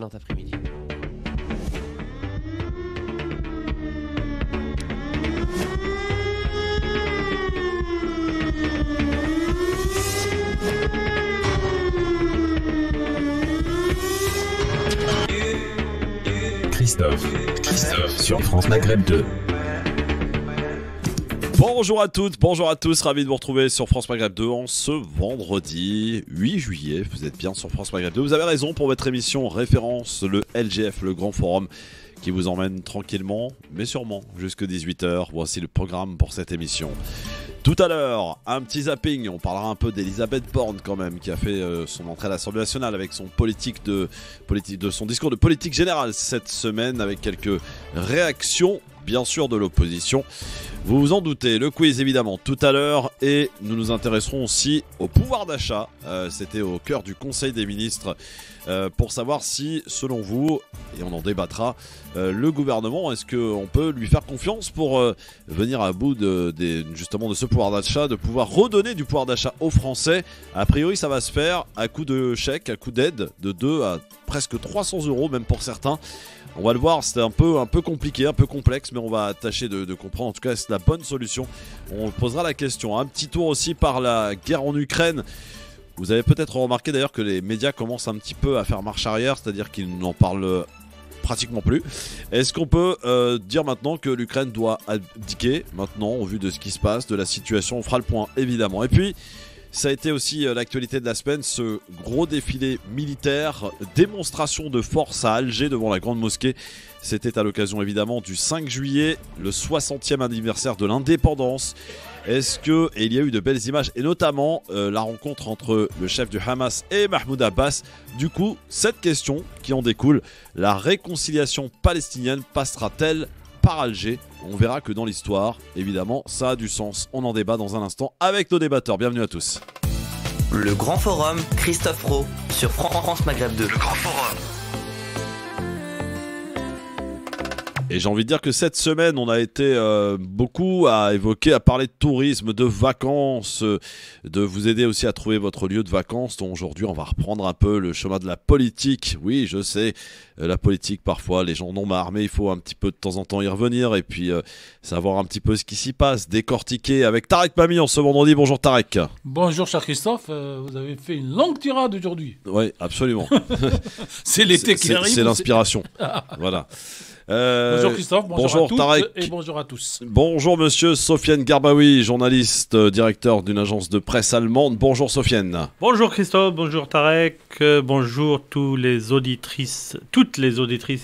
Après-midi. Christophe sur France Maghreb 2. Bonjour à toutes, bonjour à tous, ravi de vous retrouver sur France Maghreb 2 en ce vendredi 8 juillet. Vous êtes bien sur France Maghreb 2, vous avez raison pour votre émission référence, le LGF, le Grand Forum, qui vous emmène tranquillement, mais sûrement, jusqu'à 18h. Voici le programme pour cette émission. Tout à l'heure, un petit zapping, on parlera un peu d'Elisabeth Borne quand même, qui a fait son entrée à l'Assemblée nationale avec son son discours de politique générale cette semaine, avec quelques réactions, bien sûr, de l'opposition. Vous vous en doutez, le quiz évidemment tout à l'heure, et nous nous intéresserons aussi au pouvoir d'achat. C'était au cœur du Conseil des ministres pour savoir si, selon vous, et on en débattra, le gouvernement, est-ce qu'on peut lui faire confiance pour venir à bout justement de ce pouvoir d'achat, de pouvoir redonner du pouvoir d'achat aux Français. A priori, ça va se faire à coup de chèques, à coup d'aide de 2 à presque 300 euros, même pour certains. On va le voir, c'est un peu compliqué, un peu complexe, mais on va tâcher de comprendre. En tout cas, c'est la bonne solution. On posera la question. Un petit tour aussi par la guerre en Ukraine. Vous avez peut-être remarqué d'ailleurs que les médias commencent un petit peu à faire marche arrière, c'est-à-dire qu'ils n'en parlent pratiquement plus. Est-ce qu'on peut dire maintenant que l'Ukraine doit abdiquer maintenant, au vu de ce qui se passe, de la situation? On fera le point, évidemment. Et puis, ça a été aussi l'actualité de la semaine, ce gros défilé militaire, démonstration de force à Alger devant la Grande Mosquée. C'était à l'occasion évidemment du 5 juillet, le 60e anniversaire de l'indépendance. Et il y a eu de belles images, et notamment la rencontre entre le chef du Hamas et Mahmoud Abbas. Du coup, cette question qui en découle, la réconciliation palestinienne passera-t-elle par Alger? On verra que dans l'histoire, évidemment, ça a du sens. On en débat dans un instant avec nos débatteurs. Bienvenue à tous. Le Grand Forum, Christophe Rowe, sur France Maghreb 2. Le Grand Forum. Et j'ai envie de dire que cette semaine, on a été beaucoup à évoquer, à parler de tourisme, de vacances, de vous aider aussi à trouver votre lieu de vacances. Donc aujourd'hui, on va reprendre un peu le chemin de la politique. Oui, je sais, la politique, parfois, les gens en ont marre, mais il faut un petit peu de temps en temps y revenir et puis savoir un petit peu ce qui s'y passe, décortiquer avec Tarek Mami en ce vendredi. Bonjour Tarek. Bonjour cher Christophe, vous avez fait une longue tirade aujourd'hui. Oui, absolument. C'est l'été qui arrive. C'est l'inspiration. Voilà. Bonjour Christophe, bonjour à toutes Tarek. Et bonjour à tous. Bonjour monsieur Sofiane Garbaoui, journaliste, directeur d'une agence de presse allemande. Bonjour Sofiane. Bonjour Christophe, bonjour Tarek, bonjour toutes les auditrices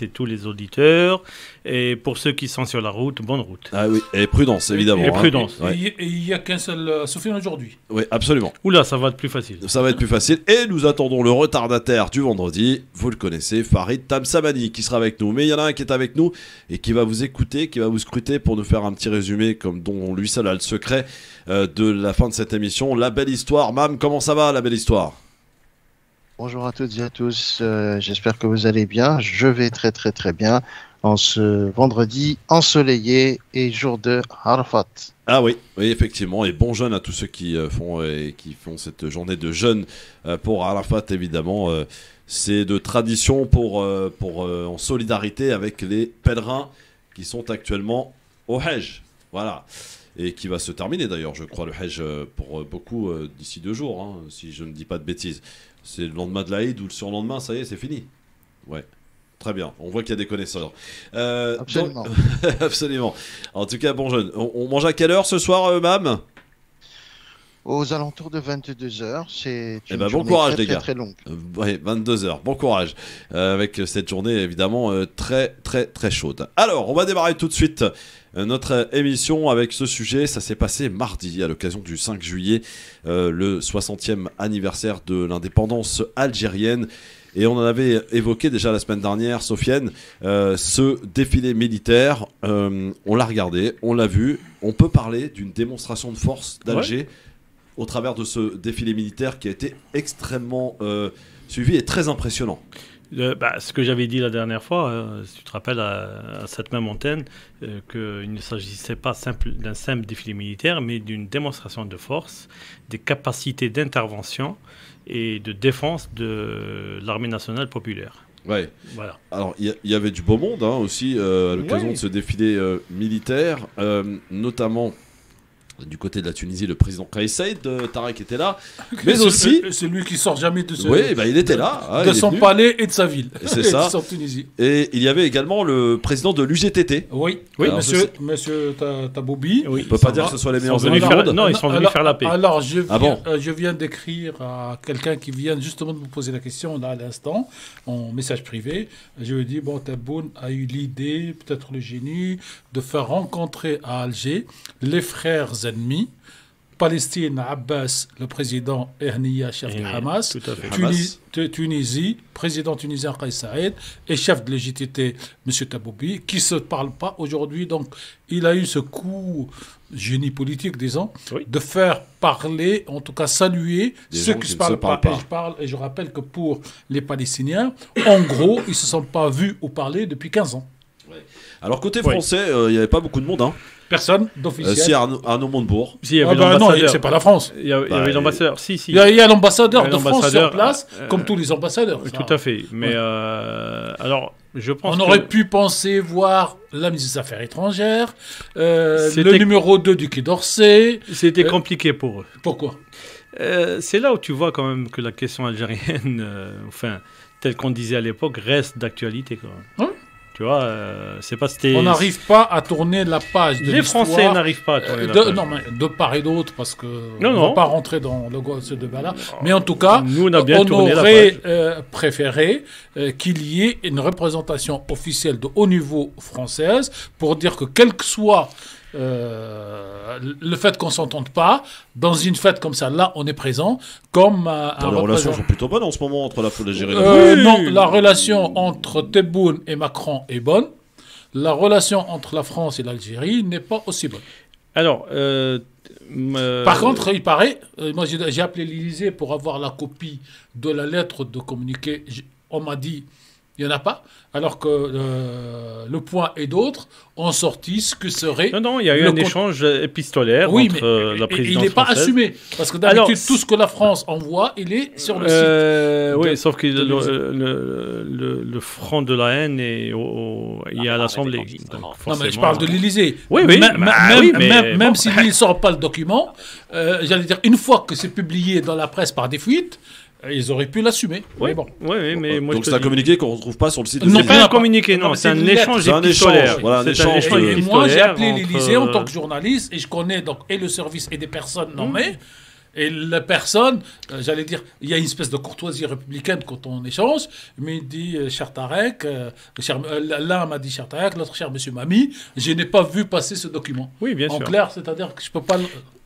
et tous les auditeurs. Et pour ceux qui sont sur la route, bonne route. Ah oui, et prudence évidemment. Et prudence. Et il n'y a qu'un seul Sofiane aujourd'hui. Oui, absolument. Oula, ça va être plus facile. Ça va être plus facile. Et nous attendons le retardataire du vendredi. Vous le connaissez, Farid Tamsamani, qui sera avec nous. Mais il y en a un qui est avec nous et qui va vous écouter, qui va vous scruter pour nous faire un petit résumé, comme dont lui seul a le secret de la fin de cette émission. La belle histoire. Mam, comment ça va, la belle histoire? Bonjour à toutes et à tous. J'espère que vous allez bien. Je vais très très très bien en ce vendredi ensoleillé et jour de Arafat. Ah oui, oui, effectivement, et bon jeûne à tous ceux qui font cette journée de jeûne pour Arafat, évidemment. C'est de tradition en solidarité avec les pèlerins qui sont actuellement au Hajj. Voilà. Et qui va se terminer d'ailleurs, je crois, le Hajj pour beaucoup d'ici 2 jours, hein, si je ne dis pas de bêtises. C'est le lendemain de l'Aïd ou le surlendemain, ça y est, c'est fini. Ouais. Très bien, on voit qu'il y a des connaisseurs. Absolument. Absolument. En tout cas, bon jeune. On mange à quelle heure ce soir, Mam? Aux alentours de 22h, c'est une bon journée courage, très, les gars. très longue. Oui, 22h, bon courage. Avec cette journée, évidemment, très, très, très chaude. Alors, on va démarrer tout de suite notre émission avec ce sujet. Ça s'est passé mardi, à l'occasion du 5 juillet, le 60e anniversaire de l'indépendance algérienne. Et on en avait évoqué déjà la semaine dernière, Sofiane, ce défilé militaire. On l'a regardé, on l'a vu. On peut parler d'une démonstration de force d'Alger au travers de ce défilé militaire qui a été extrêmement suivi et très impressionnant. Ce que j'avais dit la dernière fois, si tu te rappelles à cette même antenne, qu'il ne s'agissait pas d'un simple défilé militaire, mais d'une démonstration de force, des capacités d'intervention et de défense de l'armée nationale populaire. Ouais. Voilà. Alors, il y avait du beau monde aussi à l'occasion Ouais. de ce défilé militaire, notamment du côté de la Tunisie, le président Kais Saied, Tarek était là, mais aussi... Celui qui sort jamais de Oui, il était là. de il est son venu. palais et de sa ville. C'est Et ça. de son Tunisie. Et il y avait également le président de l'UGTT. Oui, Oui, alors, monsieur Taboubi. Oui. On peut pas dire que ce soit les meilleurs venus amis du faire- monde. non, ils sont venus faire la paix. Alors, Ah bon je viens d'écrire à quelqu'un qui vient justement de me poser la question là à l'instant, en message privé. Je lui ai dit, bon, Tebboune a eu l'idée, peut-être le génie, de faire rencontrer à Alger les frères ennemis. Palestine, Abbas, le président, Ernia, chef de Ernia, Hamas. tout à fait. Tunisie, président tunisien Kais Saïed, et chef de l'EJTT, M. Taboubi, qui ne se parlent pas aujourd'hui. Donc, il a eu ce coup, génie politique, disons, Oui. de faire parler, en tout cas saluer Des ceux gens qui qui ne se ne parlent se pas. parlent pas. Et je rappelle que pour les Palestiniens, en gros, ils ne se sont pas vus ou parlé depuis 15 ans. Alors, côté Oui. français, il n'y avait pas beaucoup de monde. Personne d'officiel. Si Arnaud Montebourg. Si, il y Ah avait bah non, l'ambassadeur. c'est pas la France. Il y avait Bah, l'ambassadeur. Si. Il y a l'ambassadeur Il y a de France sur l'ambassadeur, place, comme tous les ambassadeurs. ça. Tout à fait. Mais alors, je pense On que aurait pu penser voir la ministre des Affaires étrangères, le C'était- numéro 2 du Quai d'Orsay. c'était compliqué pour eux. Pourquoi? C'est là où tu vois quand même que la question algérienne, enfin, telle qu'on disait à l'époque, reste d'actualité quand même. Oui. Tu vois, c'est pas c'était. On n'arrive pas à tourner la page de Les l'histoire. Français n'arrivent pas à tourner la de, page. non, mais de part et d'autre, parce que Non, on non. va pas rentrer dans ce débat-là. Mais en tout cas, Nous, on a bien tourné la aurait page. préféré qu'il y ait une représentation officielle de haut niveau française pour dire que quel que soit le fait qu'on s'entende pas, dans une fête comme ça, là, on est présent, comme un Les relations représentant. sont plutôt bonnes en ce moment entre l'Algérie et la Oui. Non, la relation entre Tebboune et Macron est bonne. La relation entre la France et l'Algérie n'est pas aussi bonne. Alors, Par contre, il paraît, moi j'ai appelé l'Élysée pour avoir la copie de la lettre de communiqué. On m'a dit, il n'y en a pas, alors que Le Point et d'autres ont sorti ce que serait... non, il y a eu le un con- échange épistolaire Oui, entre mais la il présidence n'est pas française. assumé. Parce que d'habitude, Alors, tout ce que la France envoie, il est sur le site. Oui, de- sauf que de le front de la haine est il y a à l'Assemblée. Donc, Non, mais je forcément- parle de l'Élysée. Oui, oui, Même, bah même, oui, mais même, même bon. s'il ne sort pas le document, j'allais dire, une fois que c'est publié dans la presse par des fuites, ils auraient pu l'assumer. Oui, Mais bon. oui, mais moi Donc je c'est un te dis- communiqué qu'on ne retrouve pas sur le site de Non, C'est l'Élysée. pas un pas- communiqué, non, non, mais c'est c'est un une échange lettre. C'est un épistolaire. échange, voilà, un C'est échange, échange et Et moi, j'ai épistolaire appelé entre, l'Élysée en tant que journaliste et je connais donc et le service et des personnes nommées. Et la personne, j'allais dire, il y a une espèce de courtoisie républicaine quand on échange, mais il dit, cher Tarek, l'un m'a dit cher Tarek, l'autre cher monsieur Mami, je n'ai pas vu passer ce document. Oui, bien En sûr. clair, c'est-à-dire que je peux pas...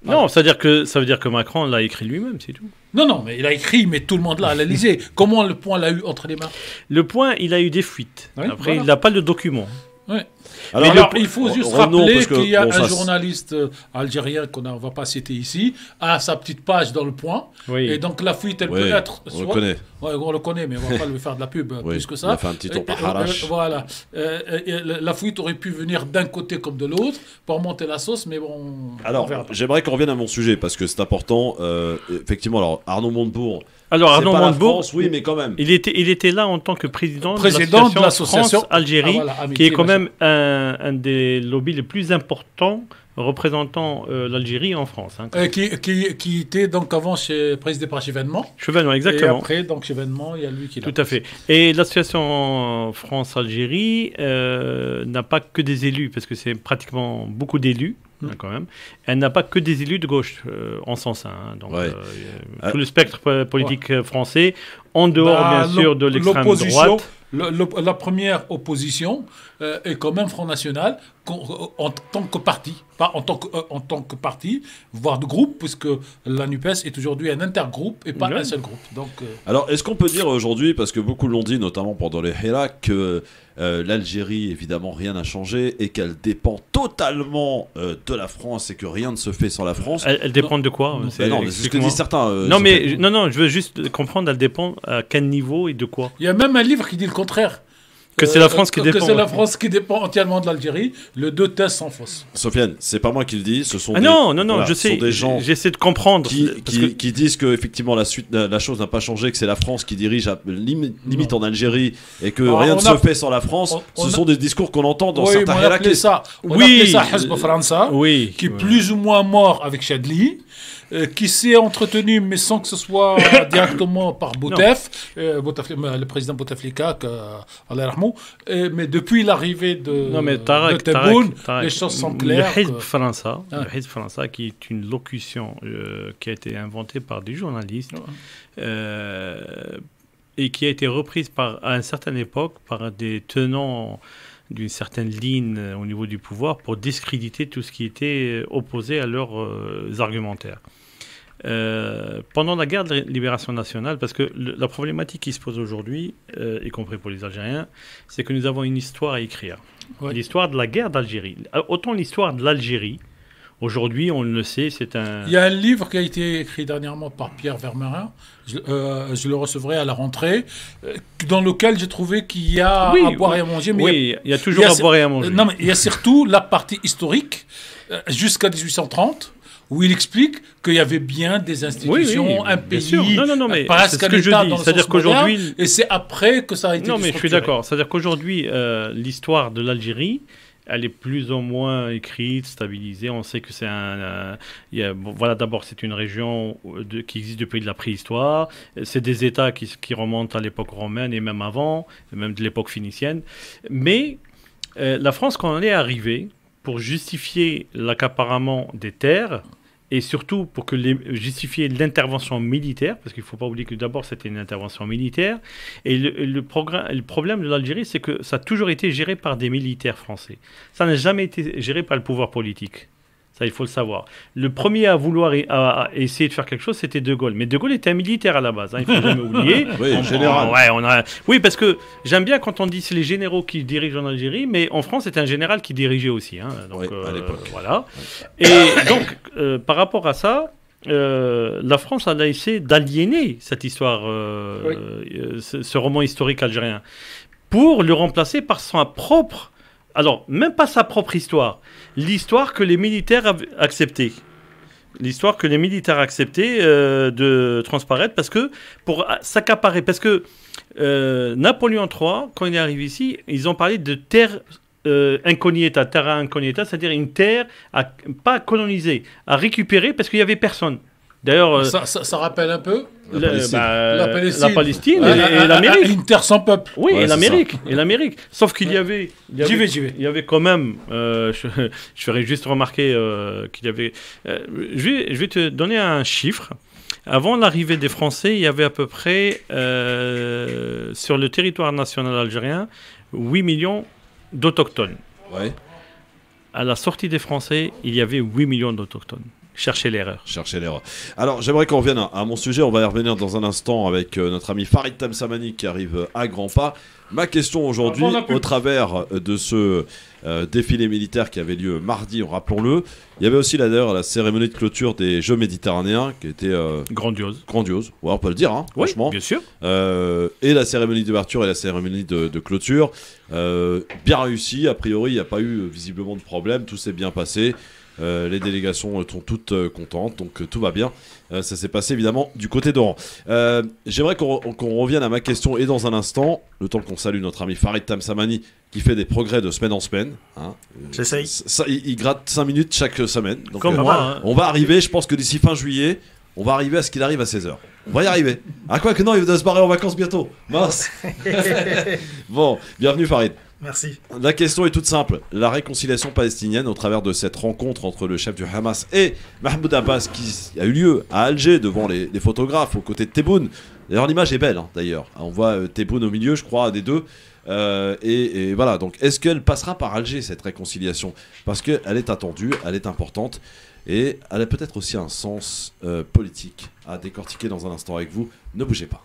Non, ça veut dire que Macron l'a écrit lui-même, c'est tout. Non, mais il a écrit, mais tout le monde l'a à l'Élysée. Comment Le Point l'a eu entre les mains? Le Point, il a eu des fuites. Oui, Après, voilà. il n'a pas le document. Ouais. Alors, Alors, il faut juste revenons, rappeler parce que, qu'il y a bon, un ça, journaliste algérien qu'on ne va pas citer ici, a sa petite page dans Le Point. Oui. Et donc la fuite, elle Oui, peut être... on le connaît. Ouais, on le connaît, mais on va pas lui faire de la pub Oui, plus que il ça. a fait un petit tour par Harache. Voilà. La fuite aurait pu venir d'un côté comme de l'autre pour monter la sauce, mais bon... on Alors, verra pas. j'aimerais qu'on revienne à mon sujet parce que c'est important. Effectivement, alors Arnaud Montebourg, Alors, c'est Arnaud pas la Montebourg, France, oui, mais quand même. il était là en tant que président Président de l'association France-Algérie, Ah, voilà, qui amitié, est quand machin. même un des lobbies les plus importants représentant l'Algérie en France. Hein. Qui était donc avant présidé par Chevènement. Chevènement, Et exactement. après, donc Chevènement, il y a lui qui l'a. Tout à fait. Et l'association France-Algérie n'a pas que des élus, parce que c'est pratiquement beaucoup d'élus, hein, quand même. Elle n'a pas que des élus de gauche, en sens. Hein, donc, Ouais. tout le spectre politique français, en dehors, Bah, bien sûr, de l'extrême l'opposition, droite. La première opposition est quand même Front National en tant que parti, pas en tant que parti, voire de groupe, puisque la NUPES est aujourd'hui un intergroupe et pas Ouais. un seul groupe. Donc, Alors, est-ce qu'on peut dire aujourd'hui, parce que beaucoup l'ont dit, notamment pendant les Hirak, que l'Algérie, évidemment, rien n'a changé et qu'elle dépend totalement de la France et que rien ne se fait sans la France. Elle dépend de quoi Non. Ben non, mais c'est ce que explique-moi. disent certains. Non, mais certains- non, je veux juste comprendre, elle dépend à quel niveau et de quoi. il y a même un livre qui dit le contraire. Que c'est la France qui dépend. Que c'est la France qui dépend entièrement de l'Algérie. Le 2 tests sans fausse. Sofiane, c'est pas moi qui le dis, ce sont non, voilà, je ce sont sais. des gens J'essaie de comprendre. qui disent que effectivement la chose n'a pas changé, que c'est la France qui dirige limite en Algérie et que rien ne se fait sans la France. Ce sont des discours qu'on entend dans certains on appelait ça Hizb França, qui est plus ou moins mort avec Chadli. Qui s'est entretenu, mais sans que ce soit directement par Boutef, le président Bouteflika, Allah yarhamou. Mais depuis l'arrivée de Tebboune, les choses sont claires. Le Hizb França, qui est une locution qui a été inventée par des journalistes et qui a été reprise à une certaine époque par des tenants d'une certaine ligne au niveau du pouvoir pour discréditer tout ce qui était opposé à leurs argumentaires. Pendant la guerre de libération nationale, parce que la problématique qui se pose aujourd'hui, y compris pour les Algériens, c'est que nous avons une histoire à écrire. Ouais. L'histoire de la guerre d'Algérie. Autant l'histoire de l'Algérie, aujourd'hui, on le sait, c'est un... Il y a un livre qui a été écrit dernièrement par Pierre Vermerin, je le recevrai à la rentrée, dans lequel j'ai trouvé qu'il y a à boire et à manger. Mais il y a toujours à boire et à manger. Non, mais il y a surtout la partie historique, jusqu'à 1830, où il explique qu'il y avait bien des institutions, un pays, mais presque un État dans le sens moderne, et c'est après que ça a été Non, mais je suis d'accord. C'est-à-dire qu'aujourd'hui, l'histoire de l'Algérie, elle est plus ou moins écrite, stabilisée. On sait que c'est voilà, d'abord, c'est une région qui existe depuis de la préhistoire. C'est des États qui remontent à l'époque romaine et même avant, même de l'époque phénicienne. Mais la France, quand elle est arrivée, pour justifier l'accaparement des terres, et surtout pour justifier l'intervention militaire, parce qu'il ne faut pas oublier que d'abord c'était une intervention militaire, et le problème de l'Algérie, c'est que ça a toujours été géré par des militaires français. Ça n'a jamais été géré par le pouvoir politique. Ça, il faut le savoir. Le premier à vouloir essayer de faire quelque chose, c'était De Gaulle. Mais De Gaulle était un militaire à la base, il ne faut jamais oublier. Oui, général. Oui, parce que j'aime bien quand on dit c'est les généraux qui dirigent en Algérie, mais en France, c'était un général qui dirigeait aussi. Donc, à l'époque. Voilà. Et donc, par rapport à ça, la France a essayé d'aliéner cette histoire, ce roman historique algérien, pour le remplacer par son propre... Alors, même pas sa propre histoire, l'histoire que les militaires acceptaient. L'histoire que les militaires acceptaient de transparaître pour s'accaparer. Parce que Napoléon III, quand il est arrivé ici, ils ont parlé de terre incognita, terra incognita, c'est-à-dire une terre pas colonisée, à récupérer parce qu'il n'y avait personne. D'ailleurs, ça rappelle un peu la Palestine et l'Amérique. Une terre sans peuple. Oui, et l'Amérique. Sauf qu'il y avait... J'y vais. Il y avait quand même... je ferai juste remarquer qu'il y avait... je vais te donner un chiffre. Avant l'arrivée des Français, il y avait à peu près, sur le territoire national algérien, 8 millions d'autochtones. Ouais. À la sortie des Français, il y avait 8 millions d'autochtones. Cherchez l'erreur. Alors, j'aimerais qu'on revienne à mon sujet. On va y revenir dans un instant avec notre ami Farid Tamsamani qui arrive à grands pas. Ma question aujourd'hui, au travers de ce défilé militaire qui avait lieu mardi, rappelons-le, il y avait aussi d'ailleurs la cérémonie de clôture des Jeux méditerranéens qui était grandiose. Ouais, on peut le dire, oui, franchement. Bien sûr. Et la cérémonie d'ouverture et la cérémonie de clôture, bien réussi. A priori, il n'y a pas eu visiblement de problème. Tout s'est bien passé. Les délégations sont toutes contentes, donc tout va bien. Ça s'est passé évidemment du côté d'Oran. J'aimerais qu'on revienne à ma question et dans un instant, le temps qu'on salue notre ami Farid Tamsamani qui fait des progrès de semaine en semaine. J'essaye. Il gratte 5 minutes chaque semaine. Donc, comme moi. On va arriver, je pense que d'ici fin juillet, on va arriver à ce qu'il arrive à 16h. On va y arriver. Quoi que non, il va se barrer en vacances bientôt. Mince. Bon, bienvenue Farid. Merci. La question est toute simple. La réconciliation palestinienne au travers de cette rencontre entre le chef du Hamas et Mahmoud Abbas qui a eu lieu à Alger devant les photographes aux côtés de Tebboune. D'ailleurs l'image est belle d'ailleurs. On voit Tebboune au milieu je crois des deux. Et voilà, donc est-ce qu'elle passera par Alger cette réconciliation? Parce qu'elle est attendue, elle est importante et elle a peut-être aussi un sens politique à décortiquer dans un instant avec vous. Ne bougez pas.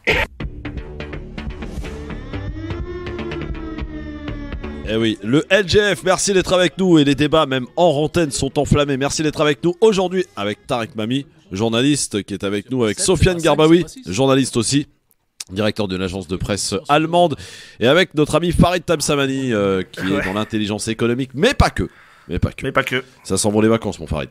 Eh oui, le LGF, merci d'être avec nous et les débats même hors antenne sont enflammés. Merci d'être avec nous aujourd'hui avec Tarek Mami, journaliste qui est avec nous, avec Sofiane Garbaoui, journaliste aussi. directeur d'une agence de presse allemande, et avec notre ami Farid Tamsamani, qui est dans l'intelligence économique, mais pas que. Mais pas que. Mais pas que. Ça sent bon les vacances, mon Farid.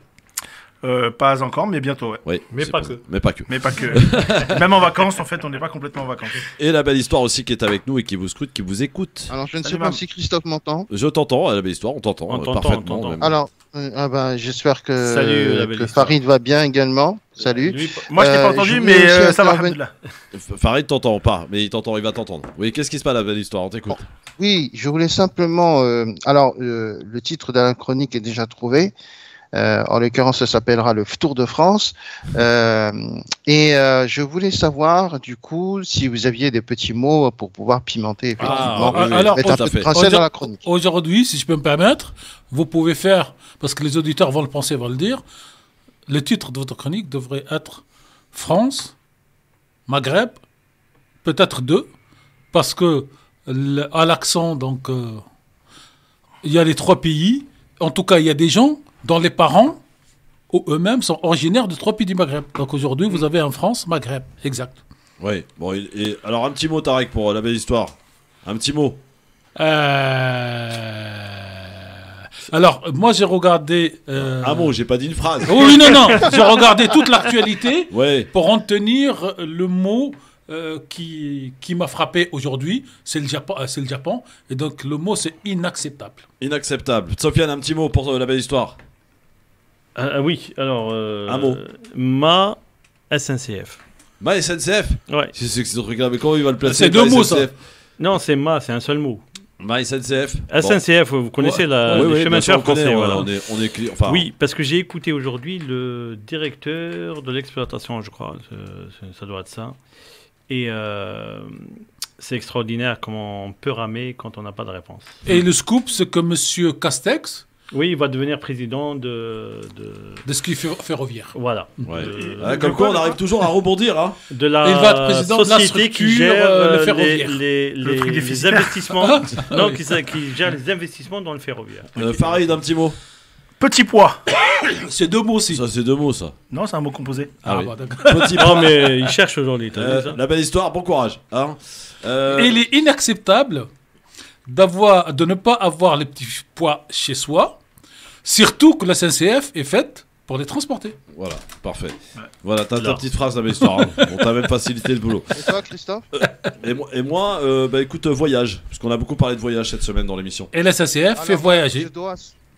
Pas encore, mais bientôt, ouais. Oui, Mais c'est pas pour que. ça. Mais pas que. Mais pas que. Même en vacances, en fait, on n'est pas complètement en vacances. Et la belle histoire aussi qui est avec nous et qui vous scrute, qui vous écoute. Alors, je ne sais Salut, pas Mam. si Christophe m'entend. Je t'entends, la belle histoire, on t'entend On t'entend, parfaitement. on t'entend. même. Alors, j'espère Salut, la belle que histoire. Farid va bien également. Salut. Lui, Moi, je t'ai pas je entendu, voulais mais aussi ça va, intervenir- alhamdoulilah. Farid t'entend pas, mais il va t'entendre. Oui, qu'est-ce qui se passe la belle histoire? On t'écoute. Oui, je voulais simplement. Le titre de la chronique est déjà trouvé. En l'occurrence, ça s'appellera le Tour de France. Je voulais savoir, du coup, si vous aviez des petits mots pour pouvoir pimenter, effectivement, oui, oui, alors, mettre tout un à peu fait. de graisseur dans la chronique. Aujourd'hui, si je peux me permettre, vous pouvez faire, parce que les auditeurs vont le penser, vont le dire, le titre de votre chronique devrait être France, Maghreb, peut-être 2, parce que à l'accent, donc, il y a les 3 pays. En tout cas, il y a des gens dont les parents eux-mêmes sont originaires de 3 pays du Maghreb. Donc aujourd'hui, vous avez un France, Maghreb, exact. Oui, bon, alors un petit mot, Tarek, pour la belle histoire. Un petit mot. Alors, moi, j'ai regardé... Un mot, j'ai pas dit une phrase. Oui, non, j'ai regardé toute l'actualité Ouais. pour en tenir le mot qui m'a frappé aujourd'hui. C'est le Japon. Et donc, le mot, c'est inacceptable. Inacceptable. Sofiane, un petit mot pour la belle histoire. oui, alors. Un mot. Ma SNCF. Ma SNCF. Ouais. C'est ce truc-là, mais comment il va le placer? C'est 2 Ma mots, ça. SNCF? Non, c'est c'est un seul mot. Ma SNCF. SNCF, vous connaissez Bon. le Oui, chemin bien de sûr, fer on connaît, français. Voilà. on est enfin, Oui, parce que j'ai écouté aujourd'hui le directeur de l'exploitation, je crois. Ça doit être ça. Et c'est extraordinaire comment on peut ramer quand on n'a pas de réponse. Et le scoop, c'est que M. Castex, Oui, il va devenir président de de ski ferroviaire. voilà. Ouais. De, Comme quoi, on arrive toujours à rebondir, hein. de la Il va être président de la société qui structure, gère le ferroviaire. Le prix les déficitaire. investissements. Ah Non, oui. qui gère les investissements dans le ferroviaire. Farid, un petit mot. Petit pois. C'est 2 mots aussi. Ça, c'est 2 mots, ça. Non, c'est un mot composé. Ah oui. bah, d'accord. Petit Non, point. mais il cherche aujourd'hui. t'as vu ça La belle histoire, bon courage. Hein. Et il est inacceptable de ne pas avoir les petits pois chez soi, surtout que la SNCF est faite pour les transporter. Voilà, parfait. Voilà, t'as ta Là. petite phrase, la belle histoire. Hein. On t'a même facilité le boulot. Et toi, Christophe? Et moi bah écoute, voyage. Parce qu'on a beaucoup parlé de voyage cette semaine dans l'émission. Et la SNCF fait Alors, voyager.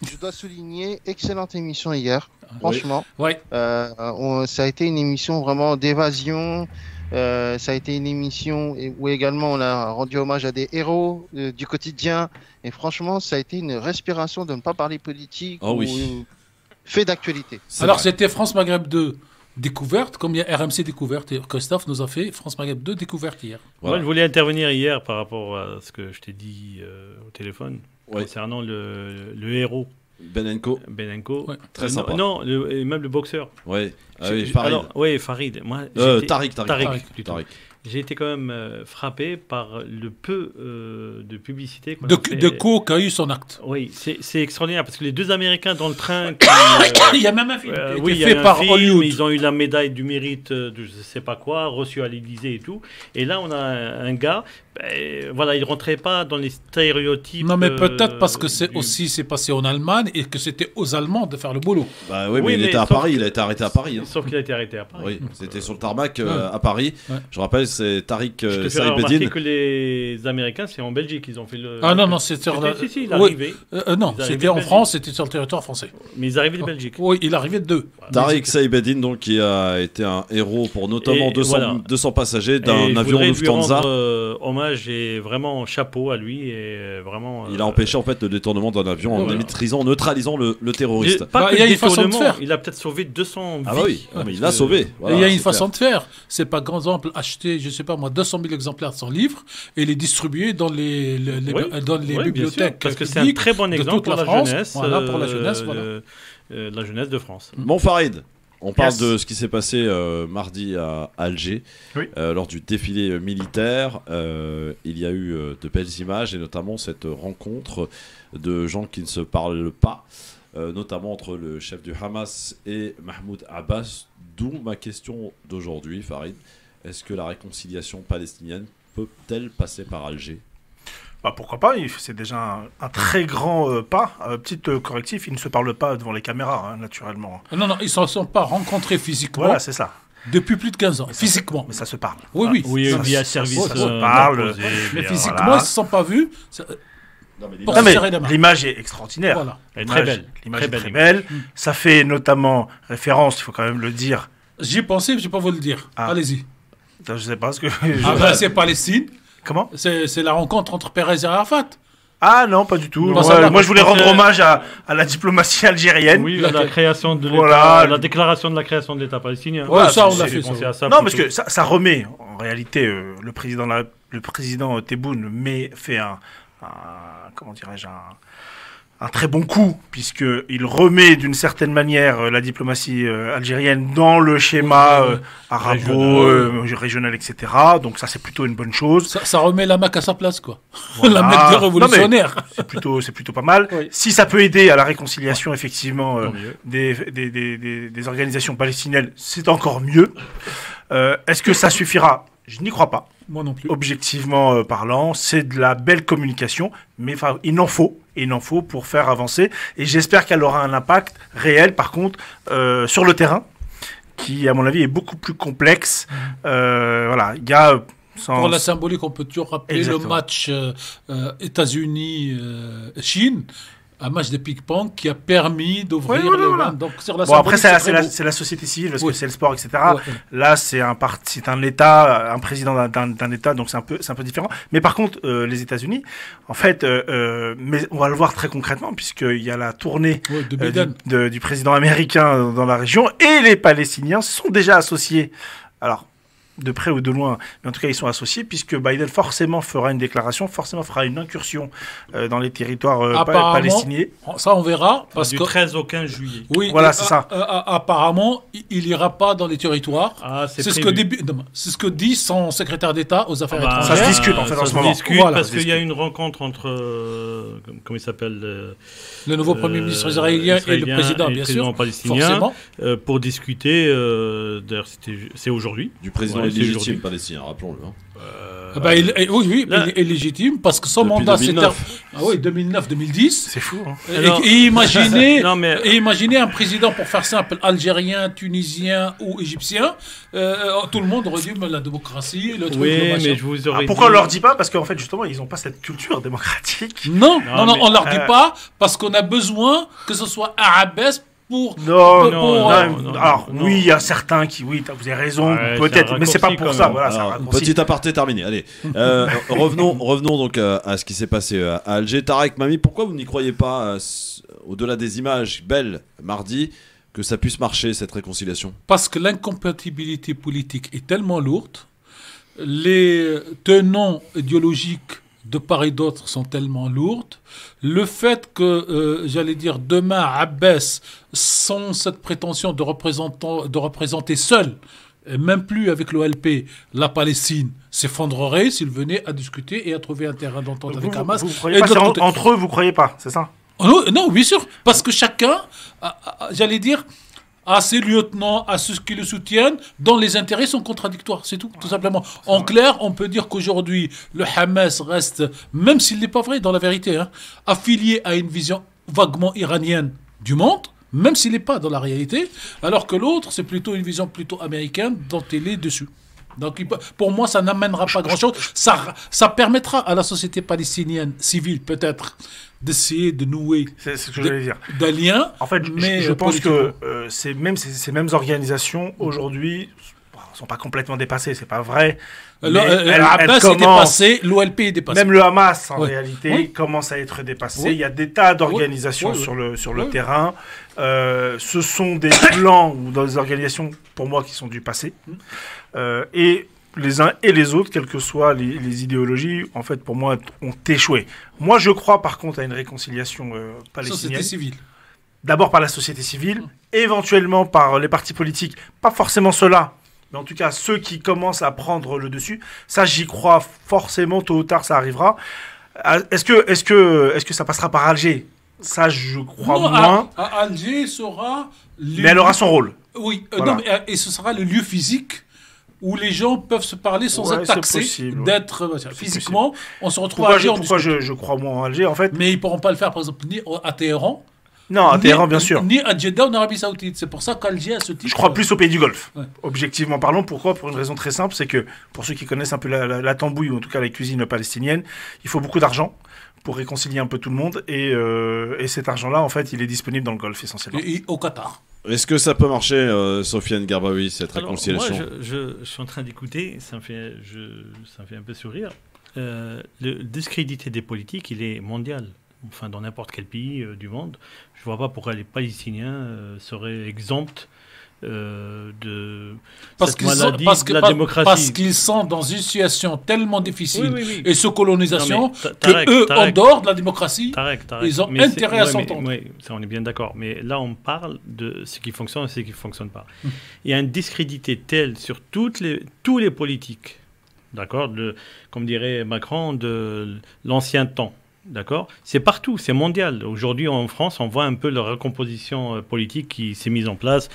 Je dois souligner, excellente émission hier, franchement. Ouais. Ça a été une émission vraiment d'évasion. Ça a été une émission où également on a rendu hommage à des héros du quotidien. Et franchement, ça a été une respiration de ne pas parler politique Oh ou oui. fait d'actualité. C'est Alors, vrai. c'était France Maghreb 2 découverte, comme il y a RMC découverte. Et Christophe nous a fait France Maghreb 2 découverte hier. Voilà. Moi, je voulais intervenir hier par rapport à ce que je t'ai dit au téléphone Ouais. concernant le héros Benenko. Benenko. Ouais. Très sympa. Non, et même le boxeur. Ouais. Ah oui, Farid. Alors, oui, Farid. Moi, j'ai été- Tariq. plutôt. Tariq. J'ai été quand même frappé par le peu de publicité qu'on De a fait. Co qui a eu son acte. Oui, c'est extraordinaire parce que les 2 Américains dans le train. qui, Il y a même un film qui a oui, été il y a fait eu un par film, Hollywood. ils ont eu la médaille du mérite de je sais pas quoi, reçue à l'Élysée et tout. Et là, on a un gars, voilà, il rentrait pas dans les stéréotypes. Non, mais peut-être parce que c'est passé en Allemagne et que c'était aux Allemands de faire le boulot. Bah oui, mais Oui, il mais était à sauf Paris. que- Il a été arrêté à Paris. Hein. Sauf qu'il a été arrêté à Paris. Oui, c'était sur le tarmac à Paris. Ouais. Je rappelle, c'est Tariq Je te fais remarquer Saïbeddine. que les Américains, c'est en Belgique qu'ils ont fait le. Ah non, c'est sur la... Si, il Oui. arrivait. Non, Ils arrivaient c'était de en Belgique. France, c'était sur le territoire français. Mais ils arrivaient de Belgique. Oui, il arrivait de 2. Tariq Saïbeddine, donc, qui a été un héros pour notamment Et 200, voilà. 200 passagers Et d'un je avion voudrais lui Lufthansa. rendre hommage et vraiment chapeau à lui et vraiment. Il a empêché en fait le détournement d'un avion en Voilà. neutralisant le terroriste. Pas Bah, que il y a le une façon de détournement, faire. il a peut-être sauvé 200 vies. Ah bah oui, mais il l'a sauvé. Et Voilà, il y a une c'est façon de faire. C'est par exemple acheter, je sais pas moi, 200 000 exemplaires de son livre et les distribuer dans les Oui, dans les Oui, bien sûr, bibliothèques. parce que c'est un publiques très bon de exemple toute pour la la France. jeunesse. Voilà, pour la jeunesse, voilà. La jeunesse de France. Bon Farid, on parle Yes. de ce qui s'est passé mardi à Alger Oui. lors du défilé militaire. Il y a eu de belles images et notamment cette rencontre de gens qui ne se parlent pas, notamment entre le chef du Hamas et Mahmoud Abbas. D'où ma question d'aujourd'hui, Farid. est-ce que la réconciliation palestinienne peut-elle passer par Alger? Bah, pourquoi pas, c'est déjà un très grand pas. Petit correctif, ils ne se parlent pas devant les caméras, hein, naturellement. Non, ils ne se sont pas rencontrés physiquement Voilà, c'est ça. depuis plus de 15 ans, physiquement. Mais ça se parle. Oui. Oui, Ça, via ça, service. ça se parle. Mais bien, physiquement, voilà. ils ne se sont pas vus. Pour Non, se mais serrer la main. l'image est extraordinaire. Voilà. Elle est très belle. L'image Très est belle très image. belle. Ça fait notamment référence, il faut quand même le dire. J'y ai pensé, mais je ne vais pas vous le dire. Ah. Allez-y. Je sais pas ce que. C'est Palestine. Comment? C'est la rencontre entre Pérez et Arafat. Ah non, pas du tout. Non, ça va, Moi, je voulais je pense rendre que- hommage à la diplomatie algérienne. Oui, la création de l'État, Voilà. la déclaration de la création de l'État palestinien. Ouais, ça, on c'est- l'a c'est fait. pensé ça. à ça Non, plutôt. parce que ça remet, en réalité, le président Tebboune fait comment dirais-je, un très bon coup, puisqu'il remet d'une certaine manière la diplomatie algérienne dans le schéma Oui. régional, etc. Donc ça, c'est plutôt une bonne chose. Ça remet la Mac à sa place, quoi. Voilà. La Mac des révolutionnaires. C'est plutôt pas mal. Oui. Si ça peut aider à la réconciliation, effectivement, Tant mieux. des organisations palestiniennes, c'est encore mieux. Est-ce que ça suffira? Je n'y crois pas. Moi non plus. Objectivement parlant, c'est de la belle communication, mais il en faut. Il en faut pour faire avancer. Et j'espère qu'elle aura un impact réel, par contre, sur le terrain, qui, à mon avis, est beaucoup plus complexe. Voilà, il y a... Pour la symbolique, on peut toujours rappeler Exactement. le match États-Unis-Chine, un match de ping-pong qui a permis d'ouvrir Oui, voilà, le voilà. vin. Donc, sur la Bon, après, symbolique, c'est très beau. c'est la société civile, parce Oui. que c'est le sport, etc. Ouais. Là, c'est un État, un président d'un État, donc c'est un peu différent. Mais par contre, les États-Unis, en fait, mais on va le voir très concrètement, puisqu'il y a la tournée Ouais, de Biden. du président américain dans la région, et les Palestiniens sont déjà associés. Alors, de près ou de loin, mais en tout cas, ils sont associés, puisque Biden forcément fera une déclaration, forcément fera une incursion dans les territoires Apparemment, palestiniens. Ça, on verra. Parce Du que, 13 au 15 juillet. oui, Voilà, c'est ça. Apparemment, il n'ira pas dans les territoires. Ah, C'est ce que dit son secrétaire d'État aux affaires bah, étrangères. Ça se discute, en fait, ça en ce se moment. discute Voilà. parce Ça se qu'il y a discute. une rencontre entre, comment il s'appelle, Le nouveau Premier ministre israélien et le président, bien sûr. palestinien, Forcément. pour discuter, d'ailleurs c'est aujourd'hui. Du président Ouais, c'est illégitime aujourd'hui. palestinien, rappelons-le. hein. Oui, Là- il est légitime parce que son Depuis mandat 2009. c'était 2009-2010. C'est fou, hein. Alors- Et imaginez, Non, mais- et imaginez un président, pour faire simple, algérien, tunisien ou égyptien, tout le monde aurait dit mais la démocratie, le truc, Oui, le machin. mais je vous aurais Pourquoi on dit- leur dit pas? Parce qu'en fait, justement, ils n'ont pas cette culture démocratique. Non, Non, mais- on leur dit pas parce qu'on a besoin que ce soit arabesque pour. Non, non, alors, non. oui, il y a certains qui, oui, vous avez raison, Ouais, c'est peut-être, un mais c'est pas raccourci pour quand ça. même. Voilà, c'est un Alors, raccourci. petit aparté terminé. Allez, revenons donc à ce qui s'est passé à Alger. Tarek, Mami, pourquoi vous n'y croyez pas, au-delà des images belles mardi, que ça puisse marcher cette réconciliation? Parce que l'incompatibilité politique est tellement lourde, les tenants idéologiques de part et d'autre sont tellement lourdes, le fait que, j'allais dire, demain, Abbas, sans cette prétention de représenter seul, et même plus avec l'OLP, la Palestine s'effondrerait s'il venait à discuter et à trouver un terrain d'entente avec Hamas. Vous croyez Et pas, de c'est l'autre côté- entre eux, vous croyez pas, c'est ça? Oh, non, bien sûr, parce que chacun, j'allais dire, a ses lieutenants, a ceux qui le soutiennent, dont les intérêts sont contradictoires, c'est tout simplement. En clair, on peut dire qu'aujourd'hui, le Hamas reste, même s'il n'est pas vrai dans la vérité, hein, affilié à une vision vaguement iranienne du monde, même s'il n'est pas dans la réalité, alors que l'autre, c'est plutôt une vision plutôt américaine dont il est dessus. Donc, pour moi, ça n'amènera pas grand-chose. Ça permettra à la société palestinienne civile, peut-être, d'essayer de nouer C'est ce que j'allais dire. des liens. En fait, mais je pense que politiquement. ces mêmes organisations, aujourd'hui, ne sont pas complètement dépassées, c'est pas vrai. Mais Abbas elles est commencent. dépassé, l'OLP est dépassé. Même le Hamas, en Oui. réalité, Oui. commence à être dépassé. Oui. Il y a des tas d'organisations Oui. sur le Oui. terrain. Ce sont des clans ou des organisations, pour moi, qui sont du passé. Et les uns et les autres, quelles que soient les idéologies, en fait, pour moi, ont échoué. Moi, je crois, par contre, à une réconciliation palestinienne. Société civile. D'abord par la société civile, éventuellement par les partis politiques, pas forcément ceux-là, mais en tout cas ceux qui commencent à prendre le dessus. Ça, j'y crois forcément, tôt ou tard, ça arrivera. Est-ce que ça passera par Alger? Ça, je crois Non, moins, à Alger sera... mais elle aura son rôle. Oui, Voilà. non, mais, et ce sera le lieu physique où les gens peuvent se parler sans Ouais, être c'est taxés, possible, ouais. d'être physiquement. On se retrouve à Pourquoi, Alger, on pourquoi discute. je crois moins en Alger, en fait? Mais ils pourront pas le faire, par exemple, ni à Téhéran, Non, à ni- Téhéran, bien sûr. ni à Jeddah en Arabie Saoudite. C'est pour ça qu'Alger a ce titre. Je crois plus aux pays du Golfe. Ouais. Objectivement parlant, pourquoi? Pour une raison très simple, c'est que pour ceux qui connaissent un peu la tambouille, ou en tout cas la cuisine palestinienne, il faut beaucoup d'argent pour réconcilier un peu tout le monde. Et cet argent-là, en fait, il est disponible dans le Golfe essentiellement. Et au Qatar. Est-ce que ça peut marcher, Sofiane Garbaoui, cette Alors, réconciliation? moi, je suis en train d'écouter, ça me fait un peu sourire. Le discrédité des politiques, il est mondial. Enfin, dans n'importe quel pays du monde. Je ne vois pas pourquoi les Palestiniens seraient exempts de cette maladie de la démocratie. Parce qu'ils sont dans une situation tellement difficile Oui. et sous colonisation Non, mais Tarek, que eux, en Tarek. dehors de la démocratie, Tarek, ils ont mais intérêt à ouais, s'entendre. Oui, ça on est bien d'accord. Mais là, on parle de ce qui fonctionne et ce qui ne fonctionne pas. Il y a une discrédité telle sur tous les politiques, d'accord, comme dirait Macron, de l'ancien temps. D'accord. C'est partout, c'est mondial. Aujourd'hui, en France, on voit un peu la recomposition politique qui s'est mise en place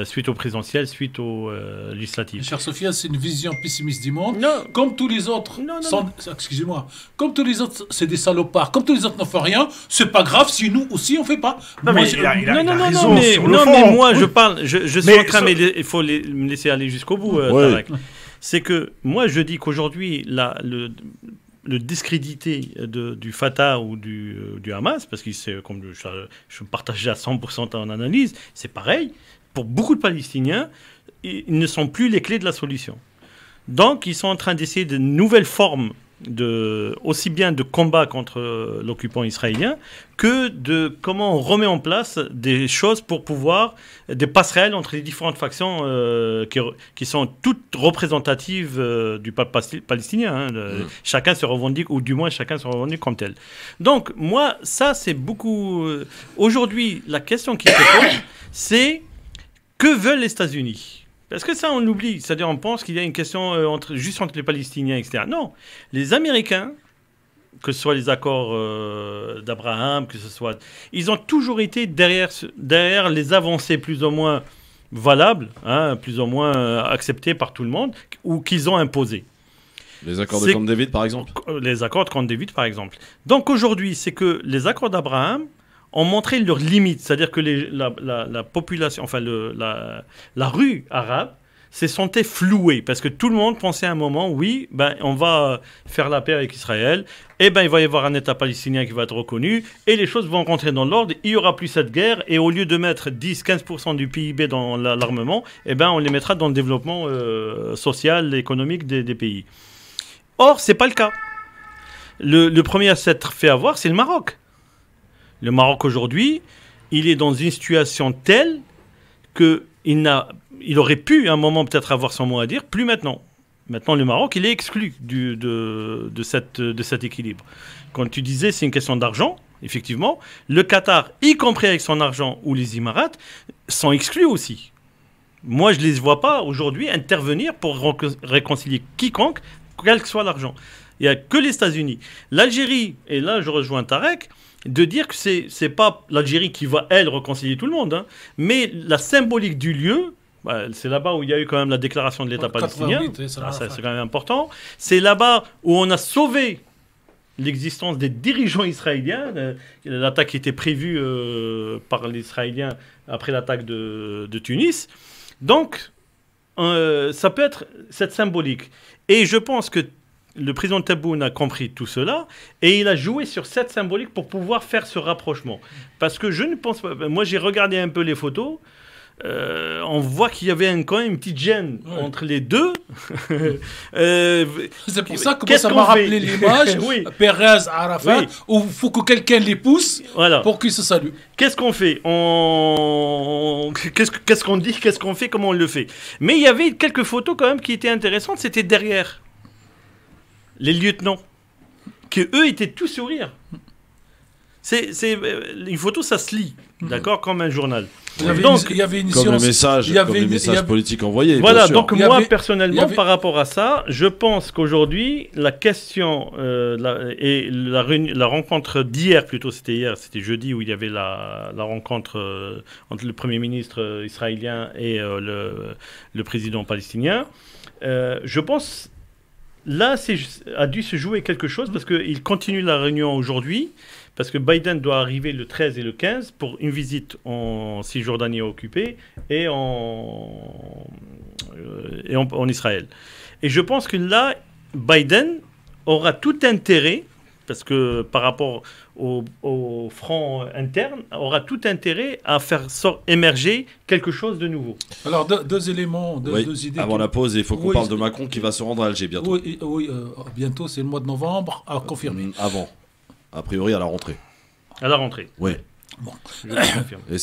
suite au présidentiel, suite aux législatives. Cher Sophia, c'est une vision pessimiste du monde. Non. Comme tous les autres, Non. excusez-moi, comme tous les autres, c'est des salopards. Comme tous les autres n'en font rien, c'est pas grave si nous aussi on fait pas. Non, Moi, mais je- il a raison Non, mais, sur le non, fond. mais moi, Oui. je parle, je suis Mais en train, ça- mais il faut me laisser aller jusqu'au bout, Ouais. Tarek. C'est que moi, je dis qu'aujourd'hui, le discrédité du Fatah ou du Hamas, parce que c'est comme je partageais à 100% ton analyse, c'est pareil. Pour beaucoup de Palestiniens, ils ne sont plus les clés de la solution. Donc, ils sont en train d'essayer de nouvelles formes aussi bien de combat contre l'occupant israélien que de comment on remet en place des choses pour pouvoir, des passerelles entre les différentes factions qui sont toutes représentatives du peuple palestinien. Hein. Chacun se revendique, ou du moins chacun se revendique comme tel. Donc, moi, ça, c'est beaucoup... Aujourd'hui, la question qui se pose, c'est que veulent les États-Unis ? Parce que ça, on l'oublie. C'est-à-dire, on pense qu'il y a une question juste entre les Palestiniens, etc. Non. Les Américains, que ce soit les accords d'Abraham, que ce soit... Ils ont toujours été derrière les avancées plus ou moins valables, hein, plus ou moins acceptées par tout le monde, ou qu'ils ont imposées. Les accords de Camp David, par exemple? Les accords de Camp David, par exemple. Donc, aujourd'hui, c'est que les accords d'Abraham ont montré leurs limites. C'est-à-dire que la population, enfin la rue arabe s'est sentie flouée parce que tout le monde pensait à un moment, oui, ben, on va faire la paix avec Israël, et ben, il va y avoir un État palestinien qui va être reconnu, et les choses vont rentrer dans l'ordre, il n'y aura plus cette guerre, et au lieu de mettre 10-15% du PIB dans l'armement, et ben, on les mettra dans le développement social, économique des pays. Or, ce n'est pas le cas. Le premier à s'être fait avoir, c'est le Maroc. Le Maroc aujourd'hui, il est dans une situation telle qu'il aurait pu à un moment peut-être avoir son mot à dire, plus maintenant. Maintenant, le Maroc, il est exclu de cet équilibre. Quand tu disais c'est une question d'argent, effectivement, le Qatar, y compris avec son argent, ou les Émirats, sont exclus aussi. Moi, je ne les vois pas aujourd'hui intervenir pour réconcilier quiconque, quel que soit l'argent. Il n'y a que les États-Unis. L'Algérie, et là je rejoins Tarek, de dire que c'est pas l'Algérie qui va, elle, réconcilier tout le monde, hein, mais la symbolique du lieu, bah, c'est là-bas où il y a eu quand même la déclaration de l'État palestinien, c'est quand même important, c'est là-bas où on a sauvé l'existence des dirigeants israéliens, l'attaque qui était prévue par les Israéliens après l'attaque de Tunis. Donc, ça peut être cette symbolique. Et je pense que le président Tebboune a compris tout cela et il a joué sur cette symbolique pour pouvoir faire ce rapprochement. Parce que je ne pense pas... Moi, j'ai regardé un peu les photos. On voit qu'il y avait quand même une petite gêne entre les deux. C'est pour ça que moi, ça m'a rappelé l'image oui. Pérez, Arafat, où il faut que quelqu'un les pousse pour qu'ils se saluent. Qu'est-ce qu'on fait Qu'est-ce qu'on dit? Qu'est-ce qu'on fait? Comment on le fait? Mais il y avait quelques photos quand même qui étaient intéressantes. C'était derrière les lieutenants, que eux étaient tous sourires. Une photo, ça se lit, d'accord, comme un journal. Il y avait Donc, il y avait une Comme science. les messages, il y avait comme les une- il y messages avait- politiques envoyés. voilà, bien sûr. donc Il y moi avait- personnellement, il y avait- par rapport à ça, je pense qu'aujourd'hui, la question la rencontre d'hier, plutôt c'était hier, c'était jeudi où il y avait la rencontre entre le Premier ministre israélien et le président palestinien, je pense là a dû se jouer quelque chose parce qu'il continue la réunion aujourd'hui. Parce que Biden doit arriver le 13 et le 15 pour une visite en Cisjordanie occupée et en Israël. Et je pense que là, Biden aura tout intérêt, parce que par rapport au front interne, aura tout intérêt à faire émerger quelque chose de nouveau. Alors, deux éléments, Oui, deux idées. avant la pause, il faut qu'on Oui, parle de Macron qui va se rendre à Alger bientôt. Oui, bientôt, c'est le mois de novembre, à confirmer. Avant. A priori, à la rentrée. À la rentrée. Oui. Bon. Je le confirme. Et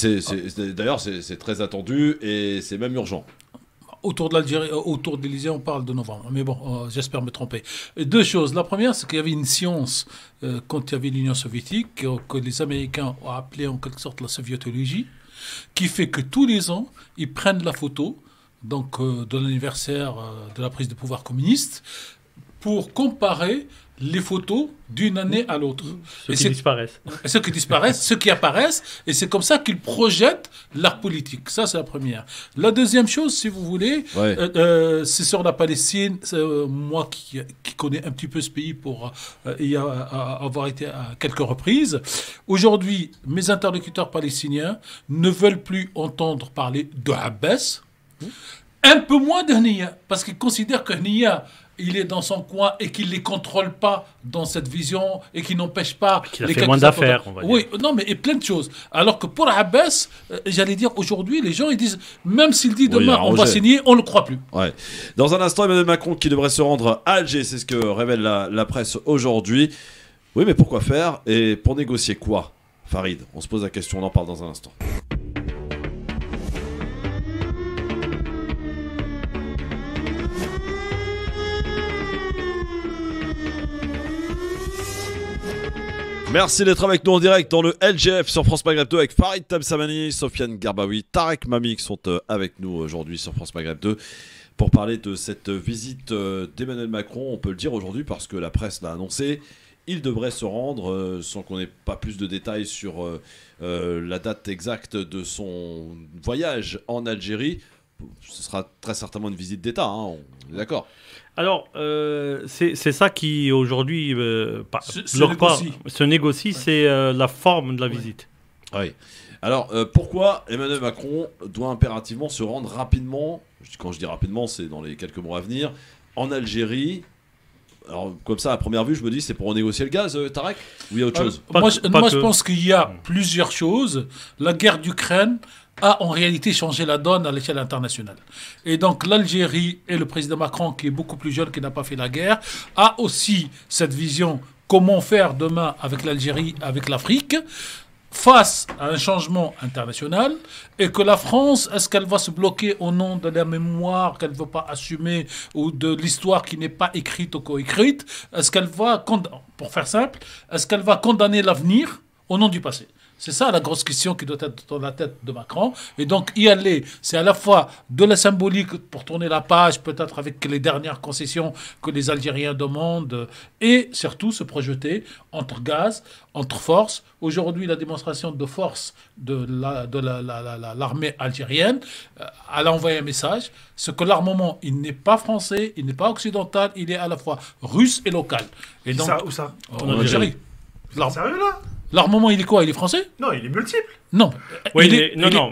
d'ailleurs, c'est très attendu et c'est même urgent. Autour de l'Algérie, autour de l'Élysée, on parle de novembre. Mais bon, j'espère me tromper. Et deux choses. La première, c'est qu'il y avait une science quand il y avait l'Union soviétique, que les Américains ont appelé en quelque sorte la soviétologie, qui fait que tous les ans, ils prennent la photo donc, de l'anniversaire de la prise de pouvoir communiste pour comparer les photos d'une année à l'autre. Ceux qui disparaissent. Ceux qui disparaissent, ceux qui apparaissent, et c'est comme ça qu'ils projettent leur politique. Ça, c'est la première. La deuxième chose, si vous voulez, c'est sur la Palestine. Moi qui connais un petit peu ce pays pour avoir été à quelques reprises, aujourd'hui, mes interlocuteurs palestiniens ne veulent plus entendre parler de Abbas, un peu moins de Hniya, parce qu'ils considèrent que Hniya, il est dans son coin et qu'il ne les contrôle pas dans cette vision et qu'il n'empêche pas... Qu'il a fait moins d'affaires, on va dire. Oui, non, mais et plein de choses. Alors que pour Abbas, j'allais dire aujourd'hui, les gens, ils disent, même s'il dit demain, on va signer, on ne le croit plus. Ouais. Dans un instant, Emmanuel Macron qui devrait se rendre à Alger, c'est ce que révèle la presse aujourd'hui. Oui, mais pourquoi faire et pour négocier quoi, Farid? On se pose la question, on en parle dans un instant. Merci d'être avec nous en direct dans le LGF sur France Maghreb 2 avec Farid Tamsamani, Sofiane Garbaoui, Tarek Mami qui sont avec nous aujourd'hui sur France Maghreb 2 pour parler de cette visite d'Emmanuel Macron. On peut le dire aujourd'hui parce que la presse l'a annoncé. Il devrait se rendre sans qu'on ait pas plus de détails sur la date exacte de son voyage en Algérie. Ce sera très certainement une visite d'État, hein, on est d'accord. Alors, c'est ça qui aujourd'hui se négocie, c'est la forme de la visite. Oui. Alors, pourquoi Emmanuel Macron doit impérativement se rendre rapidement, quand je dis rapidement, c'est dans les quelques mois à venir, en Algérie? Alors, comme ça, à première vue, je me dis, c'est pour renégocier le gaz, Tarek? Ou il y a autre chose? Moi, je pense qu'il y a plusieurs choses. La guerre d'Ukraine a en réalité changé la donne à l'échelle internationale. Et donc l'Algérie et le président Macron, qui est beaucoup plus jeune, qui n'a pas fait la guerre, a aussi cette vision comment faire demain avec l'Algérie, avec l'Afrique, face à un changement international, et que la France, est-ce qu'elle va se bloquer au nom de la mémoire qu'elle ne veut pas assumer, ou de l'histoire qui n'est pas écrite ou co-écrite? Est-ce qu'elle va, pour faire simple, est-ce qu'elle va condamner l'avenir au nom du passé? C'est ça la grosse question qui doit être dans la tête de Macron. Et donc y aller, c'est à la fois de la symbolique pour tourner la page, peut-être avec les dernières concessions que les Algériens demandent, et surtout se projeter entre gaz, entre force. Aujourd'hui, la démonstration de force de l'armée algérienne, elle a envoyé un message, c'est que l'armement, il n'est pas français, il n'est pas occidental, il est à la fois russe et local. Et donc, Où ça en Algérie. Sérieux là? L'armement, il est quoi? Il est français? Non, il est multiple. Non. Oui,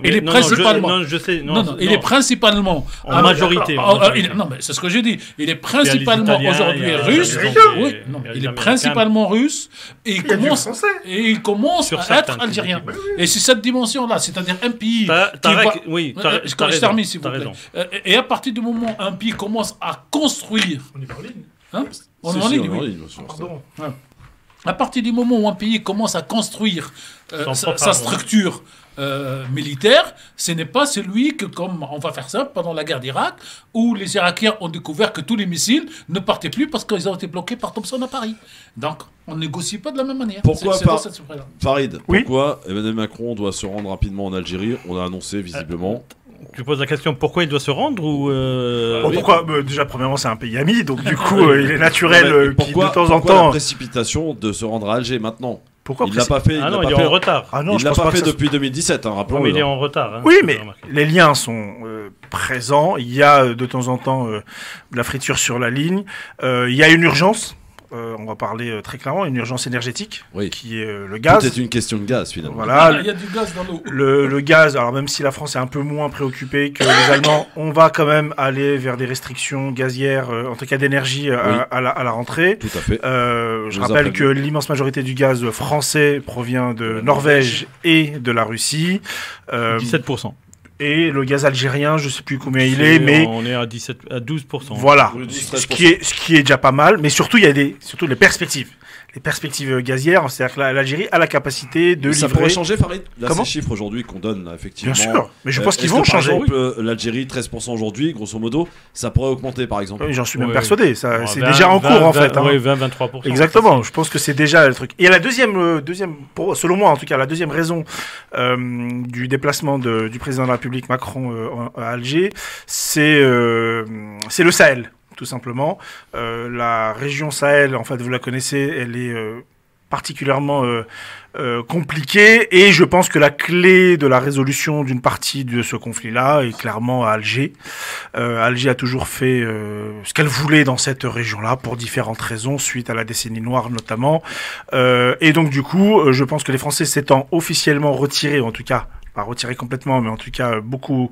il est principalement. Je sais. Il est principalement. En majorité. Non, mais c'est ce que j'ai dit. Il est principalement aujourd'hui russe. Oui, non, il est principalement russe et il commence à être algérien. Et c'est cette dimension-là, c'est-à-dire un pays. Je termine, s'il vous plaît. Et à partir du moment où un pays commence à construire. On est pas en ligne. Hein? On est en ligne, oui. Pardon. À partir du moment où un pays commence à construire sa structure militaire, ce n'est pas celui que, comme on va faire ça pendant la guerre d'Irak, où les Irakiens ont découvert que tous les missiles ne partaient plus parce qu'ils ont été bloqués par Thompson à Paris. Donc, on ne négocie pas de la même manière. Pourquoi C'est pas dans cette surprise-là. Farid, Oui. pourquoi Emmanuel Macron doit se rendre rapidement en Algérie? On a annoncé visiblement. Tu poses la question pourquoi il doit se rendre ou Bon, pourquoi déjà, premièrement, c'est un pays ami, donc du coup, il est naturel Non, mais qu'il de temps en pourquoi temps. la précipitation de se rendre à Alger maintenant? Pourquoi Il l'a pas fait. Ah non, l'a il est pas fait- en retard. Ah non, il je l'a pense pas pas fait que ça- depuis 2017, hein, Non, rappelons-le. mais il est en retard. Hein, Oui, j'ai mais remarqué. les liens sont présents. Il y a de temps en temps de la friture sur la ligne. Il y a une urgence. On va parler très clairement, une urgence énergétique, Oui. qui est le Tout gaz. est une question de gaz finalement. Voilà. Il y a du gaz dans l'eau. Le gaz, alors même si la France est un peu moins préoccupée que les Allemands, on va quand même aller vers des restrictions gazières, en tout cas d'énergie à la rentrée. Tout à fait. Je Nous en rappelle prévenons. que l'immense majorité du gaz français provient de Norvège et de la Russie. 17%. Et le gaz algérien, je sais plus combien il est, mais On est à 12%. voilà. Oui, 12, Ce qui est déjà pas mal. Mais surtout, il y a surtout les perspectives. Les perspectives gazières, c'est-à-dire que l'Algérie a la capacité de Ça livrer. pourrait changer, Farid. Là, Comment ces chiffres aujourd'hui qu'on donne, là, effectivement. Bien sûr, mais je pense qu'ils Est-ce vont que, par changer. exemple, l'Algérie, 13% aujourd'hui, grosso modo, ça pourrait augmenter, par exemple. Oui, j'en suis même Ouais. persuadé. Ça, Ouais, c'est 20, déjà en cours, en fait. Hein. Oui, 20-23%. Exactement, je pense que c'est déjà le truc. Et la deuxième selon moi en tout cas, la deuxième raison du déplacement du président de la République Macron à Alger, c'est le Sahel, tout simplement. La région Sahel, en fait, vous la connaissez, elle est particulièrement compliquée, et je pense que la clé de la résolution d'une partie de ce conflit-là est clairement à Alger. Alger a toujours fait ce qu'elle voulait dans cette région-là pour différentes raisons, suite à la décennie noire notamment. Et donc du coup, je pense que les Français s'étant officiellement retirés, en tout cas pas retirés complètement, mais en tout cas beaucoup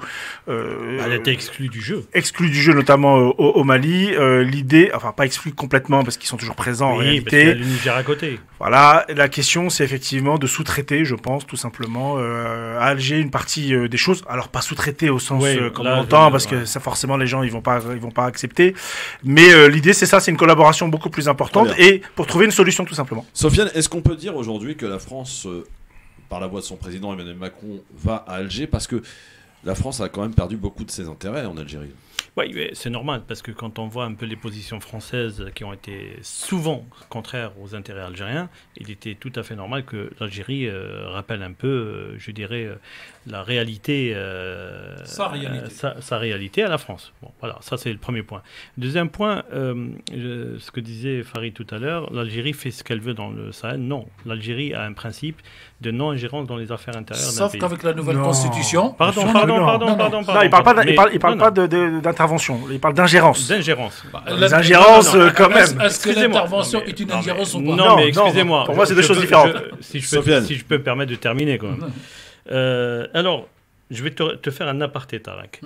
Elle était exclue du jeu. exclus du jeu, notamment au Mali. L'idée, enfin pas exclus complètement parce qu'ils sont toujours présents en Oui, parce qu'il y a réalité. le Niger à côté. Voilà, la question c'est effectivement de sous-traiter, je pense, tout simplement à Alger une partie des choses. Alors pas sous-traiter au sens Ouais, comme là, on l'entend, je- parce que ouais. ça forcément les gens ils vont pas accepter. Mais l'idée c'est ça, c'est une collaboration beaucoup plus importante Très et pour trouver une solution tout simplement. Sofiane, est-ce qu'on peut dire aujourd'hui que la France, par la voix de son président Emmanuel Macron, va à Alger parce que la France a quand même perdu beaucoup de ses intérêts en Algérie? Oui, mais c'est normal, parce que quand on voit un peu les positions françaises qui ont été souvent contraires aux intérêts algériens, il était tout à fait normal que l'Algérie rappelle un peu, je dirais, la réalité, Sa réalité. sa réalité à la France. Bon, voilà, ça c'est le premier point. Deuxième point, ce que disait Farid tout à l'heure, l'Algérie fait ce qu'elle veut dans le Sahel. Non, l'Algérie a un principe de non-ingérence dans les affaires intérieures d'un Sauf pays. qu'avec la nouvelle Non. Constitution. Pardon, Bien sûr pardon, que non. pardon, Non, non. pardon, Non, il parle pas, mais- il parle non, pas non. d'intervention, il parle d'ingérence. D'ingérence. Les ingérences, quand même. Est-ce que Excusez-moi. l'intervention Non, mais- est une non, mais- ingérence ou pas Non, Non, mais non, excusez-moi. pour moi, c'est deux Je choses peux- différentes. si Sofiane. je peux me permettre de terminer, quand même. Alors, je vais te faire un aparté, Tarek.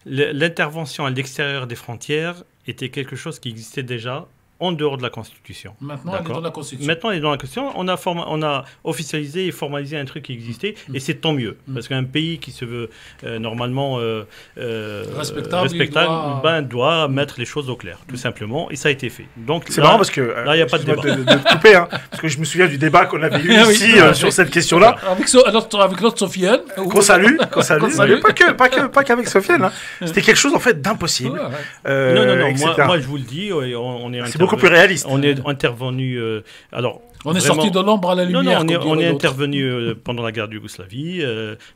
L'intervention à l'extérieur des frontières était quelque chose qui existait déjà en dehors de la Constitution. Maintenant, elle est D'accord. dans la Constitution. Maintenant, elle est dans la Constitution. On a officialisé et formalisé un truc qui existait, et c'est tant mieux. Parce qu'un pays qui se veut normalement Respectable, il doit mettre les choses au clair, tout simplement. Et ça a été fait. Donc, C'est là- marrant parce que là, il y a pas de excuse-moi de te couper, hein, parce que je me souviens du débat qu'on avait eu Ah oui, ici c'est vrai. sur cette question-là. Avec l'autre Sofiane. Qu'on salue, Qu'on salue. mais pas qu'avec Sofiane. Hein. C'était quelque chose en fait d'impossible. Ouais. Non, etc. moi je vous le dis, on est C'est beaucoup plus réaliste. On est intervenu. Alors, On est vraiment- sorti de l'ombre à la Non, lumière. non, comme on est dirait l'autre. intervenu pendant la guerre de Yougoslavie.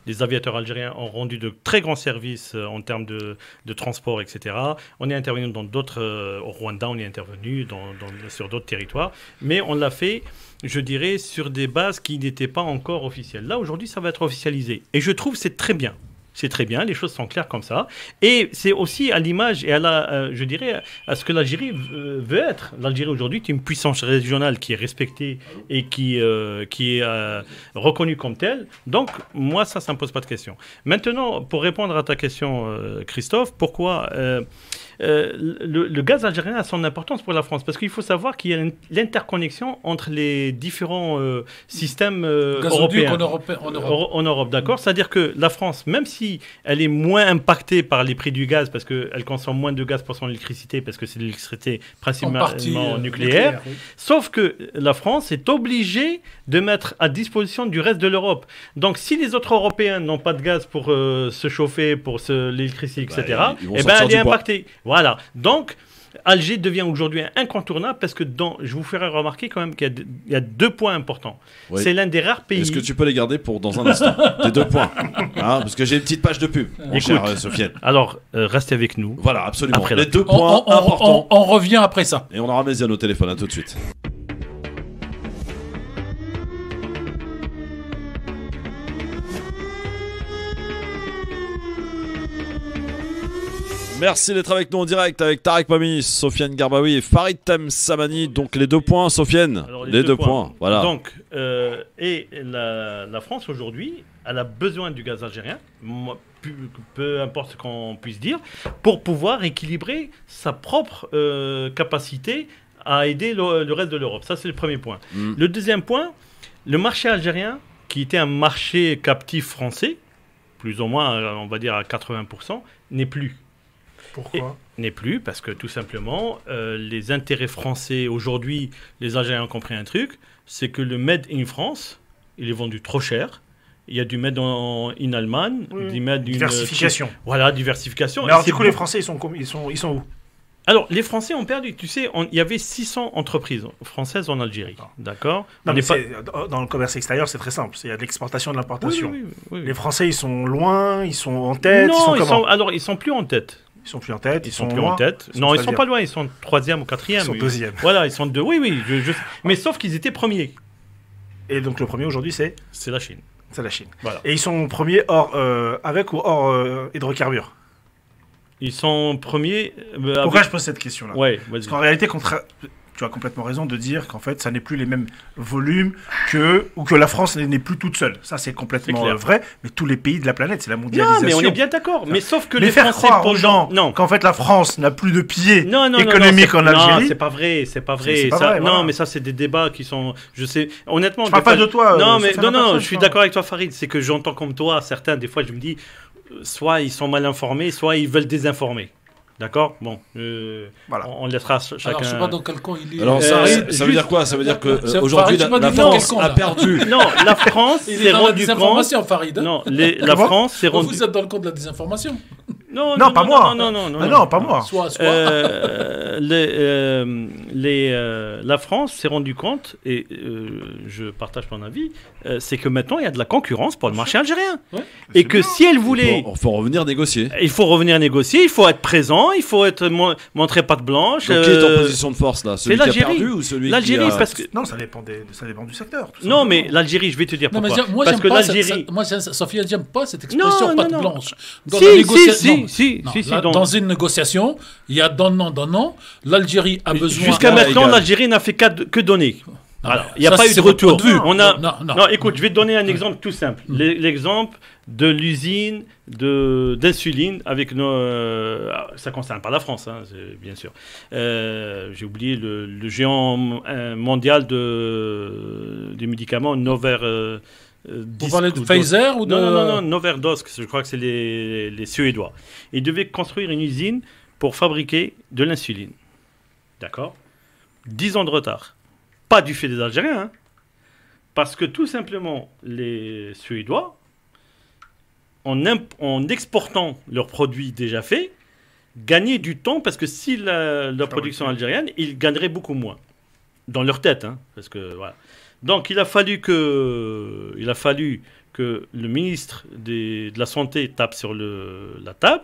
Les aviateurs algériens ont rendu de très grands services en termes de transport, etc. On est intervenu dans d'autres. Au Rwanda, on est intervenu sur d'autres territoires. Mais on l'a fait, je dirais, sur des bases qui n'étaient pas encore officielles. Là, aujourd'hui, ça va être officialisé. Et je trouve que c'est très bien. C'est très bien, les choses sont claires comme ça. Et c'est aussi à l'image et à la, je dirais, à ce que l'Algérie veut être. L'Algérie aujourd'hui est une puissance régionale qui est respectée et qui est reconnue comme telle. Donc, moi, ça ne me pose pas de question. Maintenant, pour répondre à ta question, Christophe, pourquoi le gaz algérien a son importance pour la France? Parce qu'il faut savoir qu'il y a l'interconnexion entre les différents systèmes Gazoduc européens. en Europe. En Europe, d'accord. C'est-à-dire que la France, même si Russie, elle est moins impactée par les prix du gaz parce qu'elle consomme moins de gaz pour son électricité parce que c'est de l'électricité principalement nucléaire. Oui. Sauf que la France est obligée de mettre à disposition du reste de l'Europe. Donc, si les autres Européens n'ont pas de gaz pour se chauffer, pour l'électricité, etc., ils vont eh ben, sortir elle du est bois. impactée. Voilà. Donc, Alger devient aujourd'hui incontournable parce que je vous ferai remarquer quand même qu'il y a 2 points importants. Oui. C'est l'un des rares pays. Est-ce que tu peux les garder pour dans un instant? Tes 2 points. Hein, parce que j'ai une petite page de pub, mon Écoute. cher Sofiane. Alors, restez avec nous. Voilà, absolument. Après les la- 2 points importants. On revient après ça. Et on aura Méziane au téléphone, à tout de suite. Merci d'être avec nous en direct avec Tarek Mami, Sofiane Garbaoui et Farid Temsamani. Donc les 2 points, Sofiane. Alors, les 2 points. Voilà. Donc, et la France aujourd'hui, elle a besoin du gaz algérien, peu importe ce qu'on puisse dire, pour pouvoir équilibrer sa propre capacité à aider le reste de l'Europe. Ça, c'est le premier point. Le deuxième point, le marché algérien, qui était un marché captif français, plus ou moins, on va dire à 80%, n'est plus. Pourquoi? N'est plus parce que tout simplement, les intérêts français aujourd'hui, les Algériens ont compris un truc, c'est que le Made in France, il est vendu trop cher. Il y a du Made in Allemagne, du Made in Diversification. Voilà, diversification. Mais alors, Et c'est du coup, les beaucoup- Français, ils sont où? Alors, les Français ont perdu. Tu sais, il y avait 600 entreprises françaises en Algérie. D'accord. Non, On mais n'est pas- dans le commerce extérieur, c'est très simple. Il y a de l'exportation et de Oui, l'importation. oui, oui, oui. Les Français, ils sont loin, ils sont en tête, Non, ils sont comment? alors ils sont plus en tête. Ils sont plus en tête, Ils sont plus loin. en tête. Ils sont Non, ils sont troisième. pas loin. Ils sont 3e ou 4e. Ils sont oui. 2e. Voilà, ils sont 2. Oui, oui. Mais sauf qu'ils étaient premiers. Et donc le premier aujourd'hui, c'est C'est la Chine. la Chine. Voilà. Et ils sont premiers avec ou hors hydrocarbures. Ils sont premiers. Pourquoi je pose cette question-là? Ouais, vas-y. Parce qu'en réalité, tu as complètement raison de dire qu'en fait, ça n'est plus les mêmes volumes ou que la France n'est plus toute seule. Ça, c'est complètement C'est clair. vrai. Mais tous les pays de la planète, c'est la Non, mondialisation. mais on est bien d'accord. Mais sauf que Mais les faire Français croire aux pendant- gens Non. qu'en fait la France n'a plus de pied Non, non, économique non, en Algérie. Non, c'est pas vrai, c'est pas vrai. C'est pas Ça- vrai, non, voilà. mais ça, c'est des débats qui sont. Je sais, honnêtement. Je parle des fois, pas de toi, Non, mais Sofiane, non, personne, je suis non. d'accord avec toi, Farid. C'est que j'entends comme toi, certains, des fois, je me dis, soit ils sont mal informés, soit ils veulent désinformer. D'accord. Bon, Voilà. on laissera chacun. Alors, je sais pas dans quel camp il est. Alors ça, Farid, ça veut dire quoi? Ça veut dire que C'est aujourd'hui Farid, tu m'as la dit dans France quel camp, a là perdu. Non, la France Il s'est est dans la rendu compte. désinformation, Farid. hein. Non, la Comment France s'est rendu. Vous êtes dans le camp de la désinformation. Non, Non, pas moi. Non, non, non, Ah non, pas moi. Soit. La France s'est rendu compte, et je partage ton avis, c'est que maintenant il y a de la concurrence pour le marché algérien. Ouais. Et que si elle voulait, Il faut revenir négocier. il faut revenir négocier, il faut être présent, il faut être montré patte blanche. Donc qui est en position de force là? Celui qui a l'Algérie. perdu ou celui qui L'Algérie, a... parce que. Non, ça dépend du secteur. tout Non, simplement. mais l'Algérie, je vais te dire Non, mais pourquoi. moi, Parce j'aime que pas l'Algérie. moi, Sophia, j'aime pas cette expression Non, patte non, non. blanche. Dans Si, la si, négociation, si, non, si, si, là, donc- dans une négociation, il y a donnant. L'Algérie a besoin. Jusqu'à Ouais, maintenant, égal. l'Algérie n'a fait que donner. Voilà. Il n'y a ça, pas eu c'est de votre retour. point de vue. On a... Non. écoute, je vais te donner un exemple tout simple. L'exemple de l'usine d'insuline avec nos. Ça ne concerne pas la France, hein, bien sûr. J'ai oublié le géant mondial des médicaments, Nover. Vous parlez de Pfizer ou de. Non, Noverdosk, je crois que c'est les Suédois. Ils devaient construire une usine pour fabriquer de l'insuline. D'accord. 10 ans de retard. Pas du fait des Algériens, hein. Parce que tout simplement, les Suédois, en exportant leurs produits déjà faits, gagnaient du temps, parce que si la production algérienne, ils gagneraient beaucoup moins. Dans leur tête, hein, parce que, voilà. Donc il a fallu que le ministre de la Santé tape sur la table,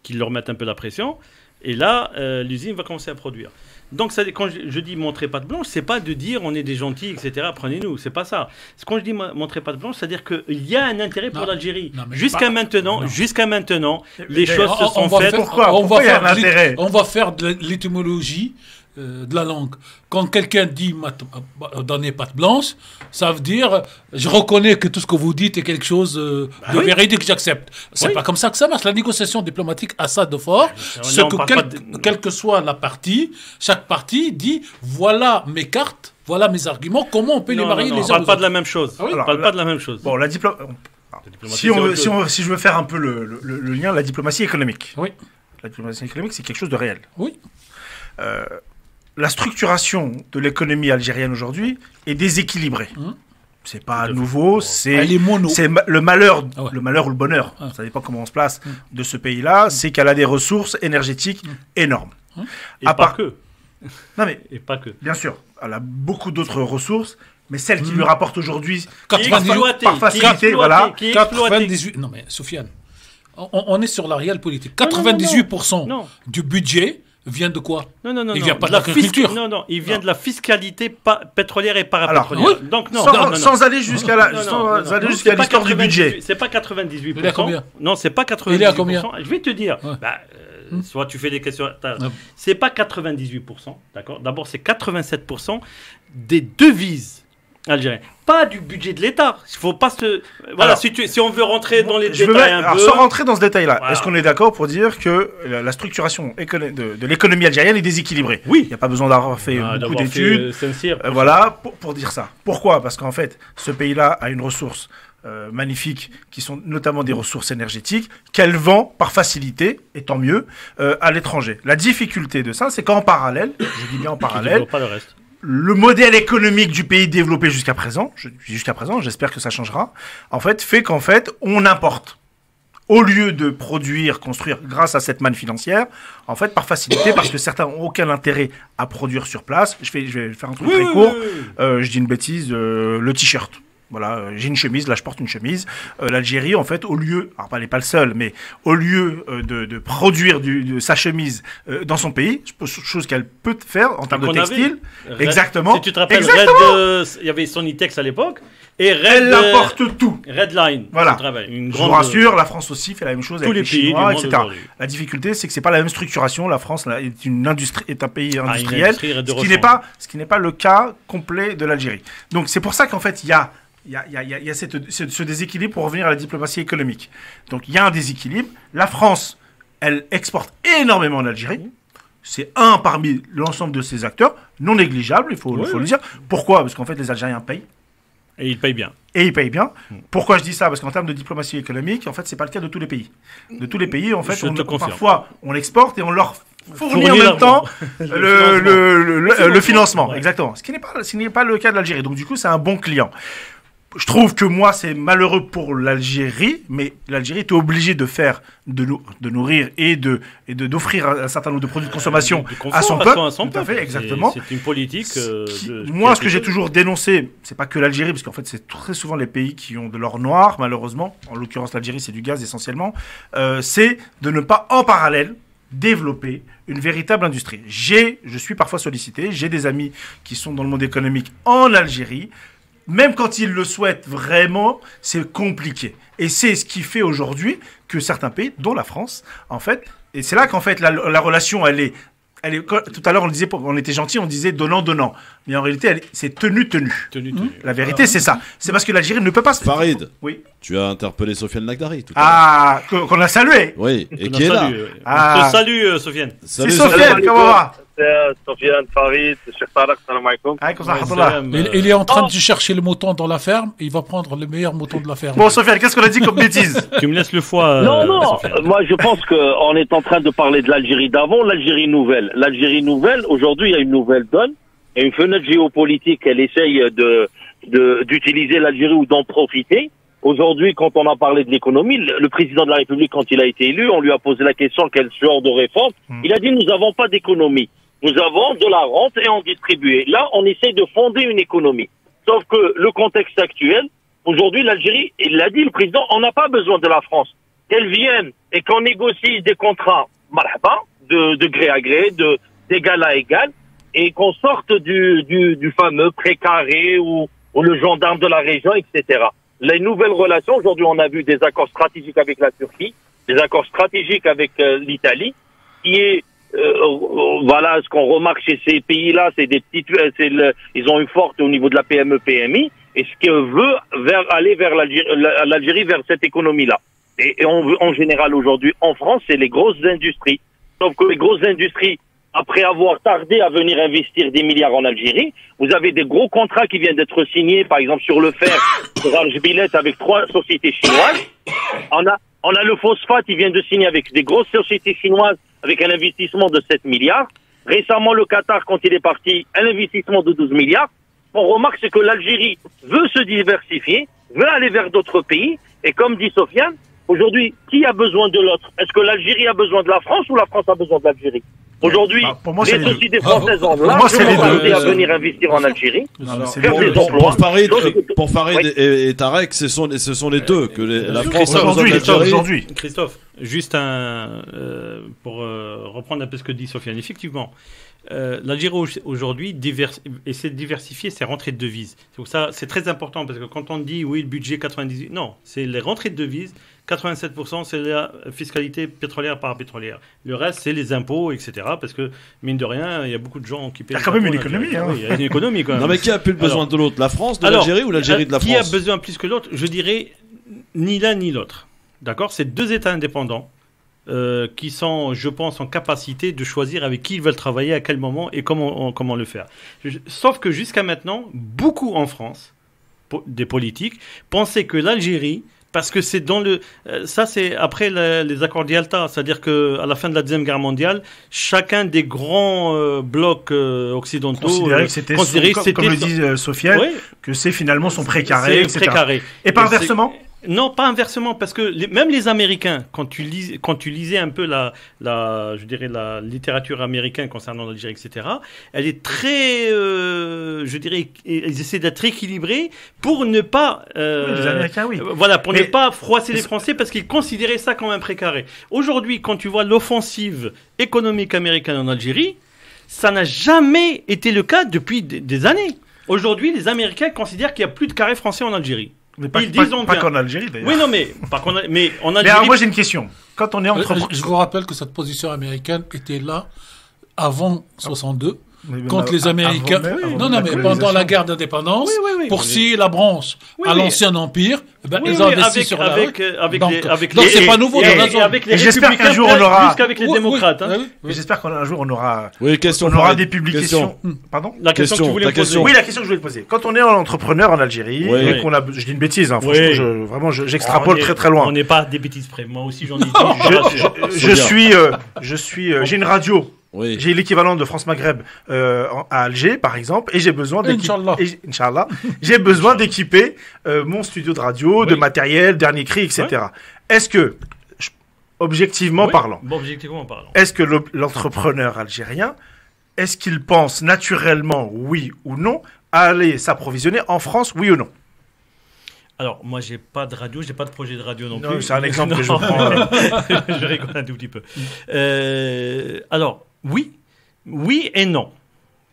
qu'il leur mette un peu la pression, et là, l'usine va commencer à produire. Donc, quand je dis montrer patte blanche, c'est pas de dire on est des gentils, etc. Prenez-nous, c'est pas ça. Quand je dis montrer patte blanche, c'est-à-dire qu'il y a un intérêt pour Non, l'Algérie. non, mais Jusqu'à maintenant, les Mais choses se sont faites. Pourquoi il y a un intérêt? On va faire de l'étymologie de la langue. Quand quelqu'un dit donner patte blanche, ça veut dire je reconnais que tout ce que vous dites est quelque chose de oui. véridique, j'accepte. C'est Oui. pas comme ça que ça marche. La négociation diplomatique a ça de fort. Ce on que parle pas de- quelle que soit la partie, chaque partie dit voilà mes cartes, voilà mes arguments, comment on peut les marier on les uns parle aux pas de autres. la même chose. Ah oui. On parle pas de la même chose. Bon, Alors, si je veux faire un peu le lien, la diplomatie économique. Oui. La diplomatie économique, c'est quelque chose de réel. Oui. La structuration de l'économie algérienne aujourd'hui est déséquilibrée. C'est pas nouveau, Elle est mono. c'est le malheur, Ah ouais. le malheur ou le bonheur, ça dépend comment on se place, de ce pays-là, c'est qu'elle a des ressources énergétiques énormes. Et À pas part- que. Non mais, Et pas que. bien sûr, elle a beaucoup d'autres ressources, mais celles qui lui rapportent aujourd'hui 98, par facilité, voilà. Qui est exploité. 98. Non mais Sofiane, on est sur la réelle politique. 98% Non. du budget vient de quoi? Non, non, non. Il non. vient pas de la l'agriculture. Non, non, il vient de la fiscalité pétrolière et parapétrolière. Alors, Donc, non, sans, non, non, non. sans aller jusqu'à la, Non, non, sans non, aller non, jusqu'à c'est pas l'histoire du 98, budget. C'est pas 98%. Il est à combien? Non, c'est pas 98%. Il est à combien? Je vais te dire. Ouais. Soit tu fais des questions. Ouais. C'est pas 98%, d'accord? D'abord, c'est 87% des devises algériennes. Pas du budget de l'État. Il faut pas se. Voilà, Alors, si on veut rentrer dans les Je veux détails mettre- un alors, peu. sans rentrer dans ce détail-là, Voilà. est-ce qu'on est d'accord pour dire que la structuration de l'économie algérienne est déséquilibrée? Oui. Il n'y a pas besoin d'avoir fait beaucoup D'avoir d'études. fait, Saint-Cyr. Voilà, pour dire ça. Pourquoi? Parce qu'en fait, ce pays-là a une ressource magnifiques, qui sont notamment des ressources énergétiques, qu'elle vend par facilité, et tant mieux, à l'étranger. La difficulté de ça, c'est qu'en parallèle, je dis bien en Qui parallèle, développe pas le reste. le modèle économique du pays développé jusqu'à présent, j'espère que ça changera, en fait, fait qu'en fait, on importe. Au lieu de produire, construire grâce à cette manne financière, en fait, par facilité, parce que certains n'ont aucun intérêt à produire sur place. Je vais faire un truc très court. Je dis une bêtise, le t-shirt. Voilà, j'ai une chemise, là je porte une chemise. L'Algérie, en fait, au lieu, alors elle n'est pas le seul, mais au lieu de produire sa chemise dans son pays, chose qu'elle peut faire en termes de Qu'on textile, avait. exactement. Si tu te rappelles, Exactement. il y avait Sonitex à l'époque. Et Elle apporte tout. Redline. Voilà. Tu te rappelles, une Je grande. vous rassure, la France aussi fait la même chose Tous avec les les pays Chinois, du monde etc. aujourd'hui. La difficulté, c'est que c'est pas la même structuration. La France là, est une industrie, est un pays une industriel, industrie de ce qui n'est pas le cas complet de l'Algérie. Donc c'est pour ça qu'en fait il y a ce déséquilibre pour revenir à la diplomatie économique. Donc il y a un déséquilibre. La France, elle exporte énormément en Algérie. C'est un parmi l'ensemble de ces acteurs, non négligeable, il faut le dire. Pourquoi? Parce qu'en fait les Algériens payent. Et ils payent bien. Et ils payent bien. Pourquoi je dis ça? Parce qu'en termes de diplomatie économique, en fait, c'est pas le cas de tous les pays. De tous les pays, en fait, Je te confirme. parfois, on exporte et on leur fournit en Fournit même l'argent. temps le financement. Ouais. Exactement. Ce qui n'est pas le cas de l'Algérie. Donc, du coup, c'est un bon client. Je trouve que moi, c'est malheureux pour l'Algérie, mais l'Algérie est obligée de nourrir et d'offrir un certain nombre de produits de consommation De confort à son peuple. à son Tout à peuple. fait, exactement. C'est une politique. Moi, ce que j'ai toujours dénoncé, c'est pas que l'Algérie, parce qu'en fait, c'est très souvent les pays qui ont de l'or noir, malheureusement. En l'occurrence, l'Algérie, c'est du gaz essentiellement. C'est de ne pas, en parallèle, développer une véritable industrie. Je suis parfois sollicité, j'ai des amis qui sont dans le monde économique en Algérie. Même quand ils le souhaitent vraiment, c'est compliqué. Et c'est ce qui fait aujourd'hui que certains pays, dont la France, en fait, et c'est là qu'en fait la relation, elle est tout à l'heure, on était gentil, on disait donnant. Mais en réalité, c'est tenu. Tenue. La vérité, c'est ça. C'est parce que l'Algérie ne peut pas se... Farid, Oui. tu as interpellé Sofiane Nagdari tout à l'heure. Qu'on a salué. Oui, et qui est là. Ah. On te salue, Sofiane. C'est Sofiane, comment va? Sofiane, Farid, Cheikh Tarek, salam alaikum. Alaykoum salam. Il est en train de chercher le mouton dans la ferme. Il va prendre le meilleur mouton de la ferme. Bon, Sofiane, qu'est-ce qu'on a dit comme bêtise? Tu me laisses le foie. Non, Sofiane. moi je pense qu'on est en train de parler de l'Algérie d'avant, l'Algérie nouvelle. L'Algérie nouvelle, aujourd'hui, il y a une nouvelle donne, et une fenêtre géopolitique, elle essaye d'utiliser l'Algérie ou d'en profiter. Aujourd'hui, quand on a parlé de l'économie, le président de la République, quand il a été élu, on lui a posé la question quel genre de réforme. Il a dit nous n'avons pas d'économie. Nous avons de la rente et en distribuer. Là, on essaye de fonder une économie. Sauf que le contexte actuel, aujourd'hui, l'Algérie, il l'a dit, le président, on n'a pas besoin de la France. Qu'elle vienne et qu'on négocie des contrats, marhaba, de gré à gré, d'égal à égal, et qu'on sorte du fameux précaré ou le gendarme de la région, etc. Les nouvelles relations, aujourd'hui, on a vu des accords stratégiques avec la Turquie, des accords stratégiques avec l'Italie, qui est voilà, ce qu'on remarque chez ces pays-là, c'est des petites, ils ont une forte au niveau de la PME, PMI, et ce qu'on veut aller vers l'Algérie, vers cette économie-là. Et on veut, en général, aujourd'hui, en France, c'est les grosses industries. Sauf que les grosses industries, après avoir tardé à venir investir des milliards en Algérie. Vous avez des gros contrats qui viennent d'être signés, par exemple sur le fer, sur Arjbilet avec 3 sociétés chinoises. On a le phosphate qui vient de signer avec des grosses sociétés chinoises avec un investissement de 7 milliards. Récemment, le Qatar, quand il est parti, un investissement de 12 milliards. On remarque, c'est que l'Algérie veut se diversifier, veut aller vers d'autres pays. Et comme dit Sofiane, aujourd'hui, qui a besoin de l'autre? Est-ce que l'Algérie a besoin de la France ou la France a besoin de l'Algérie? Aujourd'hui, pour moi, les sociétés françaises ont moi, c'est les largement deux. à venir investir en Algérie. Faire des Pour emplois. Pour Farid Oui. et Tarek, ce sont les deux que la France a besoin Aujourd'hui, d'Algérie. aujourd'hui. Christophe, juste pour reprendre un peu ce que dit Sofiane. Effectivement, l'Algérie aujourd'hui essaie de diversifier ses rentrées de devises. C'est pour ça, c'est très important parce que quand on dit oui, le budget 98, non, c'est les rentrées de devises. 87%, c'est la fiscalité pétrolière par pétrolière. Le reste, c'est les impôts, etc. Parce que, mine de rien, il y a beaucoup de gens qui paient. Il y a quand même une économie. Hein. Oui, il y a une économie quand même. Non mais qui a plus besoin de l'autre, la France de l'Algérie ou l'Algérie de la Qui a France? besoin plus que l'autre? Je dirais ni l'un ni l'autre. D'accord? C'est deux États indépendants qui sont, je pense, en capacité de choisir avec qui ils veulent travailler, à quel moment et comment le faire. Sauf que jusqu'à maintenant, beaucoup en France, des politiques, pensaient que l'Algérie, parce que c'est dans le... ça, c'est après les accords d'Yalta. C'est-à-dire qu'à la fin de la Deuxième Guerre mondiale, chacun des grands blocs occidentaux... Considérait que c'était, comme le dit Sofiane, que c'est finalement son précaré, etc. Précaré. Et pas inversement? Non, pas inversement, parce que même les Américains, quand tu lisais un peu je dirais la littérature américaine concernant l'Algérie, etc., elle est très, je dirais, ils essaient d'être équilibrés pour ne pas, les Américains, oui. Voilà, pour ne pas froisser les Français, parce qu'ils considéraient ça comme un précaré. Aujourd'hui, quand tu vois l'offensive économique américaine en Algérie, ça n'a jamais été le cas depuis des années. Aujourd'hui, les Américains considèrent qu'il n'y a plus de carré français en Algérie. Mais pas qu'en Algérie, d'ailleurs. Oui, non, mais en Algérie. Mais alors, moi, j'ai une question. Quand on est Je vous rappelle que cette position américaine était là avant 62. Quand les Américains... mais pendant la guerre d'indépendance, pour scier la branche à l'ancien empire, ils ont investi sur la... Donc c'est pas nouveau. Avec les j'espère qu'un jour on aura... Jusqu'avec les démocrates. J'espère qu'un jour on aura... question. On aura des publications... Pardon? La question que tu voulais me poser. Oui, la question que je voulais te poser. Quand on est entrepreneur en Algérie, et qu'on a... Je dis une bêtise, hein, franchement, vraiment, j'extrapole très très loin. On n'est pas des bêtises près. Moi aussi, j'en ai dit. J'ai une radio. Oui. J'ai l'équivalent de France Maghreb à Alger, par exemple, et j'ai besoin Inch'Allah, j'ai besoin d'équiper mon studio de radio, de matériel, dernier cri, etc. Est-ce que, objectivement parlant, est-ce que l'entrepreneur algérien, est-ce qu'il pense naturellement, oui ou non, à aller s'approvisionner en France, oui ou non? Alors, moi, j'ai pas de radio, j'ai pas de projet de radio non Non, plus. c'est un exemple que je prends. Je rigole un tout petit peu. Alors, oui et non.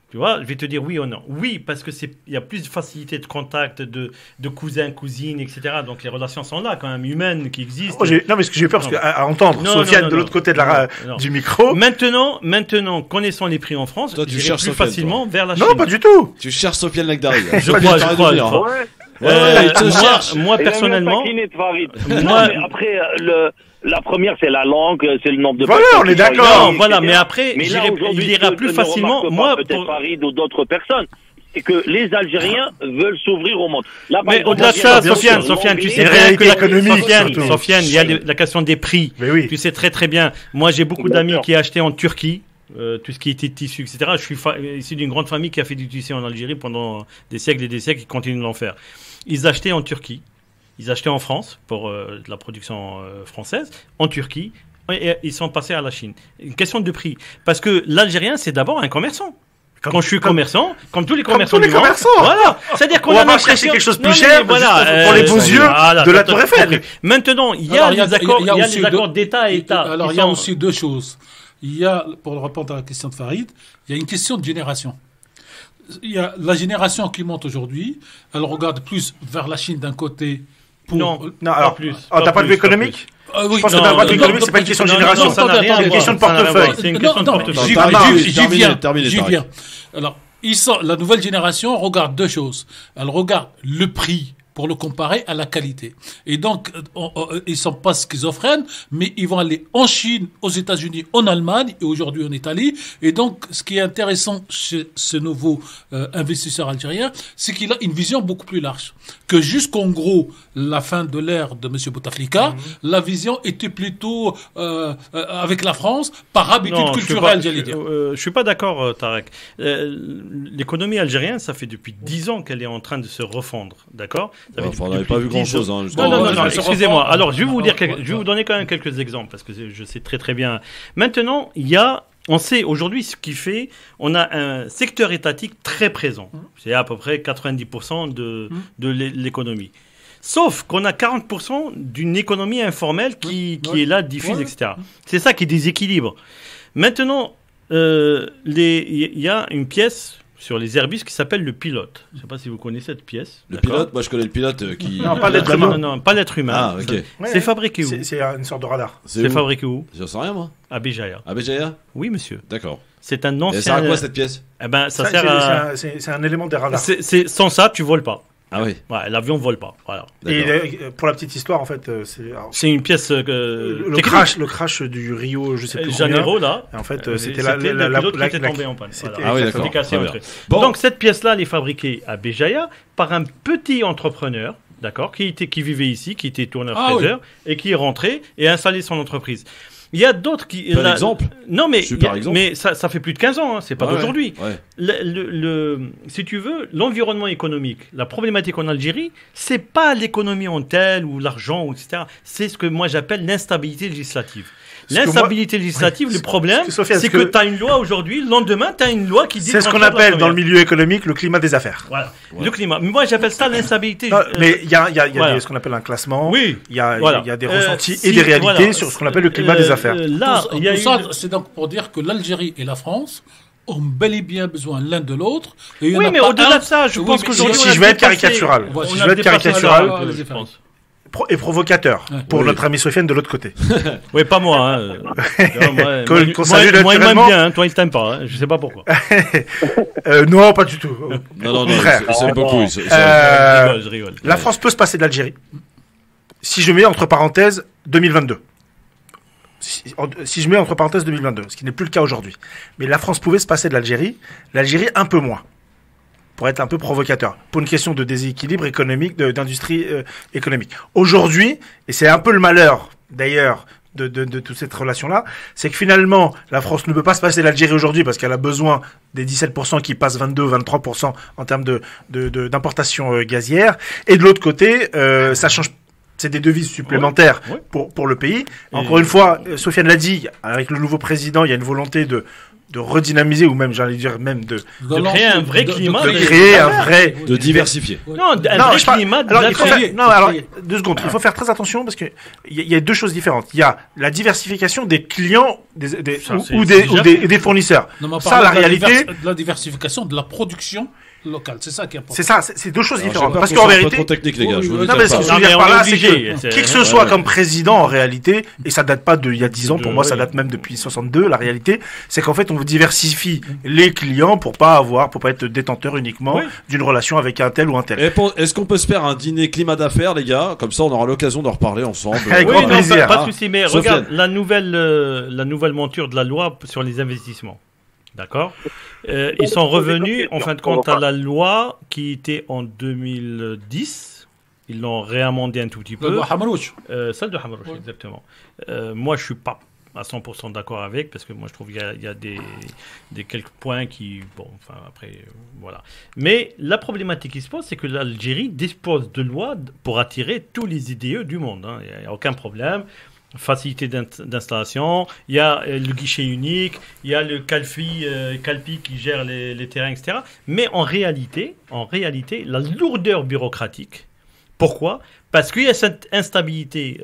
Tu vois, je vais te dire oui ou non. Oui, parce que il y a plus de facilité de contact de cousins, cousines, etc. Donc les relations sont là, quand même, humaines, qui existent. Non, mais ce que j'ai peur, parce qu'à entendre Sofiane de l'autre côté du micro. Maintenant, connaissant les prix en France, toi, tu cherches plus facilement vers la Chine. Non, pas du tout. Tu cherches Sofiane Lagdari. Je crois. Moi, personnellement. Mais après, la première, c'est la langue, c'est le nombre de personnes. Voilà, on est d'accord. Voilà, mais après, il ira plus facilement. Moi, peut-être Farid ou d'autres personnes. C'est que les Algériens veulent s'ouvrir au monde. Là, mais au-delà de ça, Sofiane, tu sais bien que Sofiane, il y a la question des prix. Tu sais très très bien. Moi, j'ai beaucoup d'amis qui achetaient en Turquie. Tout ce qui était tissu, etc. Je suis issu d'une grande famille qui a fait du tissu en Algérie pendant des siècles et des siècles et qui continue d'en faire. Ils achetaient en Turquie, ils achetaient en France pour la production française, en Turquie, et ils sont passés à la Chine. Une question de prix. Parce que l'Algérien, c'est d'abord un commerçant. Quand je suis commerçant, comme tous les commerçants du monde, voilà. C'est-à-dire qu'on va pas chercher quelque chose de plus cher, voilà, pour les beaux yeux de la Tour Eiffel. Maintenant, il y a des accords d'État à État. Alors, il y a aussi deux choses. Il y a, pour répondre à la question de Farid, il y a une question de génération. Il y a la génération qui monte aujourd'hui, elle regarde plus vers la Chine d'un côté. Non, alors plus. T'as pas de vue économique? Oui. Je pense que d'un point de vue économique, c'est pas une question de génération. C'est une question de portefeuille. C'est une question de portefeuille. J'y viens. Alors, la nouvelle génération regarde deux choses. Elle regarde le prix pour le comparer à la qualité. Et donc, ils sont pas schizophrènes, mais ils vont aller en Chine, aux États-Unis, en Allemagne et aujourd'hui en Italie. Et donc, ce qui est intéressant chez ce nouveau investisseur algérien, c'est qu'il a une vision beaucoup plus large. Que jusqu'en gros, la fin de l'ère de M. Bouteflika, la vision était plutôt avec la France, par habitude culturelle, j'allais dire. Je suis pas d'accord, Tarek. L'économie algérienne, ça fait depuis 10 ans qu'elle est en train de se refondre, d'accord? On n'avait pas vu grand-chose. Hein, non, excusez-moi. Alors, je vais vous donner quand même quelques exemples, parce que je sais très très bien. Maintenant, on sait aujourd'hui ce qui fait, on a un secteur étatique très présent. C'est à peu près 90% de l'économie. Sauf qu'on a 40% d'une économie informelle qui est là, diffuse, etc. C'est ça qui déséquilibre. Maintenant, il y a une pièce sur les Airbus qui s'appelle le pilote. Je ne sais pas si vous connaissez cette pièce. Le pilote, moi je connais le pilote qui... Non, pas l'être humain. Non, pas l'être humain. Ah, ok. C'est fabriqué où? C'est une sorte de radar. C'est fabriqué où? J'en sais rien, moi. À Béjaïa. À Béjaïa? Oui, monsieur. D'accord. C'est un ancien... Et ça sert à quoi cette pièce? Eh ben, ça sert à... C'est un élément des radars. Sans ça, tu voles pas. Ah oui. Ouais, l'avion vole pas. Voilà. Et pour la petite histoire, en fait, c'est une pièce. Le crash du Rio, je sais plus Janeiro, là. Et en fait, c'était le pilote qui était tombé en panne. Ah oui, d'accord. Bon. Donc cette pièce-là, elle est fabriquée à Béjaïa par un petit entrepreneur, d'accord, qui vivait ici, qui était tourneur-fraiseur et qui est rentré et a installé son entreprise. Il y a d'autres qui... Par exemple. Non, mais, mais ça fait plus de 15 ans, hein, c'est pas d'aujourd'hui. Ouais. Si tu veux, l'environnement économique, la problématique en Algérie, c'est pas l'économie en telle ou l'argent, etc. C'est ce que moi j'appelle l'instabilité législative. L'instabilité législative, le problème, c'est que tu as une loi aujourd'hui, le lendemain, tu as une loi qui dit... C'est ce qu'on appelle dans le milieu économique le climat des affaires. Voilà, le climat. Mais moi, j'appelle ça l'instabilité. Mais il y a ce qu'on appelle un classement, il y a des ressentis et des réalités sur ce qu'on appelle le climat des affaires. Là, c'est donc pour dire que l'Algérie et la France ont bel et bien besoin l'un de l'autre. Oui, mais au-delà de ça, je pense qu'aujourd'hui... Si je vais être caricatural, je pense... Et provocateur pour notre ami Sofiane de l'autre côté. Oui, pas moi. Hein. Qu'on salue naturellement. Moi, il m'aime bien, toi, il t'aime pas. Hein. Je sais pas pourquoi. Non, pas du tout. Non, c'est beaucoup. Je rigole. La France peut se passer de l'Algérie. Si je mets entre parenthèses 2022. Si je mets entre parenthèses 2022, ce qui n'est plus le cas aujourd'hui. Mais la France pouvait se passer de l'Algérie. L'Algérie, un peu moins. Pour être un peu provocateur, pour une question de déséquilibre économique, d'industrie économique. Aujourd'hui, et c'est un peu le malheur d'ailleurs de toute cette relation-là, c'est que finalement, la France ne peut pas se passer de l'Algérie aujourd'hui parce qu'elle a besoin des 17% qui passent 22-23% en termes d'importation gazière. Et de l'autre côté, ça change. C'est des devises supplémentaires pour le pays. Encore une fois, Sofiane l'a dit, avec le nouveau président, il y a une volonté de redynamiser ou même, j'allais dire, même de créer un vrai climat. De créer un vrai... De diversifier. Non, un vrai climat. Alors, 2 secondes. Il faut faire très attention parce que il y a 2 choses différentes. Il y a la diversification des clients ou des fournisseurs. Ça, la réalité... La diversification de la production locale, c'est ça qui est important. C'est ça, c'est 2 choses différentes. Parce qu'en vérité... C'est pas trop technique, les gars. Non, mais ce que je veux dire par là, c'est que qui que ce soit comme président, en réalité, et ça date pas d'il y a 10 ans, pour moi, ça date même depuis 62, la réalité, c'est qu'en fait, on diversifie les clients pour pas être détenteur uniquement d'une relation avec un tel ou un tel. Est-ce qu'on peut se faire un dîner climat d'affaires, les gars? Comme ça, on aura l'occasion d'en reparler ensemble. Avec grand plaisir. Pas de souci, mais regarde, la nouvelle monture de la loi sur les investissements. D'accord. Ils sont revenus, en fin de compte, à la loi qui était en 2010. Ils l'ont réamendé un tout petit peu. La loi Hamarouche. Celle de Hamarouche, exactement. Moi, je suis pas à 100% d'accord avec, parce que moi, je trouve qu'il y a des quelques points qui... Bon, enfin, après, voilà. Mais la problématique qui se pose, c'est que l'Algérie dispose de lois pour attirer tous les IDE du monde. Hein. Il n'y a aucun problème. Facilité d'installation, il y a le guichet unique, il y a le Calpi qui gère les terrains, etc. Mais en réalité, la lourdeur bureaucratique. Pourquoi? Parce qu'il y a cette instabilité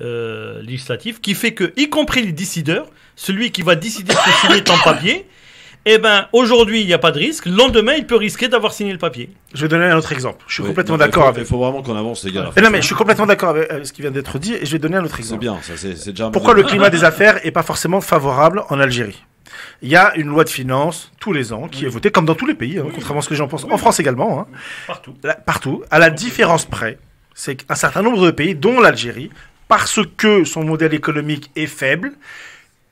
législative qui fait que, y compris les décideurs, celui qui va décider de signer ton papier, eh ben, aujourd'hui, il n'y a pas de risque. Le lendemain, il peut risquer d'avoir signé le papier. Je vais donner un autre exemple. Je suis complètement d'accord avec. Il faut vraiment qu'on avance, les gars. Non, mais je suis complètement d'accord avec ce qui vient d'être dit et je vais donner un autre exemple. C'est bien, ça, c'est déjà. Pourquoi le climat des affaires est pas forcément favorable en Algérie? Il y a une loi de finances tous les ans qui est votée, comme dans tous les pays, contrairement à ce que les gens pensent. En France également. Hein. Partout. Partout. À la différence près c'est qu'un certain nombre de pays, dont l'Algérie, parce que son modèle économique est faible,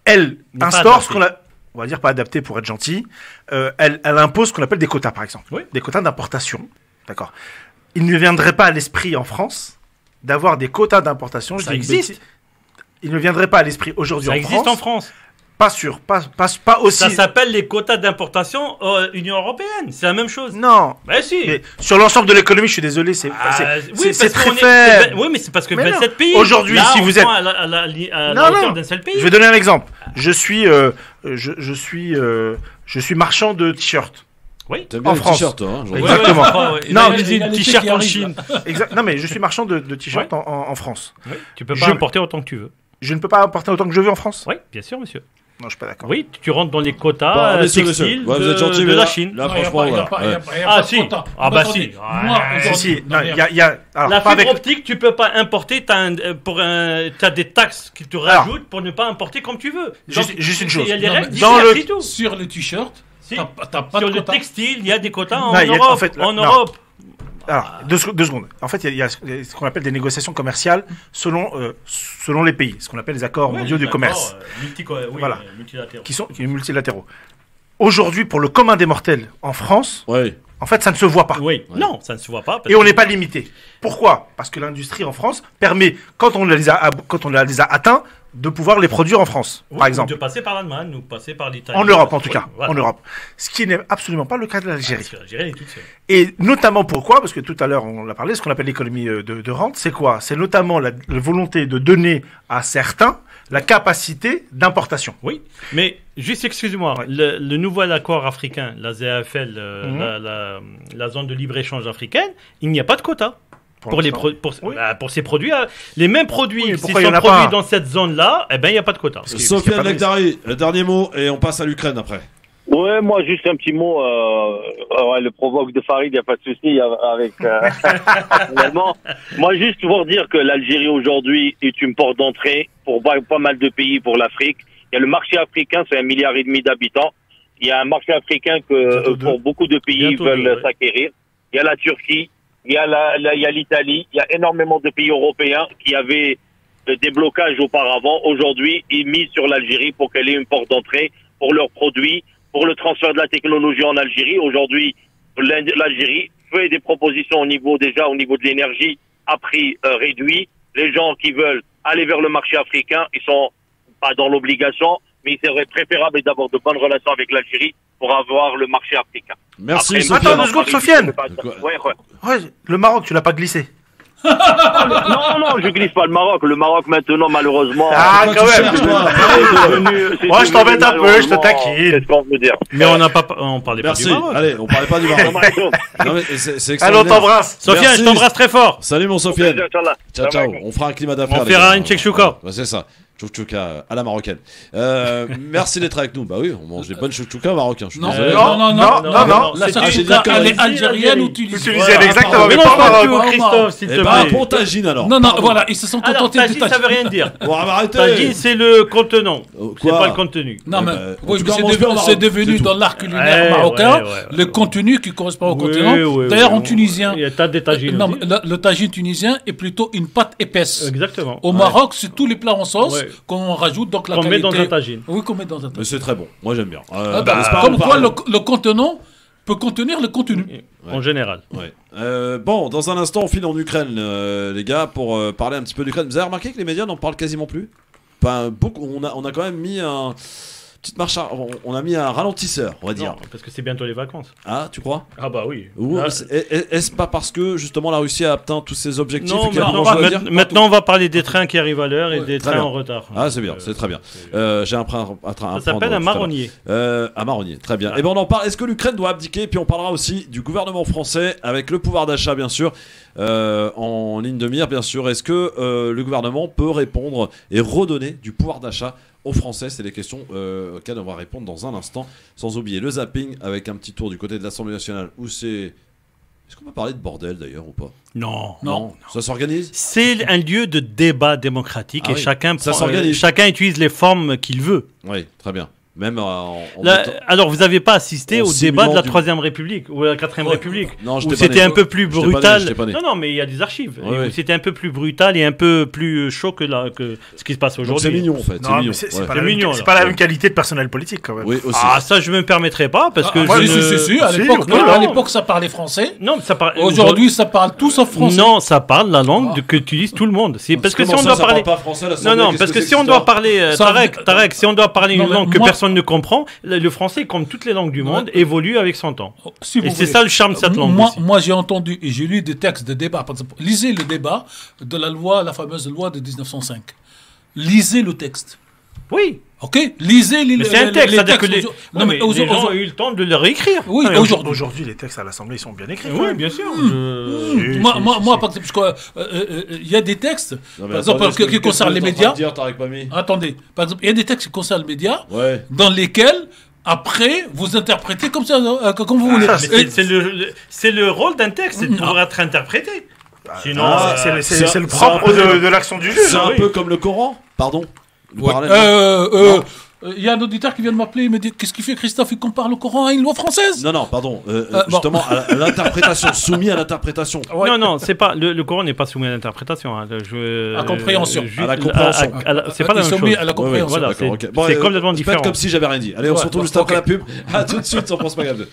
elle N'est pas instaure ce adapté. qu'on a, on va dire pas adapté pour être gentil, elle impose ce qu'on appelle des quotas, par exemple. Oui. Des quotas d'importation. D'accord. Il ne viendrait pas à l'esprit en France d'avoir des quotas d'importation. je Ça dis une existe. bêtise. Il ne viendrait pas à l'esprit aujourd'hui Ça en existe France. en France. Pas sûr, pas aussi. Ça s'appelle les quotas d'importation Union Européenne. C'est la même chose. Non. Ben si. Mais sur l'ensemble de l'économie, je suis désolé, c'est Oui, c'est parce très qu'on est- faible. Oui, mais c'est parce que Mais non. 27 pays. Aujourd'hui, là, si on vous prend êtes- à la Non, hauteur non. d'un seul pays. Je vais donner un exemple. Je suis marchand de t-shirts. Oui. T'aimes bien En les France. t-shirts, toi, hein, je Ouais, regarde. Exactement. ouais, je crois, ouais. Non, Il a il dit y a l'été t-shirt qui en arrive, Chine. Non, mais je suis marchand de t-shirts en France. Oui. Tu peux pas Je- importer autant que tu veux. Je ne peux pas importer autant que je veux en France. Oui, bien sûr, monsieur. Non, je suis pas d'accord. Oui, tu rentres dans les quotas Bon, messieurs, textiles ouais, vous êtes gentils, de mais la là- Chine. Là, Non, y a franchement, pas- y a voilà. pas- y a Ouais. pas- y a Ah, pas de si. quota. Ah, Mais bah, attendez, si. Moi, Ouais. Si, aujourd'hui, si. non, Non, mais il y a. Alors, La pas fibre avec. optique, tu peux pas importer. T'as des taxes qui te rajoutent pour ne pas importer comme tu veux. Juste une chose. Il y a des Non, règles mais dans différentes, le- c'est tout. sur le t-shirt, Si. t'as pas Sur de le quota. textile, il y a des quotas en Non, il y a- Europe. en fait, là, En non. Europe. Alors, deux secondes. En fait, il y a ce qu'on appelle des négociations commerciales selon les pays, ce qu'on appelle les accords mondiaux du commerce, Voilà. Multilatéraux. qui sont multilatéraux. Aujourd'hui, pour le commun des mortels en France, Ouais. en fait, ça ne se voit pas. Oui, non, ça ne se voit pas. parce Et on que- n'est pas limité. Pourquoi? Parce que l'industrie en France permet, quand on les a atteints, de pouvoir les produire en France, Oui, par ou exemple. de passer par l'Allemagne ou passer par l'Italie. En Europe, en tout Oui, cas. voilà. En Europe. Ce qui n'est absolument pas le cas de l'Algérie. Parce que l'Algérie, elle est toute seule. Et notamment pourquoi? Parce que tout à l'heure, on l'a parlé, ce qu'on appelle l'économie de rente, c'est quoi? C'est notamment la volonté de donner à certains la capacité d'importation. Oui, mais juste excuse-moi, Ouais. le nouvel accord africain, la ZAFL, la zone de libre-échange africaine, il n'y a pas de quota. Pour l'instant. Oui. pour ces produits, les mêmes produits Oui, qui pourquoi il y sont en a produits pas dans cette zone-là, eh ben il n'y a pas de quota. qu'il y a Sofiane pas de Nekdari, le dernier mot, et on passe à l'Ukraine après. Ouais, moi, juste un petit mot. Le provoque de Farid, il n'y a pas de souci avec. Finalement. Moi, juste pour dire que l'Algérie aujourd'hui est une porte d'entrée pour pas mal de pays pour l'Afrique. Il y a le marché africain, c'est 1,5 milliard d'habitants. Il y a un marché africain que Bientôt pour beaucoup de pays Bientôt veulent deux, ouais. s'acquérir. Il y a la Turquie, il y a l'Italie, il y a énormément de pays européens qui avaient des blocages auparavant. Aujourd'hui, ils misent sur l'Algérie pour qu'elle ait une porte d'entrée pour leurs produits, pour le transfert de la technologie en Algérie. Aujourd'hui, l'Algérie fait des propositions au niveau de l'énergie à prix réduit. Les gens qui veulent aller vers le marché africain, ils sont pas dans l'obligation, mais il serait préférable d'avoir de bonnes relations avec l'Algérie pour avoir le marché africain. Merci, Après, Sofiane. Attends, 2 secondes, Sofiane. Ouais. Ouais, le Maroc, tu l'as pas glissé. Non, je glisse pas le Maroc. Le Maroc maintenant, malheureusement. Ah, Toi, quand tu même. cherches, toi. Ouais, je t'embête un peu, je te taquine. Qu'est-ce qu'on veut dire? Mais on parlait Merci. pas du Maroc. Allez, on parlait pas du Maroc. Non, mais c'est Allez, on extraordinaire. t'embrasse. Sofiane, Merci. je t'embrasse très fort. Salut mon Sofiane. Inch'Allah. Ciao, ciao. On fera un climat d'affaires. On les fera gars. une chouchouka. Ouais, c'est ça. Chouchouka à la marocaine. Merci d'être avec nous. Bah oui, on mange des bonnes chouchouka marocains. Je suis Non, désolé. non, non, non. La c'est chouchouka, une- elle est c'est algérienne une- ou tunisienne? Tunisienne, exactement, mais Mais non, pas au pas Maroc. tout, Christophe, s'il te Eh ben, plaît. pour tagine alors. Non, non, voilà, ils se sont Alors, contentés tagine, de ça veut rien dire. Bon, arrêtez. Tagine, c'est le contenant. C'est Quoi pas le contenu. Non, Eh mais, ben, oui, tu mais commences bien au Maroc, c'est devenu c'est tout. dans l'art culinaire Ouais, marocain ouais, ouais, le contenu qui correspond au Oui, continent. oui, D'ailleurs, oui, en tunisien, Il y a tas des tagines. non, aussi. mais le tagine tunisien est plutôt une pâte épaisse. Exactement. Au Maroc, c'est tous les plats en sauce Ouais. qu'on rajoute, donc la Qu'on met qualité. dans un tagine. Oui, qu'on met dans un Mais tagine. c'est très bon. Moi j'aime bien. Ah, bah, c'est pas comme on quoi, parle. le contenant peut contenir le contenu. En général. Ouais. Bon, dans un instant, on file en Ukraine, les gars, pour parler un petit peu d'Ukraine. Vous avez remarqué que les médias n'en parlent quasiment plus? Enfin, beaucoup. On a quand même mis un petite marche. On a mis un ralentisseur, on va dire. Non, parce que c'est bientôt les vacances. Ah, tu crois? Ah bah oui. Ou Ah, est-ce pas parce que justement la Russie a atteint tous ses objectifs Non, et qu'elle maintenant, mange le dire maintenant, on va parler des trains qui arrivent à l'heure et Ouais, des très trains bien. en retard. Ah, c'est bien, c'est très bien. J'ai un train. Ça s'appelle un marronnier. Un marronnier, très bien. Et ben on en parle. Est-ce que l'Ukraine doit abdiquer? Puis on parlera aussi du gouvernement français avec le pouvoir d'achat, bien sûr, en ligne de mire, bien sûr. Est-ce que le gouvernement peut répondre et redonner du pouvoir d'achat aux Français? C'est les questions auxquelles on va répondre dans un instant. Sans oublier le zapping avec un petit tour du côté de l'Assemblée nationale où c'est. Est-ce qu'on peut parler de bordel d'ailleurs ou pas? Non. Non. Ça s'organise? C'est un lieu de débat démocratique Ah et oui. chacun Ça s'organise. chacun utilise les formes qu'il veut. Oui, très bien. Même Alors, vous n'avez pas assisté en au débat de la simulant 3e République ou la 4e République Non, où j'étais pas c'était né. un peu plus J'étais pas né, brutal. j'étais pas né. Non, mais il y a des archives. Ouais, ouais. C'était un peu plus brutal et un peu plus chaud que ce qui se passe Donc aujourd'hui. c'est mignon en fait. Non, C'est mais mignon. c'est Ouais. pas la C'est mignon, même, c'est là. pas la même qualité de personnel politique quand même. Oui, aussi. Ah, ça, je me permettrais pas parce que Si, à Si, l'époque, non, à non. l'époque, ça parlait français. Non, mais ça parle. Aujourd'hui, ça parle tout sauf français. Non, ça parle la langue que utilise tout le monde. C'est parce que si on doit parler. Pas français, Non, parce que si on doit parler, Ça- Tarek, si on doit parler Non, une mais langue que moi- personne ne comprend, le français, comme toutes les langues du monde, évolue avec son temps. Si vous Et c'est voulez. ça le charme de cette langue. aussi. Moi, j'ai entendu et j'ai lu des textes de débat. Par exemple, lisez le débat de la fameuse loi de 1905. Lisez le texte. Oui, Ok, lisez les. mais c'est un texte, les c'est-à-dire que textes. non, mais les gens ont eu le temps de le réécrire. Oui, Ouais, aujourd'hui. Aujourd'hui, les textes à l'Assemblée ils sont bien écrits. Oui, bien sûr. Moi, par exemple, il y a des textes, par exemple, qui concernent les médias. Attendez, par exemple, il y a des textes qui concernent les médias, Ouais. dans lesquels, après, vous interprétez comme ça, comme vous voulez. Ah, Mais c'est le rôle d'un texte, c'est de pouvoir être interprété. Sinon, C'est le propre de l'action du juge. C'est un oui. peu comme le Coran. Pardon. Le Ouais. parallèle, Il y a un auditeur qui vient de m'appeler, il me dit qu'est-ce qu'il fait Christophe, il compare le Coran à une loi française. Non, pardon. bon. Justement, à l'interprétation, soumis à l'interprétation. Non, c'est pas le Coran n'est pas soumis à l'interprétation. Hein. À compréhension. À la compréhension. C'est pas la Il est même soumis chose. à la compréhension. Voilà, D'accord, c'est ok. Bon, c'est complètement faites différent. comme si j'avais rien dit. Allez, on se Ouais, retrouve bon, juste après ok. la pub. À tout de suite sur France Maghreb 2.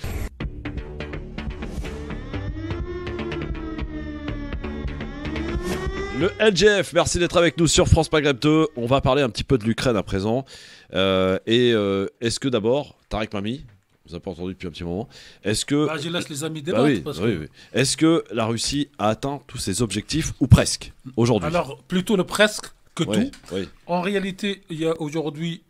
Le LGF, merci d'être avec nous sur France Maghreb 2. On va parler un petit peu de l'Ukraine à présent. Est-ce que d'abord, Tarek Mami, vous n'avez pas entendu depuis un petit moment, est-ce que... Bah, je laisse les amis Bah débattre. oui, parce oui, que- oui. Est-ce que la Russie a atteint tous ses objectifs, ou presque, aujourd'hui? Alors, plutôt le presque que Oui, tout. oui. En réalité, il y a aujourd'hui,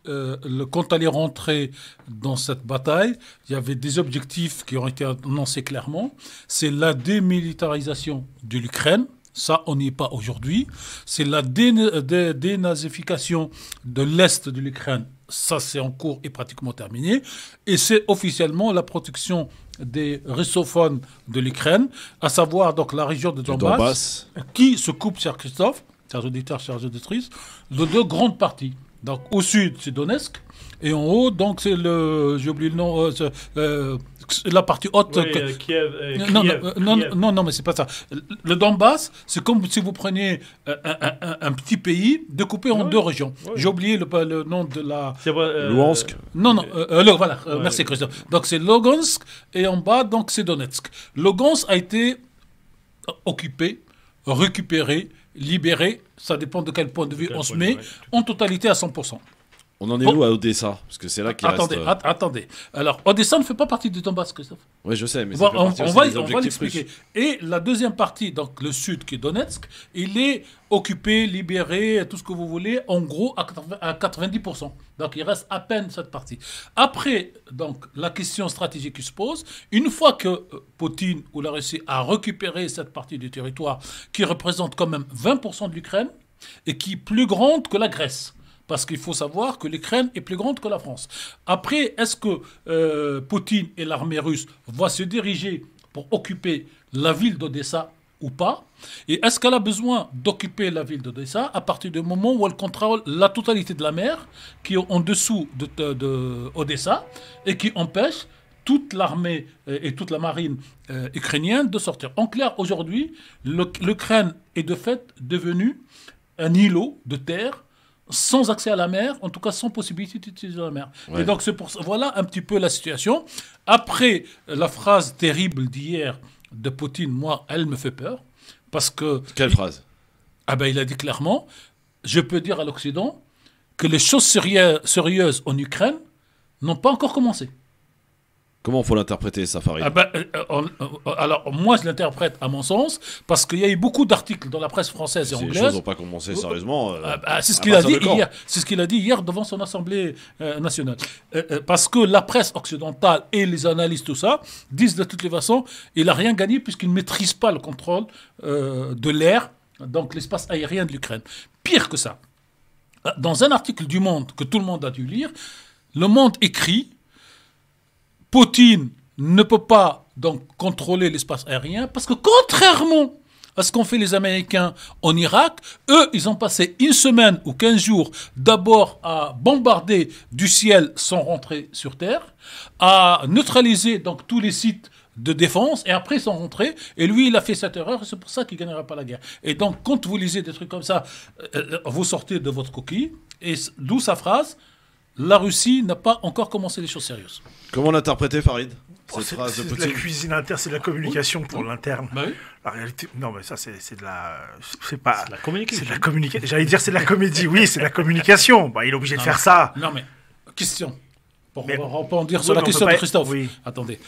quand elle est rentrée dans cette bataille, il y avait des objectifs qui ont été annoncés clairement. C'est la démilitarisation de l'Ukraine. Ça, on n'y est pas aujourd'hui. C'est la dénazification de l'Est de l'Ukraine. Ça, c'est en cours et pratiquement terminé. Et c'est officiellement la protection des russophones de l'Ukraine, à savoir donc la région de Donbass, qui se coupe, cher Christophe, chers auditeurs, chers auditrices, de deux grandes parties. Donc au sud, c'est Donetsk, et en haut, donc c'est j'ai oublié le nom, la partie haute. Oui, Kiev, Non, mais c'est pas ça. Le Donbass, c'est comme si vous preniez un petit pays découpé en deux régions. Oui. J'ai oublié le nom de la. Luhansk. Voilà, merci Christophe. Donc c'est Lugansk, et en bas, donc c'est Donetsk. Lugansk a été occupé, récupéré, libéré, ça dépend de quel point de vue on se met, en totalité à 100%. On en est où à Odessa? Parce que c'est là qu'il reste... Attendez. Alors, Odessa ne fait pas partie du Donbass, Christophe. Oui, je sais, mais On ça fait partie aussi des va objectifs l'expliquer. russes. Et la deuxième partie, donc le sud qui est Donetsk, il est occupé, libéré, tout ce que vous voulez, en gros à 90%. Donc il reste à peine cette partie. Après, donc la question stratégique qui se pose, une fois que Poutine ou la Russie a récupéré cette partie du territoire qui représente quand même 20% de l'Ukraine et qui est plus grande que la Grèce. Parce qu'il faut savoir que l'Ukraine est plus grande que la France. Après, est-ce que Poutine et l'armée russe vont se diriger pour occuper la ville d'Odessa ou pas? Et est-ce qu'elle a besoin d'occuper la ville d'Odessa à partir du moment où elle contrôle la totalité de la mer qui est en dessous de Odessa et qui empêche toute l'armée et toute la marine ukrainienne de sortir? En clair, aujourd'hui, l'Ukraine est de fait devenue un îlot de terre sans accès à la mer, en tout cas sans possibilité d'utiliser la mer. Ouais. Et donc voilà un petit peu la situation. Après la phrase terrible d'hier de Poutine, moi, elle me fait peur, parce que... Quelle phrase? Il a dit clairement, je peux dire à l'Occident que les choses sérieuses en Ukraine n'ont pas encore commencé. Comment faut l'interpréter, ça, Farid? Alors, moi, je l'interprète à mon sens, parce qu'il y a eu beaucoup d'articles dans la presse française et Si les anglaise. choses n'ont pas commencé sérieusement... C'est ce qu'il a dit hier. C'est ce qu'il a dit hier devant son Assemblée nationale. Parce que la presse occidentale et les analystes, tout ça, disent de toutes les façons, il n'a rien gagné puisqu'il ne maîtrise pas le contrôle de l'air, donc l'espace aérien de l'Ukraine. Pire que ça. Dans un article du Monde que tout le monde a dû lire, Le Monde écrit: Poutine ne peut pas donc contrôler l'espace aérien parce que contrairement à ce qu'ont fait les Américains en Irak. Eux, ils ont passé une semaine ou 15 jours d'abord à bombarder du ciel sans rentrer sur terre, à neutraliser donc tous les sites de défense, et après ils sont rentrés, et lui il a fait cette erreur, et c'est pour ça qu'il ne gagnera pas la guerre. Et donc quand vous lisez des trucs comme ça, vous sortez de votre coquille, et d'où sa phrase, la Russie n'a pas encore commencé les choses sérieuses. Comment l'interpréter, Farid, cette C'est phrase de de la Poutine? cuisine interne, c'est de la communication pour l'interne. Bah oui. La réalité, non mais ça c'est de la, c'est pas, La communication. c'est de la communication. J'allais dire c'est de la comédie, oui c'est de la communication. Bah, il est obligé de faire ça. Non mais, question, pour Mais- rebondir Oui, sur la mais on question peut de pas- Christophe. oui. Attendez,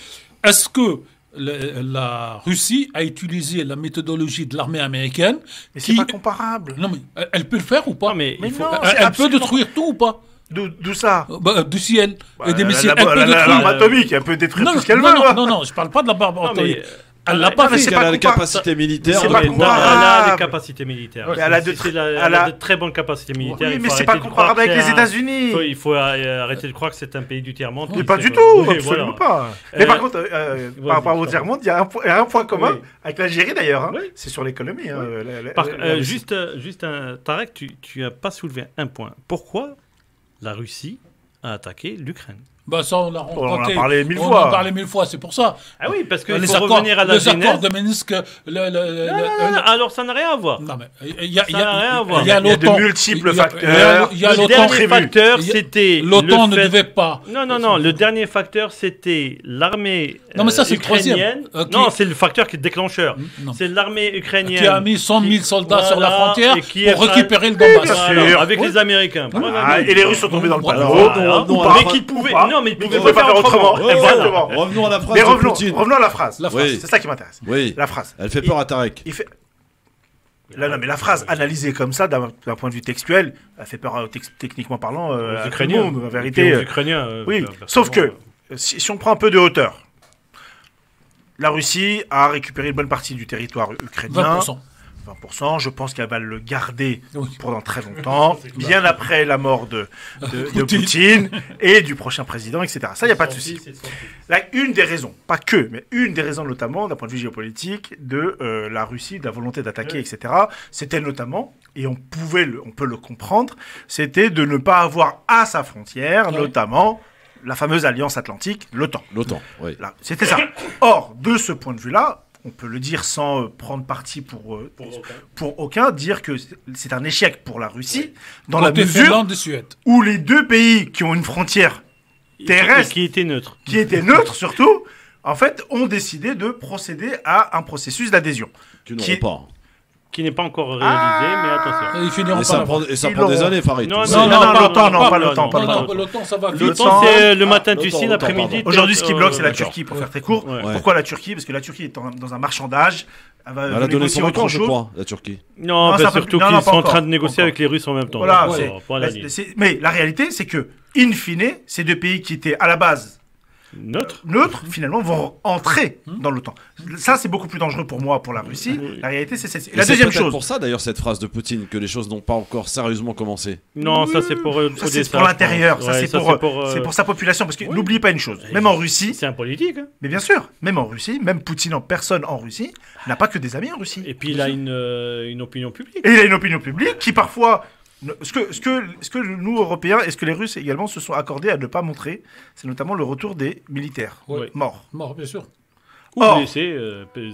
est-ce que la Russie a utilisé la méthodologie de l'armée américaine Mais c'est qui... pas comparable. Non mais, elle peut le faire ou pas? Non, mais il faut- non, Elle c'est peut absolument- détruire tout ou pas? D'où ça? Du ciel et des Bah, missiles. la- Elle peut la- détruire. l'arme atomique, elle peut détruire Non, tout ce qu'elle non, veut. non, quoi. non, je parle pas de la barbe Non, atomique. mais, Elle l'a pas mais fait. c'est Parce pas qu'elle a les comparable. capacités militaires. C'est de pas pouvoir- comparable. elle a Ah, des capacités militaires. mais elle a C'est- de c'est tr- la- elle elle a a- de très bonnes capacités militaires. Oui, Il mais faut c'est arrêter pas de comparable croire avec que les c'est un- États-Unis. Il faut arrêter de croire que c'est un pays du tiers-monde. Mais pas du tout, Oui, absolument voilà. pas. Mais par contre, vas-y, par rapport au pardon. tiers-monde, il y a un point commun Oui. avec l'Algérie d'ailleurs. hein. Oui. C'est sur l'économie. hein, Juste un Tarek, tu n'as pas soulevé un point. Pourquoi la Russie a attaqué l'Ukraine? Bah ça, on l'a On en a raconté. parlé 1000 On fois. en a parlé 1000 fois, c'est pour ça. Ah oui, parce qu'il Les faut accords, revenir à la les accords genèse. de Minsk, Non, alors ça n'a rien à voir. Non, mais il y a Ça n'a rien à voir. il y a Il y a de l'OTAN. multiples Il y a- facteurs. Il y a Le l'OTAN. dernier facteur, Il y a- c'était L'OTAN le ne fait- devait pas. Non, le dernier facteur, c'était l'armée Non, mais ça, c'est le troisième. ukrainienne. Qui- Non, c'est le facteur qui est déclencheur. Non. C'est l'armée ukrainienne. Qui a mis 100 000 soldats sur la Voilà, frontière et qui pour est- récupérer le bien Donbass. sûr. Voilà, avec Oui. les Américains. Ah, et les Russes sont tombés dans le Voilà. panneau. Voilà. Ou Revenons pas. Mais qu'ils pouvaient. Ou pas. Non, mais ils Mais pouvaient qu'ils pouvaient pas faire autrement. Ouais, Exactement. voilà. Revenons à la phrase Mais de Poutine. revenons à la phrase. La phrase. Oui. C'est ça qui m'intéresse. Oui. La phrase. Elle fait peur à Tarek. Il fait... Là, non, mais la phrase analysée comme ça, d'un point de vue textuel, elle fait peur techniquement parlant à tout le Ukrainiens. monde, en Et vérité. puis aux Ukrainiens. Oui, personnellement, sauf que, si on prend un peu de hauteur, la Russie a récupéré une bonne partie du territoire ukrainien. 20%. 20%, je pense qu'elle va le garder Oui. pendant très longtemps, bien après la mort de Poutine et du prochain président, etc. Ça, il n'y a pas de souci. Là, une des raisons, pas que, mais une des raisons notamment, d'un point de vue géopolitique, de la Russie, de la volonté d'attaquer, etc., c'était notamment, et on peut le comprendre, c'était de ne pas avoir à sa frontière, Ouais. notamment, la fameuse alliance atlantique, l'OTAN. L'OTAN, oui. Là, c'était ça. Or, de ce point de vue-là, on peut le dire sans prendre parti pour aucun, dire que c'est un échec pour la Russie, dans la Côté mesure Finlande et Suède. où les deux pays qui ont une frontière terrestre, Qui était neutre. qui était neutre surtout, en fait, ont décidé de procéder à un processus d'adhésion. Qui Qui- n'auront pas. Qui n'est pas encore réalisé, mais attention. Ils finiront Et par ça la prend, voir. et ça Ils prend des l'auront. années, Farid. Non, tu Non, sais. non, non, l'OTAN, non, non, pas non, l'OTAN, non, pas non, l'OTAN. Non, l'OTAN, ça va vite. L'OTAN, c'est le matin tu l'OTAN, signes, l'OTAN, l'après-midi. pardon. Aujourd'hui, ce qui bloque, c'est la D'accord. Turquie, pour faire très court. Ouais. Pourquoi la Turquie? Parce que la Turquie est dans un marchandage. Elle va Elle a donné négocier son autre accord, je chose. crois, la Turquie. Non, Non, ça peut surtout plus- non, qu'ils non, sont pas en train encore, de négocier pas avec les Russes en même temps. Voilà, Ouais, c'est- pour la ligne. mais la réalité, c'est que, in fine, ces deux pays qui étaient à la base Neutre. neutres, finalement, vont entrer dans l'OTAN. Ça, c'est beaucoup plus dangereux pour moi, pour la Russie. Oui. La réalité, c'est celle-ci. Et Et la c'est deuxième peut-être chose, pour ça, d'ailleurs, cette phrase de Poutine, que les choses n'ont pas encore sérieusement commencé. Non, ça c'est pour ça, c'est pour l'intérieur, ça, Ouais, c'est pour sa population. Parce que n'oubliez pas une chose, même en Russie, C'est un politique. Hein. mais bien sûr, même en Russie, même Poutine en personne en Russie, n'a pas que des amis en Russie. Et puis il a une opinion publique. Et il a une opinion publique qui parfois... Ce que nous, Européens, et ce que les Russes également se sont accordés à ne pas montrer, c'est notamment le retour des militaires Oui. morts. Mort, bien sûr. Ou Or, blessé.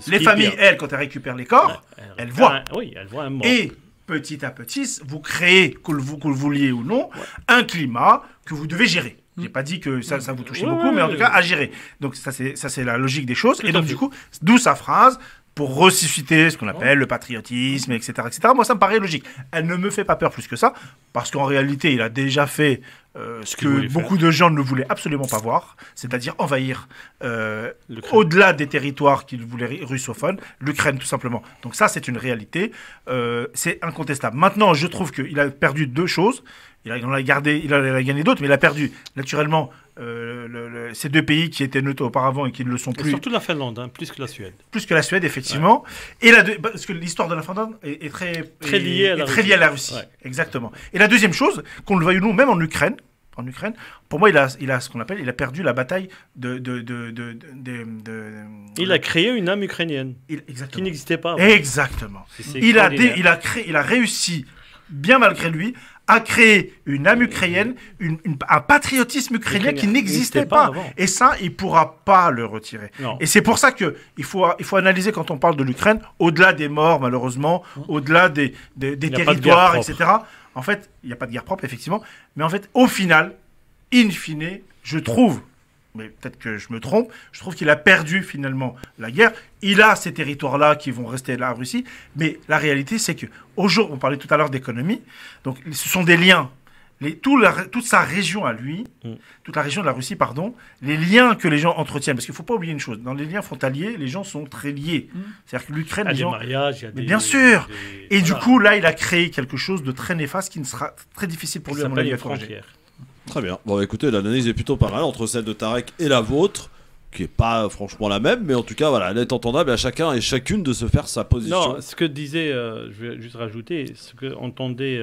Les familles, elles, quand elles récupèrent les corps, elles voient. Oui, elles voient un mort. Et petit à petit, vous créez, que vous le vouliez ou non, un climat que vous devez gérer. J'ai pas dit que ça vous touchait Ouais, beaucoup, mais en ouais. tout cas à gérer. Donc ça c'est la logique des choses. Tout Et à donc fait. du coup, d'où sa phrase pour ressusciter ce qu'on appelle le patriotisme, etc., etc. Moi, ça me paraît logique. Elle ne me fait pas peur plus que ça, parce qu'en réalité, il a déjà fait ce qu'il voulait que beaucoup de gens ne voulaient absolument pas voir, c'est-à-dire envahir L'Ukraine. au-delà des territoires qu'il voulait russophones, l'Ukraine tout simplement. Donc ça, c'est une réalité. C'est incontestable. Maintenant, je trouve qu'il a perdu deux choses. Il en a gagné d'autres, mais il a perdu naturellement ces deux pays qui étaient neutres auparavant et qui ne le sont Et plus, surtout la Finlande, hein, plus que la Suède. plus que la Suède, effectivement. Et parce que l'histoire de la Finlande est très Très liée à la est très Russie. liée à la Russie. Ouais. Exactement. Et la deuxième chose, qu'on le veuille ou non, même en Ukraine, en Ukraine. Pour moi, il a ce qu'on appelle, il a perdu la bataille Il a créé une âme ukrainienne qui exactement. n'existait pas avant. Exactement. C'est Il extraordinaire. a réussi, bien malgré lui, à créer une âme ukrainienne, un patriotisme ukrainien qui n'existait pas. avant. Et ça, il ne pourra pas le retirer. Non. Et c'est pour ça qu'il faut analyser quand on parle de l'Ukraine, au-delà des morts, malheureusement, au-delà des a pas de territoires, guerre etc. En fait, il n'y a pas de guerre propre, effectivement. Mais en fait, au final, in fine, je trouve, mais peut-être que je me trompe, je trouve qu'il a perdu finalement la guerre. Il a ces territoires-là qui vont rester la Russie, mais la réalité, c'est que aujourd'hui, on parlait tout à l'heure d'économie, donc ce sont des liens. Toute sa région à lui, toute la région de la Russie, pardon, les liens que les gens entretiennent, parce qu'il ne faut pas oublier une chose, dans les liens frontaliers, les gens sont très liés. C'est-à-dire que l'Ukraine, Il y a les des gens... mariages, il y a Mais des... bien sûr. Et du voilà. coup, là, il a créé quelque chose de très néfaste qui ne sera très difficile pour lui, à mon avis, à les corriger. frontières. Très bien. Bon, écoutez, l'analyse est plutôt pas mal entre celle de Tarek et la vôtre, qui est pas franchement la même, mais en tout cas, voilà, elle est entendable à chacun et chacune de se faire sa position. Non, ce que disait, je vais juste rajouter, ce que entendait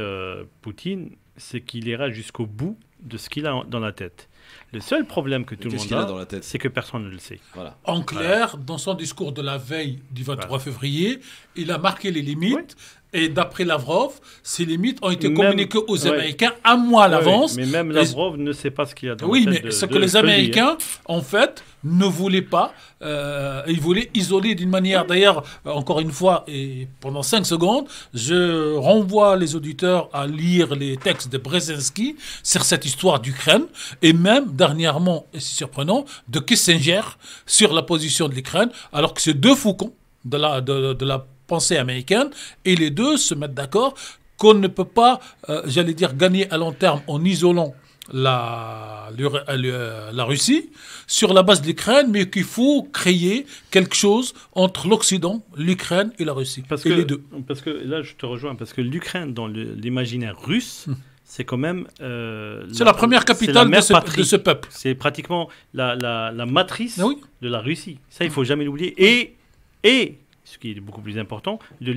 Poutine, c'est qu'il ira jusqu'au bout de ce qu'il a dans la tête. Le seul problème que tout le qu'est-ce monde qu'il a dans la tête ? c'est que personne ne le sait. Voilà. En clair, dans son discours de la veille du 23 février, il a marqué les limites. Et d'après Lavrov, ces limites ont été communiquées aux Américains un mois à l'avance. Mais même Lavrov ne sait pas ce qu'il a dans Oui, la tête. mais ce que les Américains, en fait, ne voulaient pas. Ils voulaient isoler d'une manière. D'ailleurs, encore une fois, et pendant 5 secondes, je renvoie les auditeurs à lire les textes de Brzezinski sur cette histoire d'Ukraine. Et même, dernièrement, et c'est surprenant, de Kissinger sur la position de l'Ukraine, alors que c'est deux faucons de la pensée américaine, et les deux se mettent d'accord qu'on ne peut pas, j'allais dire, gagner à long terme en isolant la Russie sur la base de l'Ukraine, mais qu'il faut créer quelque chose entre l'Occident, l'Ukraine et la Russie. Les deux. Parce que là, je te rejoins, parce que l'Ukraine, dans l'imaginaire russe, c'est quand même... c'est la première capitale de ce peuple. C'est pratiquement la matrice de la Russie. Ça, il ne faut jamais l'oublier. Et ce qui est beaucoup plus important, de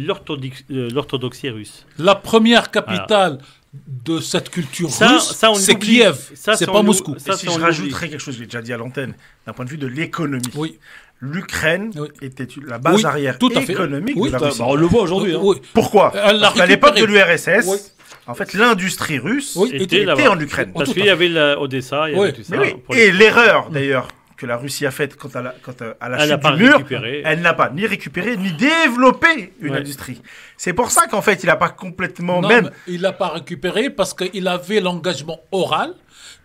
l'orthodoxie russe. La première capitale de cette culture russe, c'est Kiev, c'est pas Moscou. Et si je rajouterais quelque chose que j'ai déjà dit à l'antenne, d'un point de vue de l'économie, l'Ukraine était la base arrière économique de la Russie. On le voit aujourd'hui. Pourquoi ? Parce qu'à l'époque de l'URSS, en fait, l'industrie russe était en Ukraine. Parce qu'il y avait Odessa, il y avait tout ça. Et l'erreur, d'ailleurs, que la Russie a faite quand à la chute du mur, elle n'a pas ni récupéré ni développé une industrie. C'est pour ça qu'en fait, il n'a pas complètement il n'a pas récupéré parce qu'il avait l'engagement oral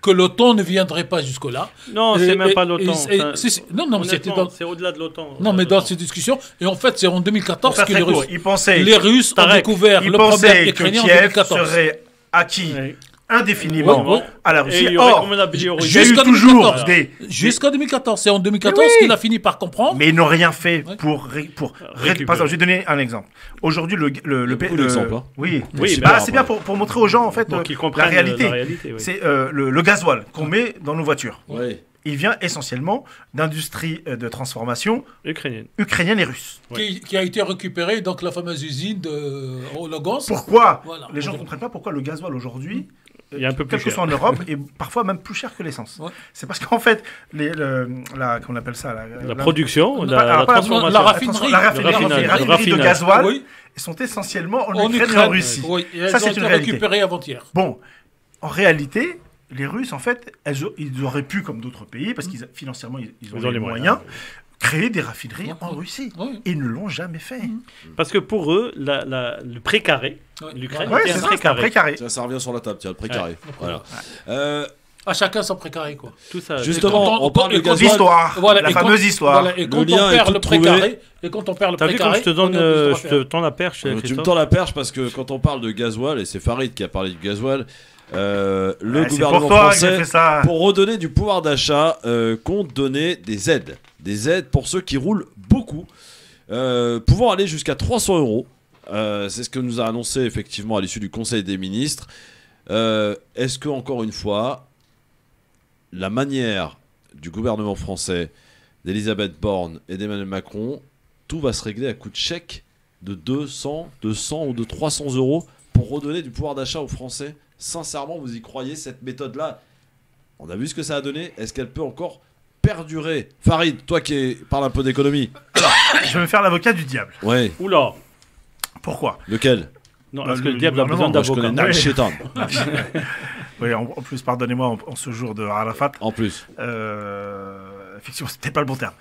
que l'OTAN ne viendrait pas jusque-là. Non, c'est même pas l'OTAN. C'est au-delà de l'OTAN. Non, mais dans ces discussions, et en fait, c'est en 2014 que les Russes ont découvert le problème ukrainien en 2014. Serait acquis indéfiniment à la Russie. Or, jusqu'en 2014. C'est en 2014 qu'il a fini par comprendre. Mais ils n'ont rien fait pour par exemple, je vais donner un exemple. Aujourd'hui, c'est bien pour montrer aux gens en fait la réalité. C'est le gasoil qu'on met dans nos voitures. Il vient essentiellement d'industries de transformation ukrainienne et russe. Qui a été récupérée, donc la fameuse usine de Lugansk. Pourquoi les gens ne comprennent pas pourquoi le gasoil aujourd'hui, quel que soit en Europe, est parfois même plus cher que l'essence. C'est parce qu'en fait, qu'on appelle ça la production, la raffinerie de gasoil sont essentiellement en Ukraine et en Russie. Ça, c'est une réalité. Récupérées avant-hier. Bon, en réalité, les Russes, en fait, ils auraient pu, comme d'autres pays, parce qu'ils financièrement, ils ont les moyens, créer des raffineries en Russie. Et ils ne l'ont jamais fait. Parce que pour eux, le précaré, l'Ukraine, c'est un précaré. Ça revient sur la table, tiens, le précaré. Voilà. À chacun son précaré, quoi. Tout ça. Justement, on parle de gasoil. La fameuse histoire. Et quand on perd le précaré, T'as vu quand je te tends la perche, tu me tends la perche parce que quand on parle de gasoil, et c'est Farid qui a parlé du gasoil, le gouvernement français, pour redonner du pouvoir d'achat, compte donner des aides. Des aides pour ceux qui roulent beaucoup, pouvant aller jusqu'à 300 €. C'est ce que nous a annoncé effectivement à l'issue du Conseil des ministres. Est-ce que, encore une fois, la manière du gouvernement français, d'Elisabeth Borne et d'Emmanuel Macron, tout va se régler à coup de chèque de 200 ou de 300 € pour redonner du pouvoir d'achat aux Français? Sincèrement, vous y croyez, cette méthode-là? On a vu ce que ça a donné. Est-ce qu'elle peut encore perdurer? Farid, toi qui parles un peu d'économie. Je vais me faire l'avocat du diable. Ouais. Oula. Pourquoi? Lequel? Non, Bah, parce que le le diable a besoin gouvernement, Je connais d'avocats. Nal Shaitan. Oui, en plus, pardonnez-moi, en ce jour de Arafat, En plus. effectivement, c'était pas le bon terme.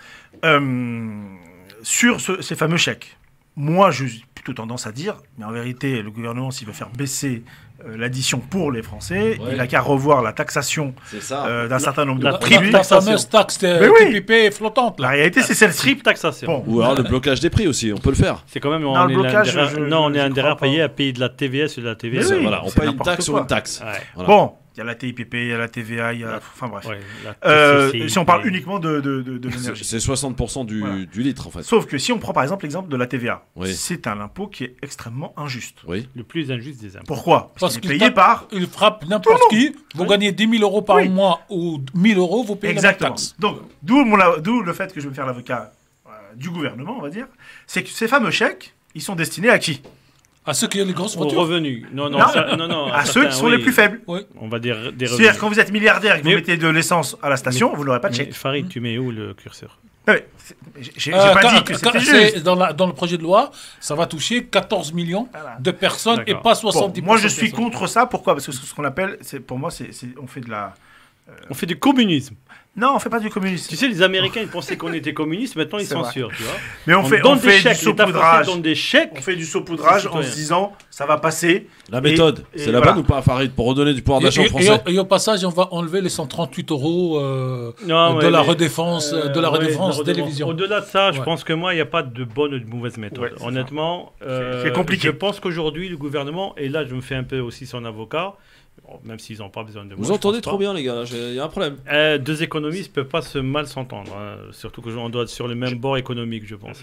Sur ces fameux chèques, moi, j'ai plutôt tendance à dire, mais en vérité, le gouvernement, s'il veut faire baisser l'addition pour les Français, Ouais. il n'a qu'à revoir la taxation C'est ça. d'un certain nombre la de triple produits. La fameuse taxe Mais oui. TPP flottante. La Là. réalité, c'est celle-ci. Triple taxation. Bon, Ou alors le blocage des prix aussi, on peut le faire. C'est quand même. le On est blocage, l'un des je- rares- non, on je est un des crois rares pas. pays à payer de la TVA sur de la TVA. Mais oui. Voilà, on c'est paye une n'importe taxe sur quoi. une taxe. Ouais. Voilà. Bon, il y a la TIPP, il y a la TVA, il y a... Enfin bref. Ouais, la TCCI, Si on parle ouais. uniquement de C'est l'énergie. c'est 60% du, Voilà. du litre en fait. Sauf que si on prend par exemple l'exemple de la TVA, Oui. c'est un impôt qui est extrêmement injuste. Oui. Le plus injuste des impôts. Pourquoi? Parce qu'il est qu'il payé tape- par... Il frappe n'importe qui. Vous gagnez 10 000 euros par Oui. mois ou 1 000 euros, vous payez la même Exactement. taxe. Donc, d'où le fait que je vais me faire l'avocat du gouvernement, on va dire, c'est que ces fameux chèques, ils sont destinés à qui? À ceux qui ont les grosses Aux voitures. revenus. Non, Non. À ceux certains, qui sont oui. les plus faibles. Oui. On va dire des C'est-à-dire revenus. quand vous êtes milliardaire et que vous Mais- mettez de l'essence à la station, vous n'aurez pas de Mais chèque. Farid, tu mets où le curseur? Ouais, j'ai pas dit que c'était juste. Dans le projet de loi, ça va toucher 14 millions Voilà. de personnes et D'accord. pas Bon, 70%. moi, je suis de personnes. contre ça. Pourquoi? Parce que ce qu'on appelle, pour moi, on fait de la... On fait du communisme. Non, on fait pas du communisme. Tu sais, les Américains, ils pensaient qu'on était communistes, maintenant ils C'est censurent, tu vois. Mais on fait donne du des chèques, l'État français saupoudrage. donne des chèques. On fait du saupoudrage en Citoyen. se disant, ça va passer. La méthode, et c'est la voilà. bonne ou pas, Farid, pour redonner du pouvoir d'achat aux Et, Français? et au passage, on va enlever les 138 euros Non, de ouais, la mais- redéfense, de la ouais, redéfense télévision. Au-delà de ça, je Ouais. pense que moi, il n'y a pas de bonne ou de mauvaise méthode. Ouais, c'est Honnêtement, C'est compliqué. Je pense qu'aujourd'hui, le gouvernement, et là, je me fais un peu aussi son avocat, bon, même s'ils n'ont pas besoin de moi. Vous je entendez pense trop pas. bien, les gars, là, il y a un problème. Deux économistes ne peuvent pas se mal s'entendre, hein. Surtout qu'on doit être sur le même bord économique, je pense.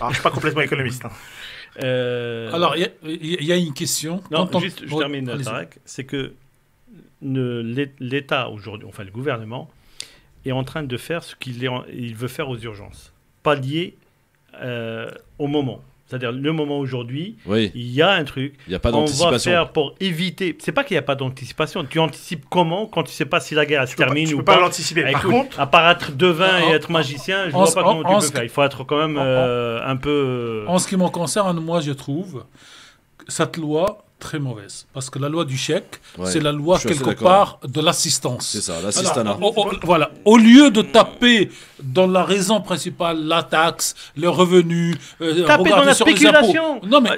Alors, je suis pas complètement économiste. Hein. Alors, il y a une question. Non, Quand on- juste, je Ouais, termine, allez-y. Tarek. C'est que l'État aujourd'hui, enfin le gouvernement, est en train de faire ce il veut faire aux urgences, pallier au moment. C'est-à-dire le moment aujourd'hui, Oui, il y a un truc. il n'y a pas On va d'anticipation. faire pour éviter. C'est pas qu'il n'y a pas d'anticipation. Tu anticipes comment quand tu sais pas si la guerre se termine Tu ou peux pas pas. l'anticiper. Par Écoute, contre, à part être devin En- et être magicien, je en- vois pas comment en- tu peux faire. Il faut être quand même un peu. En ce qui me concerne, moi, je trouve cette loi très mauvaise. Parce que la loi du chèque, Ouais, c'est la loi, je suis assez quelque d'accord. part, de l'assistance. C'est ça, l'assistanat. Alors, voilà. Au lieu de taper dans la raison principale, la taxe, le revenu, Taper regarder dans la sur les spéculation. impôts. Non, mais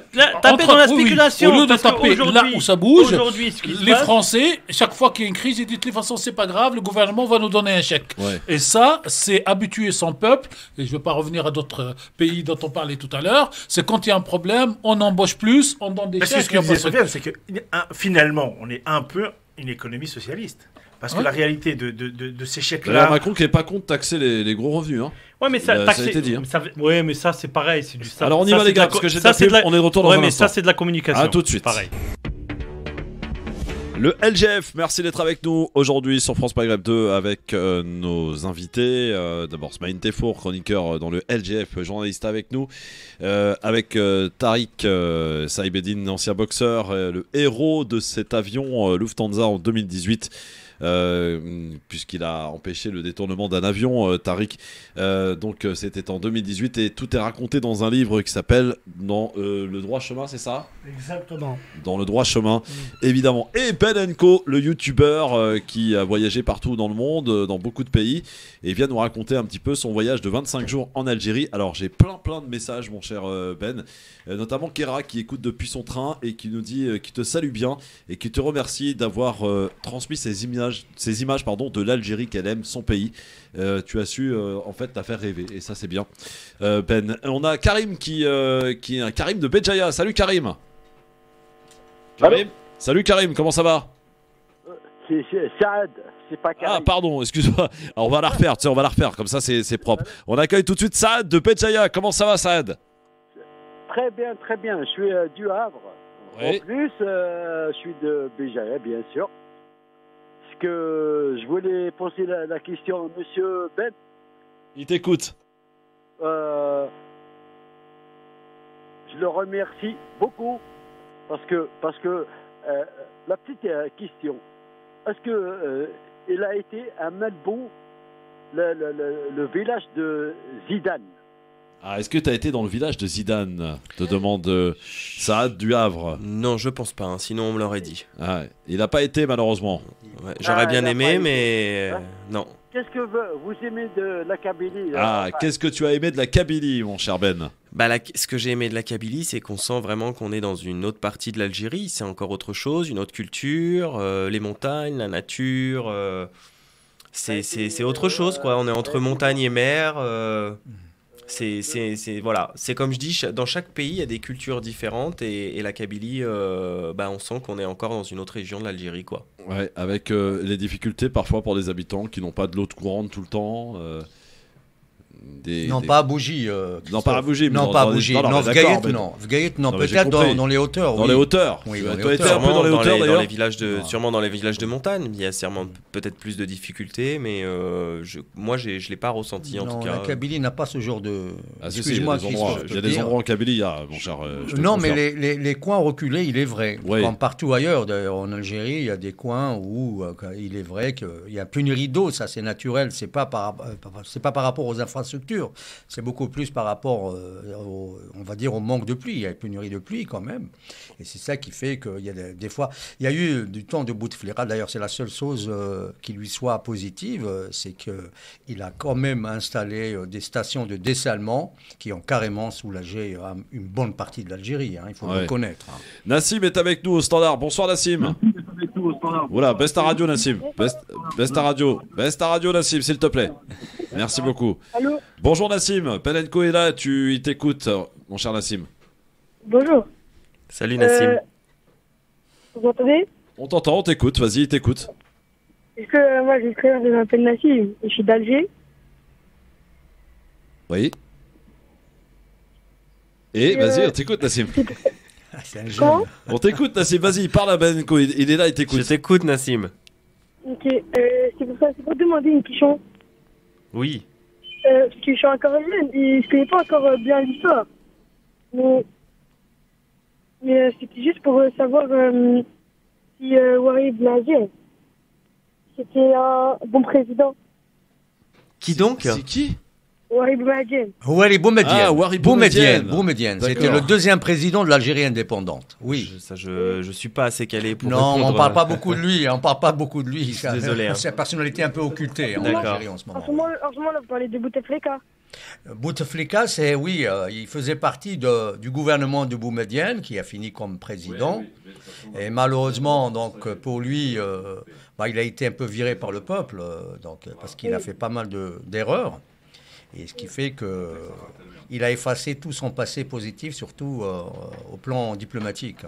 Taper dans la oui, oui. spéculation. Au lieu de parce taper là qu'aujourd'hui- où ça bouge, Aujourd'hui, ce qui se les passe, Français, chaque fois qu'il y a une crise, ils disent de toute façon, c'est pas grave, le gouvernement va nous donner un chèque. Ouais. Et ça, c'est habituer son peuple, et je ne vais pas revenir à d'autres pays dont on parlait tout à l'heure, c'est quand il y a un problème, on embauche plus, on donne des parce que chèques. ce que et on disait passe- Sofiane, c'est que finalement, on est un peu une économie socialiste. Parce que Ouais. la réalité de ces D'ailleurs, chèques-là, Macron qui n'est pas contre taxer les gros revenus. Hein. Ouais, mais ça, Ça a été dit, hein. Ouais, mais ça, c'est pareil. C'est du. Ça, Alors on y ça, va, c'est les de la gars, co- parce que j'ai ça, c'est de la- on est de retour dans Ouais, un mais instant. ça, c'est de la communication. À tout de suite. Pareil. Le LGF, merci d'être avec nous aujourd'hui sur France Maghreb 2 avec nos invités. D'abord Smaïn Tefour, chroniqueur dans le LGF, journaliste avec nous. Avec Tariq Saïbeddine, ancien boxeur, le héros de cet avion Lufthansa en 2018. Puisqu'il a empêché le détournement d'un avion, Tariq. Donc c'était en 2018 et tout est raconté dans un livre qui s'appelle Dans le droit chemin, c'est ça ? exactement. Dans le droit chemin, évidemment. Et Ben Co, le youtubeur qui a voyagé partout dans le monde, dans beaucoup de pays, et vient nous raconter un petit peu son voyage de 25 jours en Algérie. Alors j'ai plein de messages, mon cher Ben, notamment Kera qui écoute depuis son train et qui nous dit, qui te salue bien et qui te remercie d'avoir transmis ces images de l'Algérie qu'elle aime, son pays. Tu as su en fait la faire rêver et ça c'est bien. Ben, on a Karim qui est un Karim de Béjaïa. Salut Karim. Karim. Salut Karim, comment ça va? C'est Saad, c'est pas Karim. Ah pardon, excuse-moi. Alors, on va la refaire, tu sais, on va la refaire, comme ça c'est propre. On accueille tout de suite Saad de Béjaïa. Comment ça va Saad? Très bien, très bien. Je suis du Havre. Oui. En plus, je suis de Béjaïa, bien sûr. Parce que je voulais poser la question à Monsieur Ben. Il t'écoute. Je le remercie beaucoup parce que la petite question, est-ce que il a été à Malbo, le village de Zidane. Ah, est-ce que tu as été dans le village de Zidane? Te demande Saad du Havre. Non, je pense pas, hein, sinon on me l'aurait dit. Ah, il n'a pas été malheureusement. Ouais, j'aurais bien aimé, mais non. Qu'est-ce que vous aimez de la Kabylie? Ah, qu'est-ce que tu as aimé de la Kabylie, mon cher Ben? Bah, ce que j'ai aimé de la Kabylie, c'est qu'on sent vraiment qu'on est dans une autre partie de l'Algérie. C'est encore autre chose, une autre culture, les montagnes, la nature. C'est autre chose, quoi. On est entre montagne et mer. Voilà. C'est comme je dis, dans chaque pays, il y a des cultures différentes et la Kabylie, on sent qu'on est encore dans une autre région de l'Algérie, quoi. Ouais, avec les difficultés parfois pour des habitants qui n'ont pas de l'eau courante tout le temps. Pas à Bougie. Non, pas à Bougie. Non, pas à Bougie. Non, Vgaïet, non. Vgaïet, non. Peut-être dans les hauteurs. Dans les hauteurs. Oui, tu as été un peu dans les hauteurs, d'ailleurs. Sûrement dans les villages de montagne. Il y a sûrement peut-être plus de difficultés, mais moi, je ne l'ai pas ressenti en tout cas. La Kabylie n'a pas ce genre de. Excuse-moi, il y a des endroits en Kabylie, mon cher. Non, mais les coins reculés, il est vrai. Comme partout ailleurs, en Algérie, il y a des coins où il est vrai qu'il y a pénurie d'eau. Ça, c'est naturel. C'est pas par rapport aux infrastructures. C'est beaucoup plus par rapport, on va dire, au manque de pluie. Il y a une pénurie de pluie quand même. Et c'est ça qui fait qu'il y a des fois... Il y a eu du temps de Bouteflika, d'ailleurs c'est la seule chose qui lui soit positive, c'est qu'il a quand même installé des stations de dessalement qui ont carrément soulagé une bonne partie de l'Algérie, il faut le reconnaître. Nassim est avec nous au standard. Bonsoir Nassim. Voilà, baisse ta radio Nassim. Baisse ta radio. Baisse ta radio Nassim, s'il te plaît. Merci beaucoup. Allô. Bonjour Nassim, Penenco est là, il t'écoute, mon cher Nassim. Bonjour. Salut Nassim. Vous m'entendez? On t'entend, on t'écoute, vas-y, t'écoute. Est-ce que moi je m'appelle Nassim et je suis d'Alger? Oui. Et vas-y, on t'écoute Nassim. C'est un jeune. On t'écoute Nassim, vas-y, parle à Penenco, il est là, il t'écoute. Je t'écoute Nassim. Ok, c'est pour demander une question. Oui. Parce que je suis encore jeune et je connais pas encore bien l'histoire. Mais c'était juste pour savoir si Ouari Blagé c'était un bon président. Qui donc? C'est qui? Ouari Blagé. Ouari Boumediene. Ah, Ouari Boumediene. Boumediene. C'était le deuxième président de l'Algérie indépendante. Oui. Je suis pas assez calé pour Non, répondre. on parle pas beaucoup de lui. On parle pas beaucoup de lui. Désolé. Hein. C'est une personnalité un peu occultée en Algérie en ce moment. En ce moment, là, vous parlez de Bouteflika. Bouteflika, il faisait partie du gouvernement de Boumediene qui a fini comme président. Et malheureusement, donc, pour lui, il a été un peu viré par le peuple, parce qu'il a fait pas mal d'erreurs. Et ce qui fait qu'il a effacé tout son passé positif, surtout au plan diplomatique.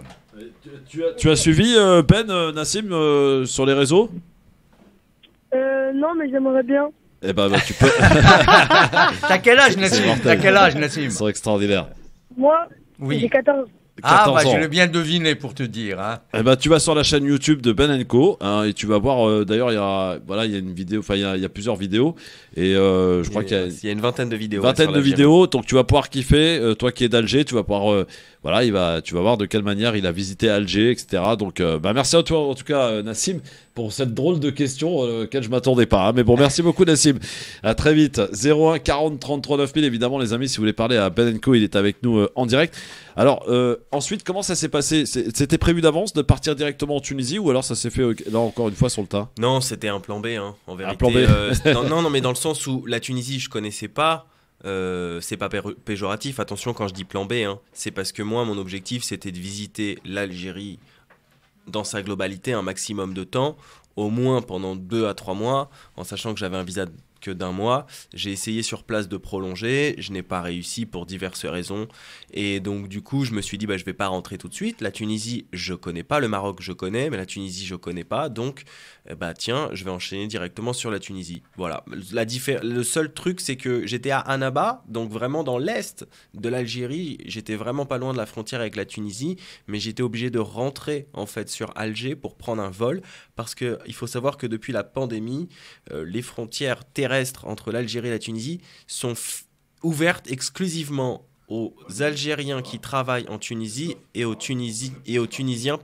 Tu as suivi Nassim sur les réseaux? Non, mais j'aimerais bien. Eh ben, tu peux. T'as quel âge, Nassim? C'est extraordinaire. Moi, j'ai 14. Je l'ai bien deviné pour te dire. Hein. Eh ben, tu vas sur la chaîne YouTube de Ben & Co et tu vas voir. D'ailleurs, il y a une vidéo. Enfin, il y a plusieurs vidéos et je crois qu'il y a une vingtaine de vidéos. Donc, tu vas pouvoir kiffer. Toi qui es d'Alger, tu vas pouvoir. Tu vas voir de quelle manière il a visité Alger, etc. Donc, merci à toi en tout cas, Nassim, pour cette drôle de question auquel je m'attendais pas. Hein. Mais bon, merci beaucoup, Nassim. À très vite. 01 40 33 9000. Évidemment, les amis, si vous voulez parler à Ben & Co, il est avec nous en direct. Alors, ensuite, comment ça s'est passé? C'était prévu d'avance de partir directement en Tunisie ou alors ça s'est fait, là encore une fois, sur le tas? Non, c'était un plan B, hein, en vérité. Un plan B. Non, mais dans le sens où la Tunisie, je connaissais pas. C'est pas péjoratif, attention quand je dis plan B, hein, c'est parce que moi, mon objectif, c'était de visiter l'Algérie dans sa globalité un maximum de temps, au moins pendant 2 à 3 mois, en sachant que j'avais un visa que d'1 mois. J'ai essayé sur place de prolonger, je n'ai pas réussi pour diverses raisons. Et donc du coup, je me suis dit, je vais pas rentrer tout de suite. La Tunisie, je connais pas. Le Maroc, je connais, mais la Tunisie, je connais pas. Donc, tiens, je vais enchaîner directement sur la Tunisie. Voilà. Le seul truc, c'est que j'étais à Annaba, donc vraiment dans l'est de l'Algérie. J'étais vraiment pas loin de la frontière avec la Tunisie, mais j'étais obligé de rentrer en fait sur Alger pour prendre un vol, parce que il faut savoir que depuis la pandémie, les frontières terrestres entre l'Algérie et la Tunisie sont ouvertes exclusivement aux Algériens qui travaillent en Tunisie et aux Tunisiens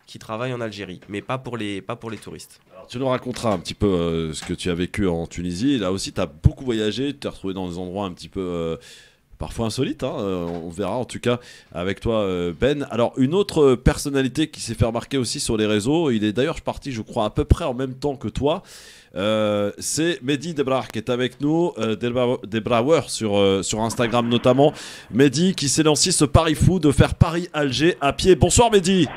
qui travaillent en Algérie, mais pas pour les touristes. Alors, tu nous raconteras un petit peu ce que tu as vécu en Tunisie. Là aussi, tu as beaucoup voyagé, tu t'es retrouvé dans des endroits un petit peu parfois insolites. Hein. On verra en tout cas avec toi, Ben. Alors, une autre personnalité qui s'est fait remarquer aussi sur les réseaux, il est d'ailleurs parti, je crois, à peu près en même temps que toi. C'est Mehdi Debrar qui est avec nous, Debrawer sur Instagram notamment. Mehdi qui s'est lancé ce pari fou de faire Paris-Alger à pied. Bonsoir Mehdi.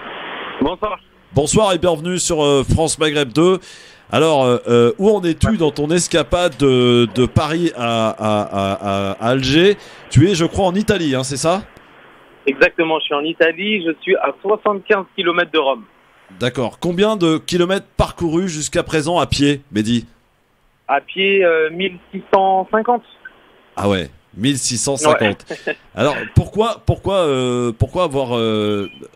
Bonsoir. Bonsoir et bienvenue sur France Maghreb 2. Alors, où en es-tu dans ton escapade de Paris à Alger? Tu es, je crois, en Italie, hein, c'est ça? Exactement, je suis en Italie, je suis à 75 km de Rome. D'accord. Combien de kilomètres parcourus jusqu'à présent à pied, Mehdi? À pied, 1650. Ah ouais, 1650. Ouais. Alors, pourquoi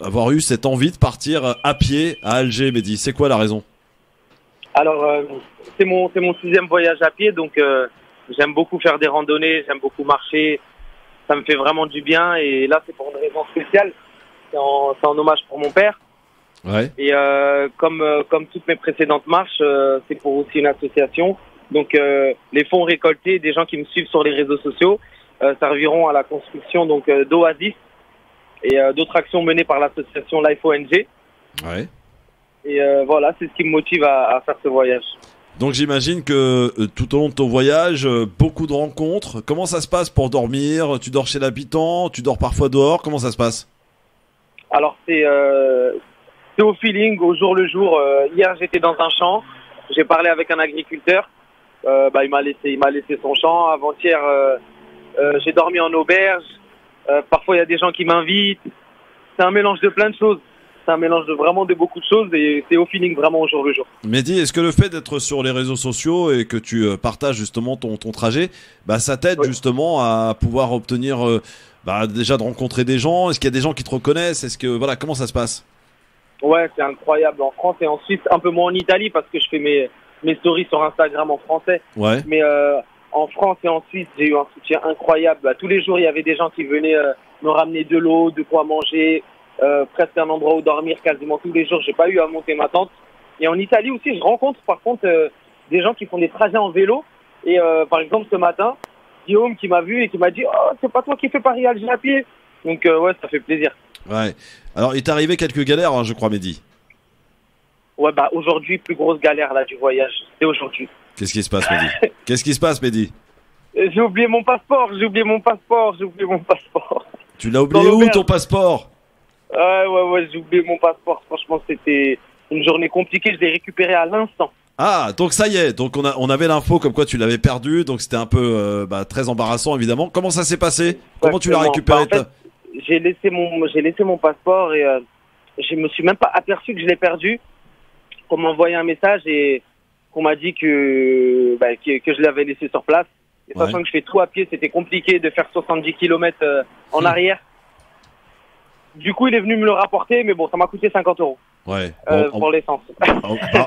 avoir eu cette envie de partir à pied à Alger, Mehdi? C'est quoi la raison? Alors, c'est mon 6e voyage à pied, donc j'aime beaucoup faire des randonnées, j'aime beaucoup marcher, ça me fait vraiment du bien, et là, c'est pour une raison spéciale, c'est en hommage pour mon père. Ouais. Et comme toutes mes précédentes marches, c'est pour aussi une association. Donc les fonds récoltés des gens qui me suivent sur les réseaux sociaux serviront à la construction donc d'Oasis et d'autres actions menées par l'association Life ONG. Ouais. Et voilà, c'est ce qui me motive à faire ce voyage. Donc j'imagine que tout au long de ton voyage, beaucoup de rencontres. Comment ça se passe pour dormir? Tu dors chez l'habitant? Tu dors parfois dehors? Comment ça se passe? Alors c'est au feeling, au jour le jour. Hier, j'étais dans un champ. J'ai parlé avec un agriculteur. Il m'a laissé son champ. Avant-hier, j'ai dormi en auberge. Parfois, il y a des gens qui m'invitent. C'est un mélange de plein de choses. C'est un mélange de beaucoup de choses et c'est au feeling vraiment au jour le jour. Mehdi, est-ce que le fait d'être sur les réseaux sociaux et que tu partages justement ton trajet, ça t'aide justement à pouvoir obtenir déjà de rencontrer des gens? Est-ce qu'il y a des gens qui te reconnaissent? Est-ce que comment ça se passe? Ouais, c'est incroyable en France et en Suisse, un peu moins en Italie parce que je fais mes stories sur Instagram en français. Ouais. Mais en France et en Suisse, j'ai eu un soutien incroyable. Tous les jours, il y avait des gens qui venaient me ramener de l'eau, de quoi manger, presque un endroit où dormir quasiment tous les jours. J'ai pas eu à monter ma tente. Et en Italie aussi, je rencontre par contre des gens qui font des trajets en vélo. Et par exemple, ce matin, Guillaume qui m'a vu et qui m'a dit « Oh, c'est pas toi qui fais Paris-Alger à pied ?» Donc ouais, ça fait plaisir. Ouais. Alors, il t'est arrivé quelques galères, hein, je crois, Mehdi. Ouais, aujourd'hui, plus grosse galère là du voyage, c'est aujourd'hui. Qu'est-ce qui se passe, Mehdi? Qu'est-ce qui se passe, Mehdi? J'ai oublié mon passeport. Tu l'as oublié où, ton passeport? Ouais, j'ai oublié mon passeport. Franchement, c'était une journée compliquée, je l'ai récupéré à l'instant. Ah, donc ça y est, donc on avait l'info comme quoi tu l'avais perdu, donc c'était un peu très embarrassant évidemment. Comment ça s'est passé? Comment tu l'as récupéré? En fait, j'ai laissé mon passeport et je me suis même pas aperçu que je l'ai perdu. On m'a envoyé un message et qu'on m'a dit que je l'avais laissé sur place. Et sachant que je fais tout à pied, c'était compliqué de faire 70 km en arrière. Du coup, il est venu me le rapporter, mais bon, ça m'a coûté 50 €. Ouais. Pour l'essence.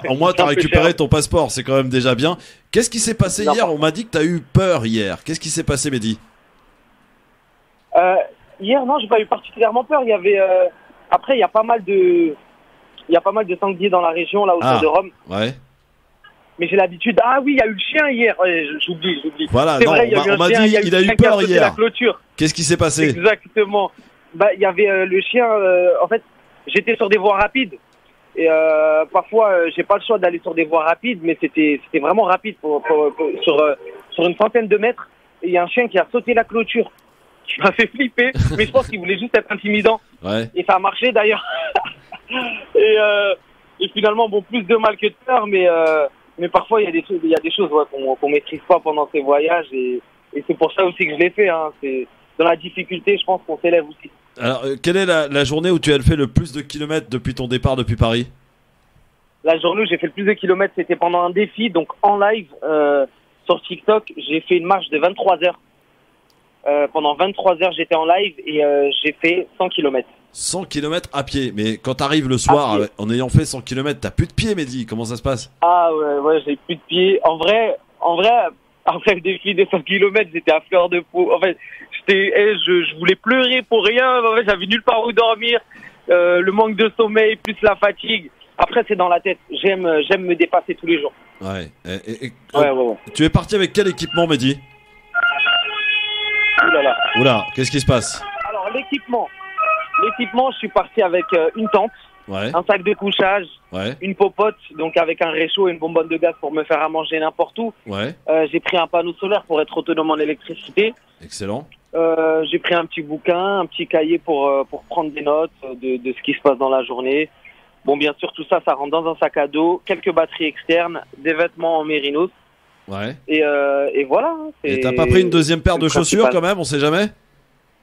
Au moins, tu as récupéré ton passeport, c'est quand même déjà bien. Qu'est-ce qui s'est passé hier? On m'a dit que tu as eu peur hier. Qu'est-ce qui s'est passé, Mehdi? Hier, non, j'ai pas eu particulièrement peur. Il y avait, après, il y a pas mal de sangliers dans la région, là, autour de Rome. Ouais. Mais j'ai l'habitude. Ah oui, il y a eu le chien hier. Ouais, j'oublie. Voilà, c'est non, vrai, on m'a dit il a eu peur hier. La clôture. Qu'est-ce qui s'est passé? Exactement. Il y avait le chien. En fait, j'étais sur des voies rapides. Et parfois, j'ai pas le choix d'aller sur des voies rapides, mais c'était vraiment rapide sur une centaine de mètres. Et il y a un chien qui a sauté la clôture. Qui m'a fait flipper, mais je pense qu'il voulait juste être intimidant. Ouais. Et ça a marché d'ailleurs. et finalement, bon, plus de mal que de peur, mais parfois il y a des choses qu'on maîtrise pas pendant ces voyages, et c'est pour ça aussi que je l'ai fait. Hein. C'est dans la difficulté, je pense qu'on s'élève aussi. Alors, quelle est la journée où tu as fait le plus de kilomètres depuis ton départ depuis Paris? La journée où j'ai fait le plus de kilomètres, c'était pendant un défi, donc en live sur TikTok. J'ai fait une marche de 23 heures. Pendant 23 heures, j'étais en live et j'ai fait 100 km. 100 km à pied. Mais quand t'arrives le soir, en ayant fait 100 km, t'as plus de pieds, Mehdi. Comment ça se passe? Ah ouais, j'ai plus de pieds. En vrai, après le défi des 100 km, j'étais à fleur de peau. En fait, je voulais pleurer pour rien. En fait, j'avais nulle part où dormir. le manque de sommeil, plus la fatigue. Après, c'est dans la tête. J'aime me dépasser tous les jours. Ouais. Ouais. Tu es parti avec quel équipement, Mehdi? Oula, qu'est-ce qui se passe? Alors, l'équipement, je suis parti avec une tente, un sac de couchage, une popote, donc avec un réchaud et une bonbonne de gaz pour me faire à manger n'importe où. J'ai pris un panneau solaire pour être autonome en électricité. Excellent. J'ai pris un petit bouquin, un petit cahier pour prendre des notes de ce qui se passe dans la journée. Bon, bien sûr, tout ça, ça rentre dans un sac à dos, quelques batteries externes, des vêtements en mérinos. Et voilà. Et t'as pas pris une deuxième paire de chaussures quand même, on sait jamais?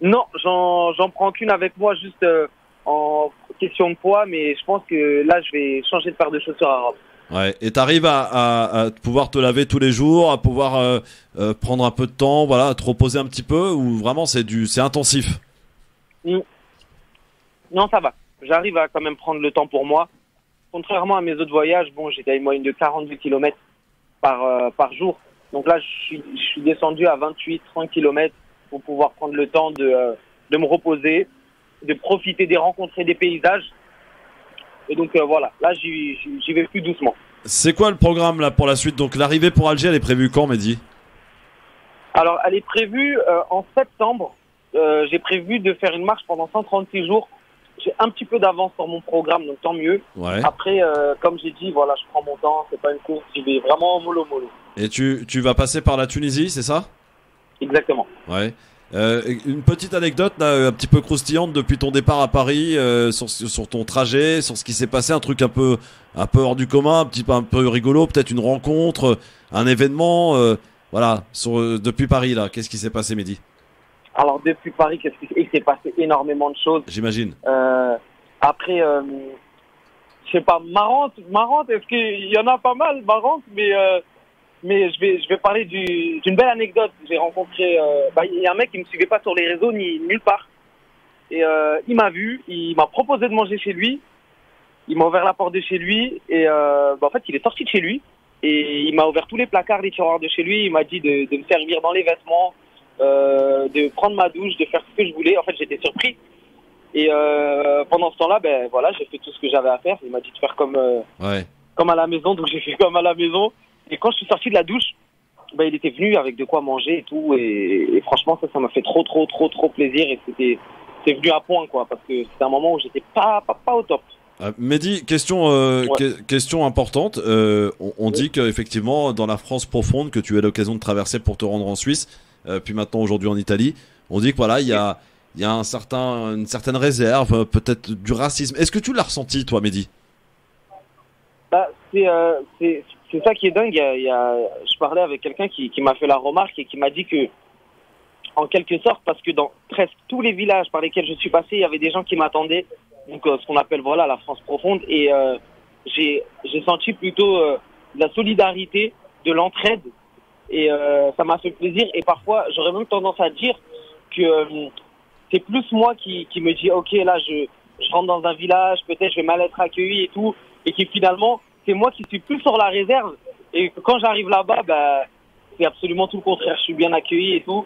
Non, j'en prends qu'une avec moi juste en question de poids, mais je pense que là, je vais changer de paire de chaussures à Rome. Ouais, et t'arrives à pouvoir te laver tous les jours, à pouvoir prendre un peu de temps, voilà, à te reposer un petit peu, ou vraiment c'est intensif? Non, ça va. J'arrive à quand même prendre le temps pour moi. Contrairement à mes autres voyages, bon, j'étais à une moyenne de 42 km par jour. Donc là, je suis descendu à 28-30 km pour pouvoir prendre le temps de me reposer, de profiter des rencontres et des paysages. Et donc voilà, là j'y vais plus doucement. C'est quoi le programme là pour la suite? Donc l'arrivée pour Alger, elle est prévue quand, Mehdi? Alors elle est prévue en septembre. J'ai prévu de faire une marche pendant 136 jours. J'ai un petit peu d'avance sur mon programme, donc tant mieux. Après, comme j'ai dit, voilà, je prends mon temps, c'est pas une course, j'y vais vraiment mollo. Et tu vas passer par la Tunisie, c'est ça? Exactement. Ouais. Une petite anecdote là, un petit peu croustillante depuis ton départ à Paris, sur ton trajet, sur ce qui s'est passé, un truc un peu hors du commun, un peu rigolo, peut-être une rencontre, un événement, voilà, depuis Paris là, qu'est-ce qui s'est passé, Mehdi? Alors depuis Paris, il s'est passé énormément de choses. J'imagine. Après, je sais pas, marrante, est-ce qu'il y en a pas mal, marrante, mais je vais parler d'une belle anecdote. J'ai rencontré, il y a un mec qui me suivait pas sur les réseaux ni nulle part. Et il m'a vu, il m'a proposé de manger chez lui. Il m'a ouvert la porte de chez lui et en fait, il est sorti de chez lui et il m'a ouvert tous les placards, les tiroirs de chez lui. Il m'a dit de me servir dans les vêtements, de prendre ma douche, de faire ce que je voulais. En fait, j'étais surpris. Et pendant ce temps-là, voilà, j'ai fait tout ce que j'avais à faire. Il m'a dit de faire comme à la maison, donc j'ai fait comme à la maison. Et quand je suis sorti de la douche, il était venu avec de quoi manger et tout. Et franchement, ça m'a fait trop plaisir. Et c'est venu à point, quoi, parce que c'était un moment où j'étais pas au top. Mehdi, question importante. On dit qu'effectivement, dans la France profonde que tu as l'occasion de traverser pour te rendre en Suisse, puis maintenant aujourd'hui en Italie, on dit que voilà, il y a une certaine réserve, peut-être du racisme. Est-ce que tu l'as ressenti, toi, Mehdi? C'est ça qui est dingue. Je parlais avec quelqu'un qui m'a fait la remarque et qui m'a dit que, en quelque sorte, parce que dans presque tous les villages par lesquels je suis passé, il y avait des gens qui m'attendaient, donc ce qu'on appelle voilà la France profonde, et j'ai senti plutôt de la solidarité, de l'entraide, et ça m'a fait plaisir. Et parfois, j'aurais même tendance à dire que c'est plus moi qui me dis ok, là je rentre dans un village, peut-être je vais mal être accueilli et tout, et qui finalement c'est moi qui suis plus sur la réserve, et quand j'arrive là-bas, c'est absolument tout le contraire, je suis bien accueilli et tout.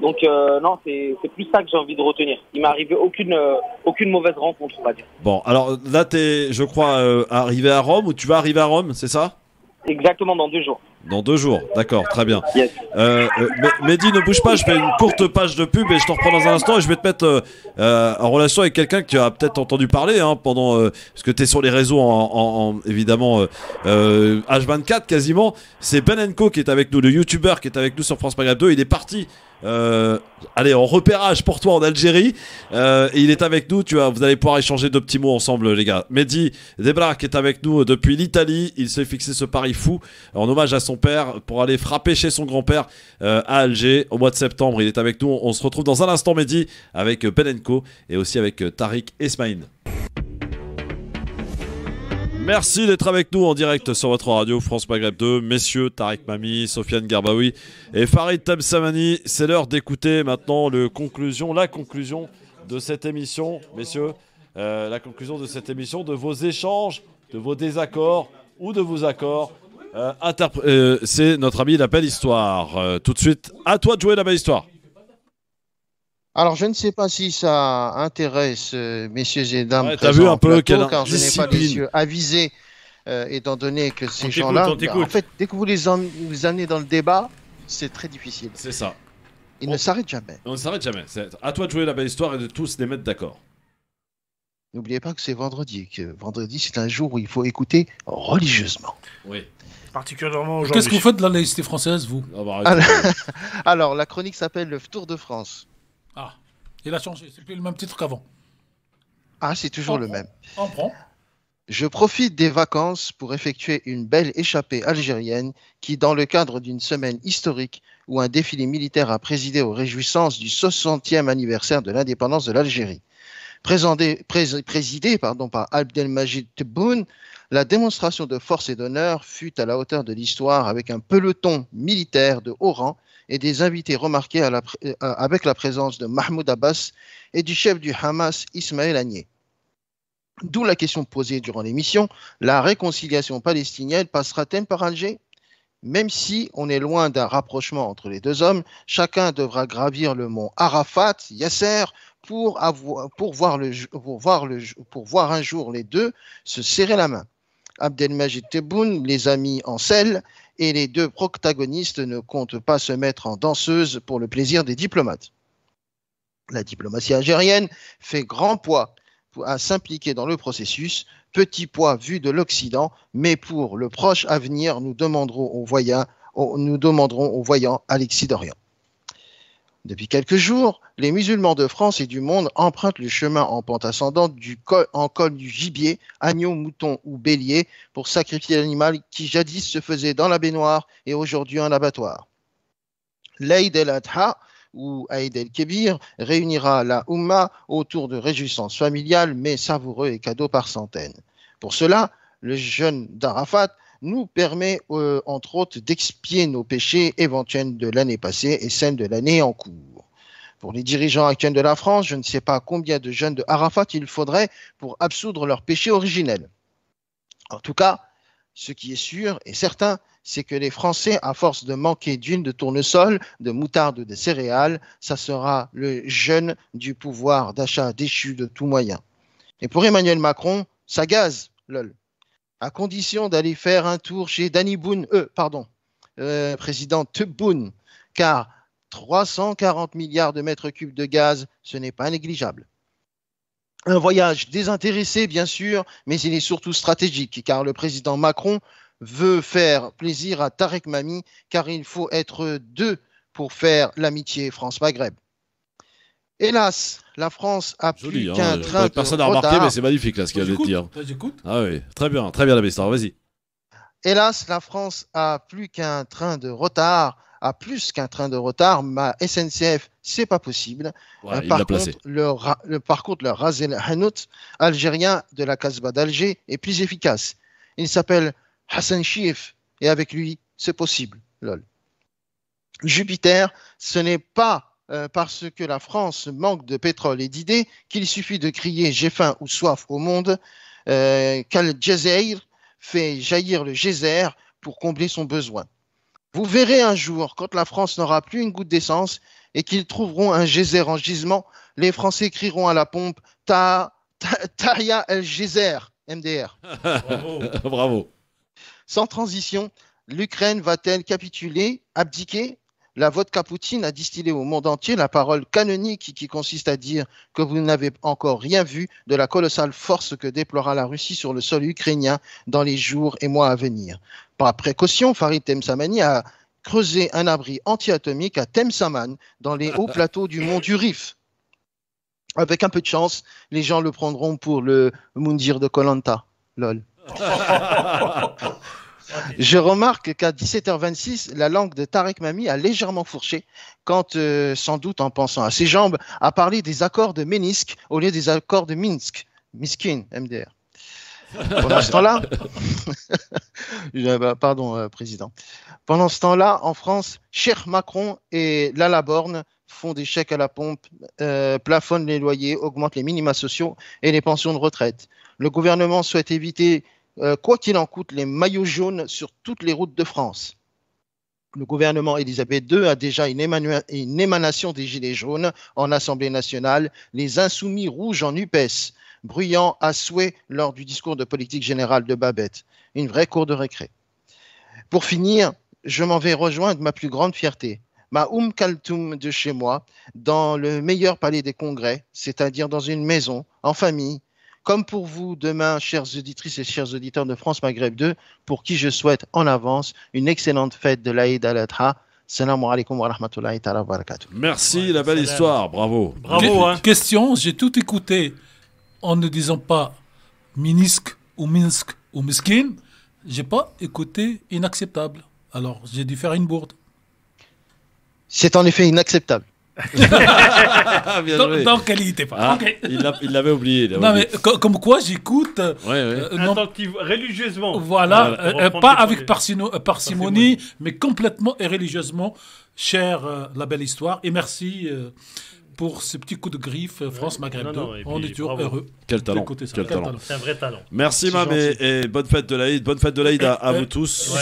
Donc non, c'est plus ça que j'ai envie de retenir. Il m'est arrivé aucune mauvaise rencontre, on va dire. Bon, alors là t'es, je crois, arrivé à Rome, ou tu vas arriver à Rome, c'est ça? Exactement, dans 2 jours. Dans 2 jours, d'accord, très bien. Yes. Mehdi, ne bouge pas, je fais une courte page de pub et je te reprends dans un instant, et je vais te mettre en relation avec quelqu'un que tu as peut-être entendu parler pendant, parce que tu es sur les réseaux évidemment H24 quasiment. C'est Ben & Co qui est avec nous, le youtubeur qui est avec nous sur France Maghreb 2. Il est parti en repérage pour toi en Algérie, et il est avec nous. Vous allez pouvoir échanger 2 petits mots ensemble, les gars. Mehdi Debra qui est avec nous depuis l'Italie. Il s'est fixé ce pari fou en hommage à son père pour aller frapper chez son grand-père à Alger au mois de septembre. Il est avec nous. On se retrouve dans un instant, Mehdi, avec Ben & Co et aussi avec Tariq Esmaïn. Merci d'être avec nous en direct sur votre radio France Maghreb 2. Messieurs, Tariq Mami, Sofiane Garbaoui et Farid Tamsamani. C'est l'heure d'écouter maintenant la conclusion de cette émission. Messieurs, la conclusion de cette émission, de vos échanges, de vos désaccords ou de vos accords. C'est notre ami La Belle Histoire. Tout de suite, à toi de jouer La Belle Histoire. Alors, je ne sais pas si ça intéresse messieurs et dames t'as vu un peu plateau, car je n'ai pas les yeux avisés, étant donné que ces gens-là, en fait, dès que vous les amenez dans le débat, c'est très difficile. C'est ça. Ils ne s'arrêtent jamais. On ne s'arrête jamais. C'est à toi de jouer la belle histoire et de tous les mettre d'accord. N'oubliez pas que c'est vendredi, c'est un jour où il faut écouter religieusement. Oui. Particulièrement aujourd'hui. Qu'est-ce que vous faites de la laïcité française, vous? Alors, la chronique s'appelle le Tour de France. Ah, il a changé, c'est plus le même titre qu'avant. Ah, c'est toujours le même. On prend. Je profite des vacances pour effectuer une belle échappée algérienne qui, dans le cadre d'une semaine historique où un défilé militaire a présidé aux réjouissances du 60e anniversaire de l'indépendance de l'Algérie. Présidé par Abdelmajid Tebboune, la démonstration de force et d'honneur fut à la hauteur de l'histoire avec un peloton militaire de haut rang et des invités remarqués avec la présence de Mahmoud Abbas et du chef du Hamas, Ismaël Haniyeh. D'où la question posée durant l'émission, la réconciliation palestinienne passera-t-elle par Alger? Même si on est loin d'un rapprochement entre les deux hommes, chacun devra gravir le mont Arafat, Yasser, pour voir un jour les deux se serrer la main. Abdelmajid Tebboune les a mis en selle et les deux protagonistes ne comptent pas se mettre en danseuse pour le plaisir des diplomates. La diplomatie algérienne fait grand poids à s'impliquer dans le processus, petit poids vu de l'Occident, mais pour le proche avenir, nous demanderons aux voyants Alexis d'Orient. Depuis quelques jours, les musulmans de France et du monde empruntent le chemin en pente ascendante en col du gibier, agneau, mouton ou bélier pour sacrifier l'animal qui jadis se faisait dans la baignoire et aujourd'hui en abattoir. L'Aïd el-Adha ou Aïd el-Kébir réunira la Oumma autour de réjouissances familiales mais savoureux et cadeaux par centaines. Pour cela, le jeûne d'Arafat nous permet, entre autres, d'expier nos péchés éventuels de l'année passée et celles de l'année en cours. Pour les dirigeants actuels de la France, je ne sais pas combien de jeûnes de Arafat il faudrait pour absoudre leurs péchés originels. En tout cas, ce qui est sûr et certain, c'est que les Français, à force de manquer d'huile de tournesol, de moutarde ou de céréales, ça sera le jeûne du pouvoir d'achat déchu de tout moyen. Et pour Emmanuel Macron, ça gaze, lol. À condition d'aller faire un tour chez président Tebboune, car 340 milliards de mètres cubes de gaz, ce n'est pas négligeable. Un voyage désintéressé, bien sûr, mais il est surtout stratégique, car le président Macron veut faire plaisir à Tarek Mami, car il faut être deux pour faire l'amitié France-Maghreb. Hélas, la France a plus qu'un train de retard. Personne n'a remarqué, mais c'est magnifique là ce qu'il vient de dire. Ah oui, très bien la belle histoire, vas-y. Hélas, la France a plus qu'un train de retard, ma SNCF, c'est pas possible. Ouais, par contre, le Razel Hanout algérien de la Casbah d'Alger est plus efficace. Il s'appelle Hassan Chief et avec lui, c'est possible. Lol. Jupiter, ce n'est pas parce que la France manque de pétrole et d'idées qu'il suffit de crier « j'ai faim » ou « soif » au monde, qu'Al Jazeera fait jaillir le geyser pour combler son besoin. Vous verrez un jour, quand la France n'aura plus une goutte d'essence et qu'ils trouveront un geyser en gisement, les Français crieront à la pompe « Tahia El Geyser » MDR. Bravo. Sans transition, l'Ukraine va-t-elle capituler, abdiquer? La vodka Poutine a distillé au monde entier la parole canonique qui consiste à dire que vous n'avez encore rien vu de la colossale force que déploiera la Russie sur le sol ukrainien dans les jours et mois à venir. Par précaution, Farid Temsamani a creusé un abri anti-atomique à Temsaman dans les hauts plateaux du mont du Rif. Avec un peu de chance, les gens le prendront pour le Moundir de Koh Lanta. Lol. Je remarque qu'à 17h26, la langue de Tarek Mami a légèrement fourché quand, sans doute en pensant à ses jambes, a parlé des accords de Minsk au lieu des accords de Minsk. Miskin, MDR. Pendant ce temps-là, président. Pendant ce temps-là, en France, Cher Macron et Lala Borne font des chèques à la pompe, plafonnent les loyers, augmentent les minima sociaux et les pensions de retraite. Le gouvernement souhaite éviter quoi qu'il en coûte, les maillots jaunes sur toutes les routes de France. Le gouvernement Elisabeth II a déjà une émanation des Gilets jaunes en Assemblée nationale, les insoumis rouges en UPES, bruyant à souhait lors du discours de politique générale de Babette. Une vraie cour de récré. Pour finir, je m'en vais rejoindre ma plus grande fierté, ma Kaltoum de chez moi, dans le meilleur palais des congrès, c'est-à-dire dans une maison, en famille, comme pour vous demain, chères auditrices et chers auditeurs de France Maghreb 2, pour qui je souhaite en avance une excellente fête de l'Aïd al-Adha. Salam alaikum wa rahmatullahi wa barakatuh. Merci, la belle histoire, bravo. Bravo, hein. Question, j'ai tout écouté en ne disant pas Minsk ou Miskin. J'ai pas écouté inacceptable. Alors, j'ai dû faire une bourde. C'est en effet inacceptable. Donc, elle n'y était pas. Okay. Il l'avait oublié. Non, mais comme quoi j'écoute. Religieusement. Voilà, pas avec parcimonie, mais complètement et religieusement. Chère la belle histoire. Et merci pour ce petit coup de griffe, France Maghreb 2. On est toujours heureux. Quel talent. Quel talent. C'est un vrai talent. Merci, Mam, et bonne fête de l'Aïd. Bonne fête de l'Aïd à vous tous.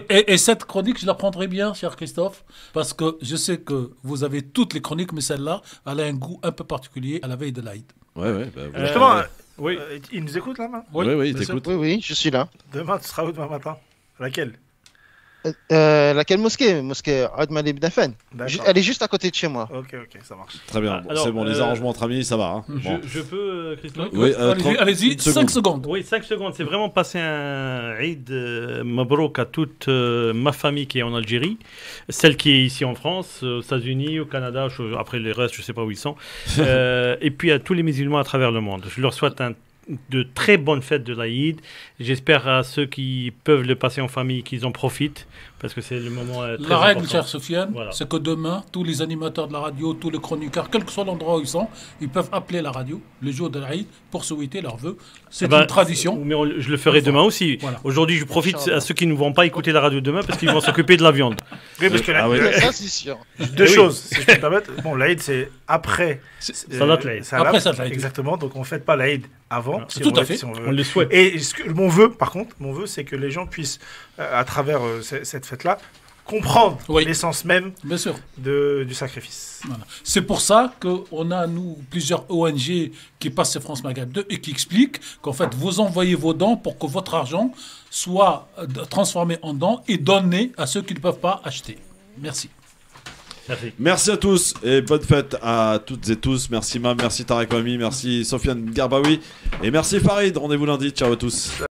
Et cette chronique, je la prendrai bien, cher Christophe, parce que je sais que vous avez toutes les chroniques, mais celle-là, elle a un goût un peu particulier à la veille de l'Aïd. Justement, il nous écoute là, Oui, il t'écoute. Oui, je suis là. Demain, tu seras où demain matin? Laquelle? Laquelle mosquée Admal ibn Affan. Elle est juste à côté de chez moi. Ok, ça marche. Très bien, c'est bon, les arrangements entre amis, ça va. Hein. Je peux, Christophe? Oui, allez-y, 5 secondes. Oui, 5 secondes. C'est vraiment passer un Eid Mabrouk à toute ma famille qui est en Algérie, celle qui est ici en France, aux États-Unis, au Canada, après les restes, je ne sais pas où ils sont, et puis à tous les musulmans à travers le monde. Je leur souhaite de très bonnes fêtes de l'Aïd. J'espère à ceux qui peuvent le passer en famille qu'ils en profitent, parce que c'est le moment très important. La règle, cher Sofiane, c'est que demain, tous les animateurs de la radio, tous les chroniqueurs, quel que soit l'endroit où ils sont, ils peuvent appeler la radio le jour de l'Aïd pour souhaiter leurs vœux. C'est une tradition. Mais je le ferai demain aussi. Voilà. Aujourd'hui, je profite à ceux qui ne vont pas écouter la radio demain parce qu'ils vont s'occuper de la viande. Oui, parce que ça, c'est sûr. Deux choses, si je peux me permettre. Bon, l'Aïd, c'est après. Salat l'Aïd. Après Salat l'Aïd. Exactement, donc on ne fête pas l'Aïd avant. Si tout à fait. Si on le souhaite. Et mon vœu, par contre, c'est que les gens puissent, à travers cette fête-là, comprendre l'essence même du sacrifice. Voilà. C'est pour ça qu'on a, nous, plusieurs ONG qui passent sur France Maghreb 2 et qui expliquent qu'en fait, vous envoyez vos dons pour que votre argent soit transformé en dons et donné à ceux qui ne peuvent pas acheter. Merci. Merci à tous et bonne fête à toutes et tous. Merci Mam, merci Tarek Wahmi, merci Sofiane Garbaoui et merci Farid. Rendez-vous lundi. Ciao à tous.